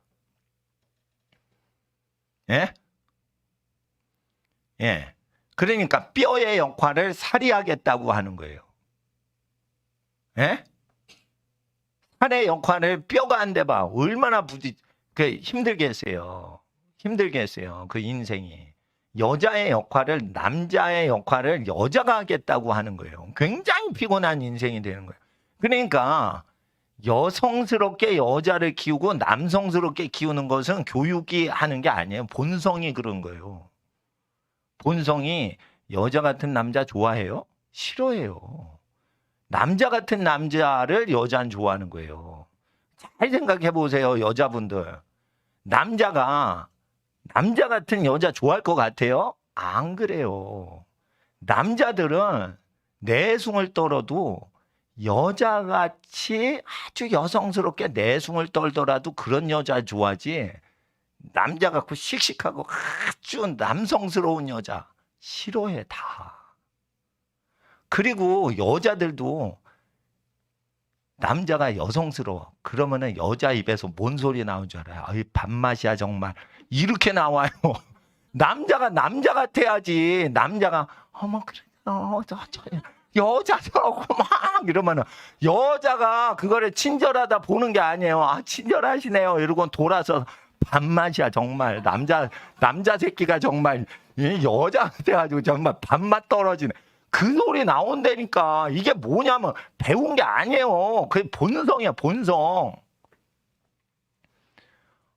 예? 예. 그러니까 뼈의 역할을 살이 하겠다고 하는 거예요. 예? 살의 역할을 뼈가 안 돼봐. 얼마나 힘들겠어요. 힘들겠어요. 그 인생이. 여자의 역할을, 남자의 역할을 여자가 하겠다고 하는 거예요. 굉장히 피곤한 인생이 되는 거예요. 그러니까 여성스럽게 여자를 키우고 남성스럽게 키우는 것은 교육이 하는 게 아니에요. 본성이 그런 거예요. 본성이 여자 같은 남자 좋아해요? 싫어해요. 남자 같은 남자를 여자는 좋아하는 거예요. 잘 생각해 보세요, 여자분들. 남자 같은 여자 좋아할 것 같아요? 안 그래요. 남자들은 내숭을 떨어도 여자같이 아주 여성스럽게 내숭을 떨더라도 그런 여자 좋아하지, 남자 같고 씩씩하고 아주 남성스러운 여자 싫어해 다. 그리고 여자들도 남자가 여성스러워 그러면은 여자 입에서 뭔 소리 나온 줄 알아요? 아이 밥맛이야 정말 이렇게 나와요. 남자가 남자 같아야지. 남자가 어머 그래 여자라고 막 이러면은 여자가 그거를 친절하다 보는 게 아니에요. 아 친절하시네요 이러고 돌아서 밥맛이야 정말. 남자 새끼가 정말 여자 같아가지고 정말 밥맛 떨어지네. 그 소리 나온다니까. 이게 뭐냐면 배운 게 아니에요. 그게 본성이야, 본성.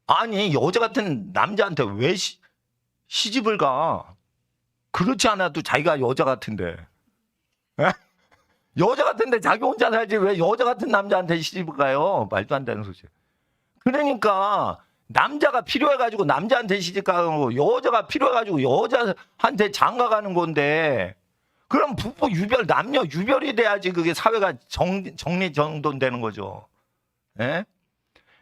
아니 여자 같은 남자한테 왜 시집을 가? 그렇지 않아도 자기가 여자 같은데. 에? 여자 같은데 자기 혼자 살지 왜 여자 같은 남자한테 시집을 가요? 말도 안 되는 소리. 그러니까 남자가 필요해가지고 남자한테 시집 가고 여자가 필요해가지고 여자한테 장가 가는 건데, 그럼 부부 유별, 남녀 유별이 돼야지 그게 사회가 정리정돈되는 거죠. 예?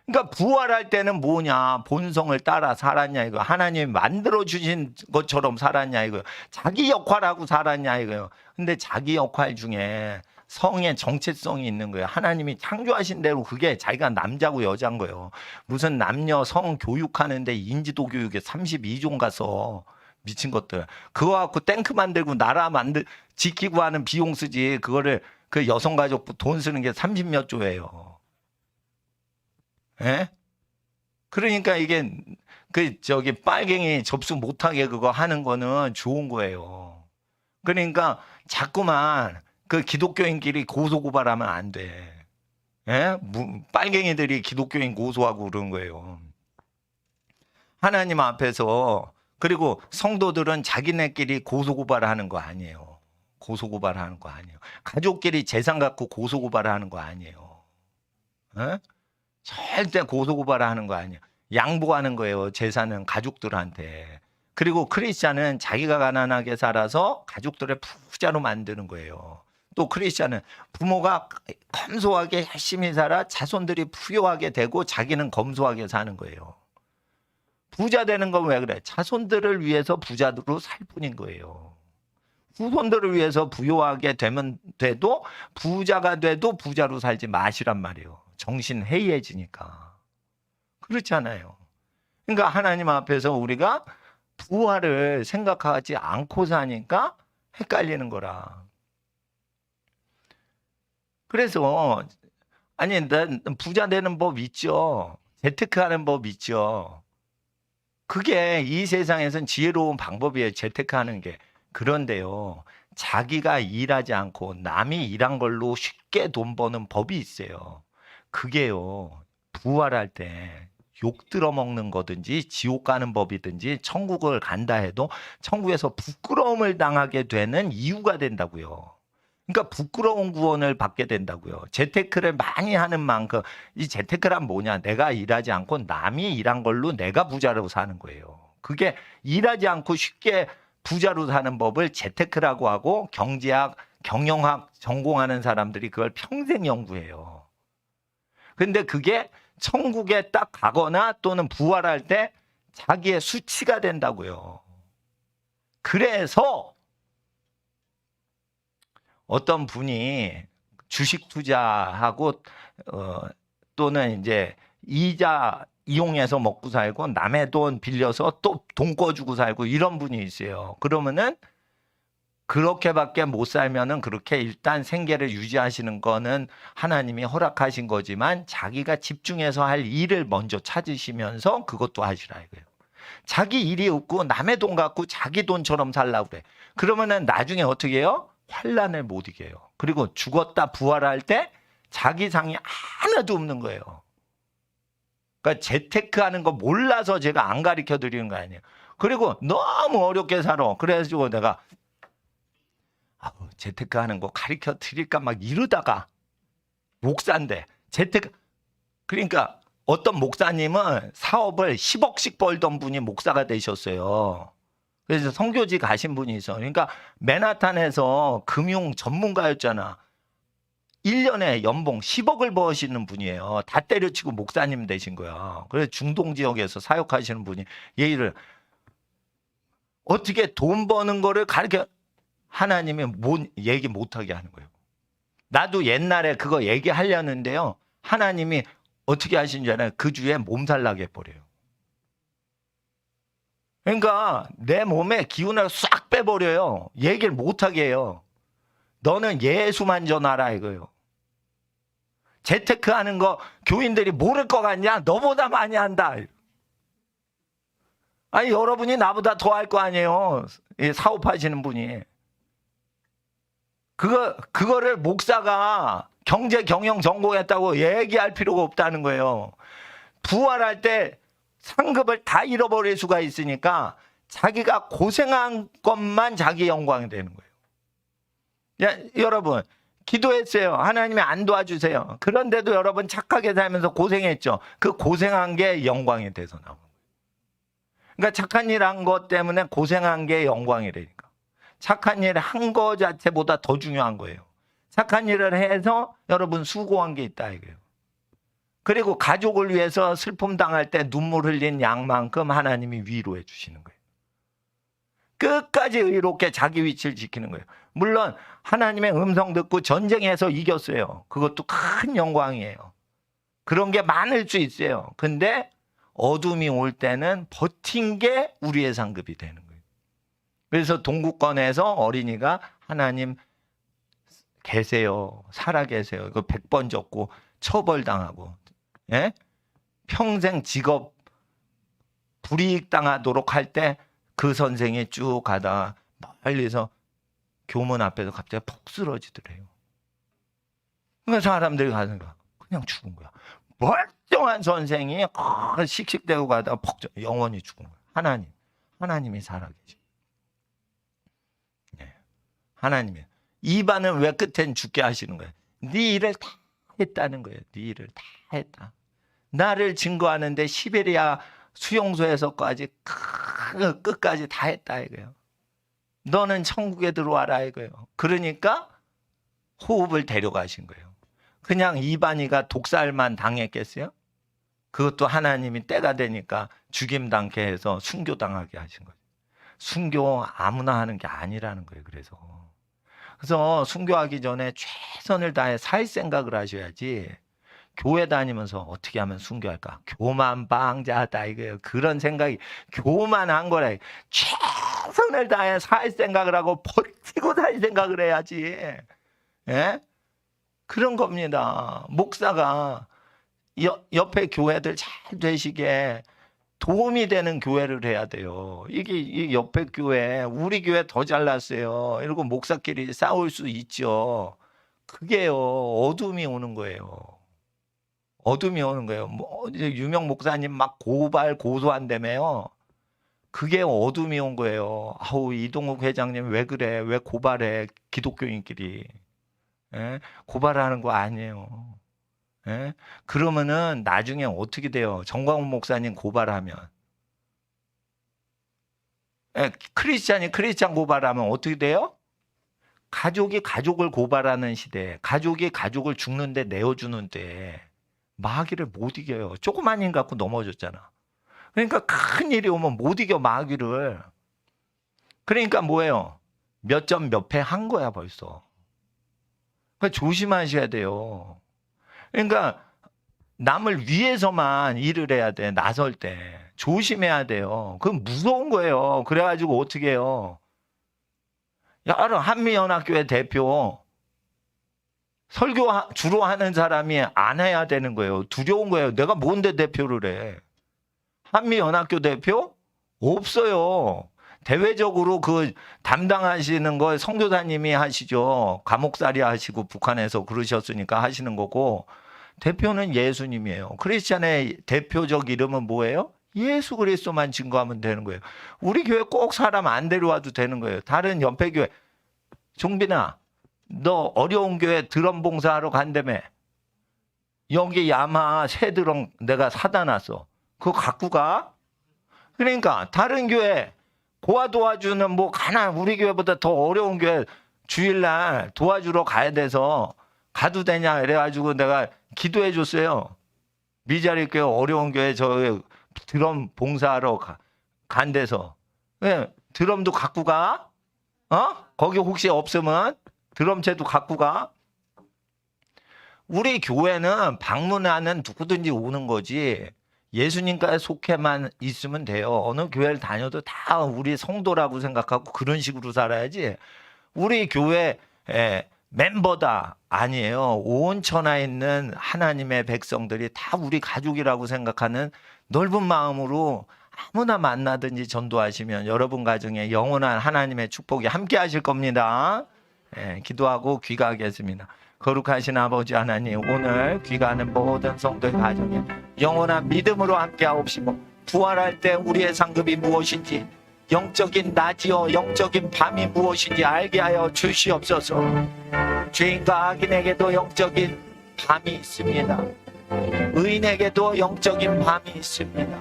그러니까 부활할 때는 뭐냐? 본성을 따라 살았냐 이거. 하나님이 만들어 주신 것처럼 살았냐 이거. 자기 역할하고 살았냐 이거요. 근데 자기 역할 중에 성의 정체성이 있는 거예요. 하나님이 창조하신 대로 그게 자기가 남자고 여자인 거예요. 무슨 남녀 성 교육하는데 인지도 교육에 32종 가서 미친 것들. 그거 갖고 탱크 만들고 나라 지키고 하는 비용 쓰지. 그거를 그 여성가족부 돈 쓰는 게 30몇 조예요. 예? 그러니까 이게 빨갱이 접수 못하게 그거 하는 거는 좋은 거예요. 그러니까 자꾸만 그 기독교인끼리 고소고발하면 안 돼. 예? 빨갱이들이 기독교인 고소하고 그런 거예요. 하나님 앞에서. 그리고 성도들은 자기네끼리 고소고발하는 거 아니에요. 고소고발하는 거 아니에요. 가족끼리 재산 갖고 고소고발하는 거 아니에요. 예? 절대 고소고발하는 거 아니에요. 양보하는 거예요. 재산은 가족들한테. 그리고 크리스찬은 자기가 가난하게 살아서 가족들을 부자로 만드는 거예요. 또 크리스찬은 부모가 검소하게 열심히 살아 자손들이 부유하게 되고 자기는 검소하게 사는 거예요. 부자 되는 건 왜 그래? 자손들을 위해서 부자로 살 뿐인 거예요. 후손들을 위해서 부유하게 되면 돼도 부자가 돼도 부자로 살지 마시란 말이에요. 정신 해이해지니까. 그렇잖아요. 그러니까 하나님 앞에서 우리가 부활을 생각하지 않고 사니까 헷갈리는 거라. 그래서 아니 난 부자 되는 법 있죠. 재테크하는 법 있죠. 그게 이 세상에선 지혜로운 방법이에요. 재테크하는 게. 그런데요. 자기가 일하지 않고 남이 일한 걸로 쉽게 돈 버는 법이 있어요. 그게요. 부활할 때 욕 들어먹는 거든지 지옥 가는 법이든지 천국을 간다 해도 천국에서 부끄러움을 당하게 되는 이유가 된다고요. 그러니까 부끄러운 구원을 받게 된다고요. 재테크를 많이 하는 만큼. 이 재테크란 뭐냐? 내가 일하지 않고 남이 일한 걸로 내가 부자로 사는 거예요. 그게 일하지 않고 쉽게 부자로 사는 법을 재테크라고 하고, 경제학, 경영학 전공하는 사람들이 그걸 평생 연구해요. 근데 그게 천국에 딱 가거나 또는 부활할 때 자기의 수치가 된다고요. 그래서 어떤 분이 주식 투자하고 또는 이제 이자 이용해서 먹고 살고 남의 돈 빌려서 또 돈 꿔주고 살고 이런 분이 있어요. 그러면은 그렇게밖에 못 살면은 그렇게 일단 생계를 유지하시는 거는 하나님이 허락하신 거지만 자기가 집중해서 할 일을 먼저 찾으시면서 그것도 하시라 이거예요. 자기 일이 없고 남의 돈 갖고 자기 돈처럼 살라고 그래. 그러면은 나중에 어떻게 해요? 환난을 못 이겨요. 그리고 죽었다 부활할 때 자기 상이 하나도 없는 거예요. 그러니까 재테크하는 거 몰라서 제가 안 가르쳐 드리는 거 아니에요. 그리고 너무 어렵게 살아. 그래가지고 내가 재테크하는 거 가르쳐 드릴까 막 이러다가 목사인데 재테크 그러니까 어떤 목사님은 사업을 10억씩 벌던 분이 목사가 되셨어요. 그래서 선교지 가신 분이 있어. 그러니까 맨하탄에서 금융 전문가였잖아. 1년에 연봉 10억을 버시는 분이에요. 다 때려치고 목사님 되신 거야. 그래서 중동 지역에서 사역하시는 분이 얘기를 어떻게 돈 버는 거를 가르쳐 하나님이 얘기 못하게 하는 거예요. 나도 옛날에 그거 얘기하려는데요. 하나님이 어떻게 하신 줄 알아요? 그 주에 몸살 나게 해버려요. 그러니까 내 몸에 기운을 싹 빼버려요. 얘기를 못하게 해요. 너는 예수만 전하라 이거예요. 재테크하는 거 교인들이 모를 것 같냐? 너보다 많이 한다. 아니 여러분이 나보다 더 할 거 아니에요. 사업하시는 분이. 그거를 목사가 경제 경영 전공했다고 얘기할 필요가 없다는 거예요. 부활할 때 상급을 다 잃어버릴 수가 있으니까 자기가 고생한 것만 자기 영광이 되는 거예요. 야, 여러분 기도했어요. 하나님이 안 도와주세요. 그런데도 여러분 착하게 살면서 고생했죠. 그 고생한 게 영광이 돼서 나오는 거예요. 그러니까 착한 일 한 것 때문에 고생한 게 영광이라니까. 착한 일 한 거 자체보다 더 중요한 거예요. 착한 일을 해서 여러분 수고한 게 있다 이거예요. 그리고 가족을 위해서 슬픔 당할 때 눈물 흘린 양만큼 하나님이 위로해 주시는 거예요. 끝까지 의롭게 자기 위치를 지키는 거예요. 물론 하나님의 음성 듣고 전쟁에서 이겼어요. 그것도 큰 영광이에요. 그런 게 많을 수 있어요. 근데 어둠이 올 때는 버틴 게 우리의 상급이 되는 거예요. 그래서 동구권에서 어린이가 하나님 계세요. 살아 계세요. 이거 100번 적고 처벌당하고 예? 평생 직업 불이익 당하도록 할 때 그 선생이 쭉 가다가 멀리서 교문 앞에서 갑자기 푹 쓰러지더래요. 그러니까 사람들이 가는 거야. 그냥 죽은 거야. 멀쩡한 선생이 씩씩대고 가다가 영원히 죽은 거야. 하나님이 살아계시. 네. 하나님이 이반은 왜 끝엔 죽게 하시는 거예요? 네 일을 다 했다는 거예요. 네 일을 다 했다. 나를 증거하는데 시베리아 수용소에서까지 끝까지 다 했다 이거예요. 너는 천국에 들어와라 이거예요. 그러니까 호흡을 데려가신 거예요. 그냥 이반이가 독살만 당했겠어요? 그것도 하나님이 때가 되니까 죽임당케 해서 순교당하게 하신 거예요. 순교 아무나 하는 게 아니라는 거예요. 그래서 순교하기 전에 최선을 다해 살 생각을 하셔야지. 교회 다니면서 어떻게 하면 순교할까? 교만방자다 이거예요. 그런 생각이 교만한 거래. 최선을 다해 살 생각을 하고 버티고 살 생각을 해야지. 예? 그런 겁니다. 목사가 옆에 교회들 잘 되시게 도움이 되는 교회를 해야 돼요. 이게 옆에 교회, 우리 교회 더 잘났어요. 이러고 목사끼리 싸울 수 있죠. 그게요, 어둠이 오는 거예요. 어둠이 오는 거예요. 뭐 유명 목사님 막 고발 고소한다며요. 그게 어둠이 온 거예요. 아우 이동욱 회장님 왜 그래? 왜 고발해? 기독교인끼리. 예? 고발하는 거 아니에요. 예? 그러면은 나중에 어떻게 돼요? 정광훈 목사님 고발하면. 예? 크리스찬이 크리스찬 고발하면 어떻게 돼요? 가족이 가족을 고발하는 시대, 가족이 가족을 죽는데 내어주는 때 마귀를 못 이겨요. 조그만 힘 갖고 넘어졌잖아. 그러니까 큰 일이 오면 못 이겨 마귀를. 그러니까 뭐예요? 몇 점 몇 패 한 거야 벌써. 그러니까 조심하셔야 돼요. 그러니까 남을 위해서만 일을 해야 돼. 나설 때 조심해야 돼요. 그건 무서운 거예요. 그래가지고 어떻게 해요? 여러 한미연합교회 대표 설교 주로 하는 사람이 안 해야 되는 거예요. 두려운 거예요. 내가 뭔데 대표를 해? 한미연합교 대표? 없어요. 대외적으로 그 담당하시는 걸 선교사님이 하시죠. 감옥살이 하시고 북한에서 그러셨으니까 하시는 거고, 대표는 예수님이에요. 크리스찬의 대표적 이름은 뭐예요? 예수 그리스도만 증거하면 되는 거예요. 우리 교회 꼭 사람 안 데려와도 되는 거예요. 다른 옆에 교회, 종빈아, 너 어려운 교회 드럼 봉사하러 간다며. 여기 야마 새 드럼 내가 사다 놨어. 그거 갖고 가? 그러니까 다른 교회 고아 도와주는 뭐 가나 우리 교회보다 더 어려운 교회 주일날 도와주러 가야 돼서 가도 되냐 이래가지고 내가 기도해 줬어요. 미자리 교회 어려운 교회 저 드럼 봉사하러 간 데서. 네, 드럼도 갖고 가? 거기 혹시 없으면 드럼체도 갖고 가? 우리 교회는 방문하는 누구든지 오는 거지 예수님과의 속해만 있으면 돼요. 어느 교회를 다녀도 다 우리 성도라고 생각하고 그런 식으로 살아야지. 우리 교회 멤버다 아니에요. 온 천하에 있는 하나님의 백성들이 다 우리 가족이라고 생각하는 넓은 마음으로 아무나 만나든지 전도하시면 여러분 가정에 영원한 하나님의 축복이 함께 하실 겁니다. 기도하고 귀가하겠습니다. 거룩하신 아버지 하나님, 오늘 귀가하는 모든 성도의 가정에 영원한 믿음으로 함께하옵시고, 부활할 때 우리의 상급이 무엇인지, 영적인 낮이요 영적인 밤이 무엇인지 알게 하여 주시옵소서. 죄인과 악인에게도 영적인 밤이 있습니다. 의인에게도 영적인 밤이 있습니다.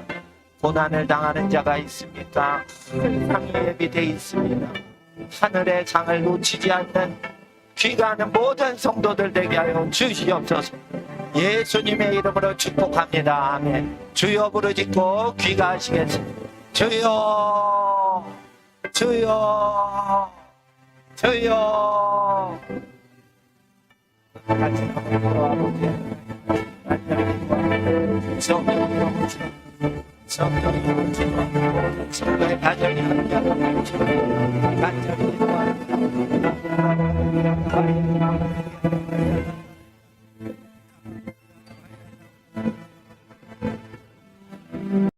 고난을 당하는 자가 있습니까? 큰 상이 예비되어 있습니다. 하늘의 상을 놓치지 않는 귀가하는 모든 성도들 되게 하여 주시옵소서. 예수님의 이름으로 축복합니다. 아멘. 주여 부르짖고 귀가하시겠습니다. 주여, 주여, 주여. 같이 한번 아버지 성령으로 성령으로 성도의 가정이 함께하는 간절히 기도합니다.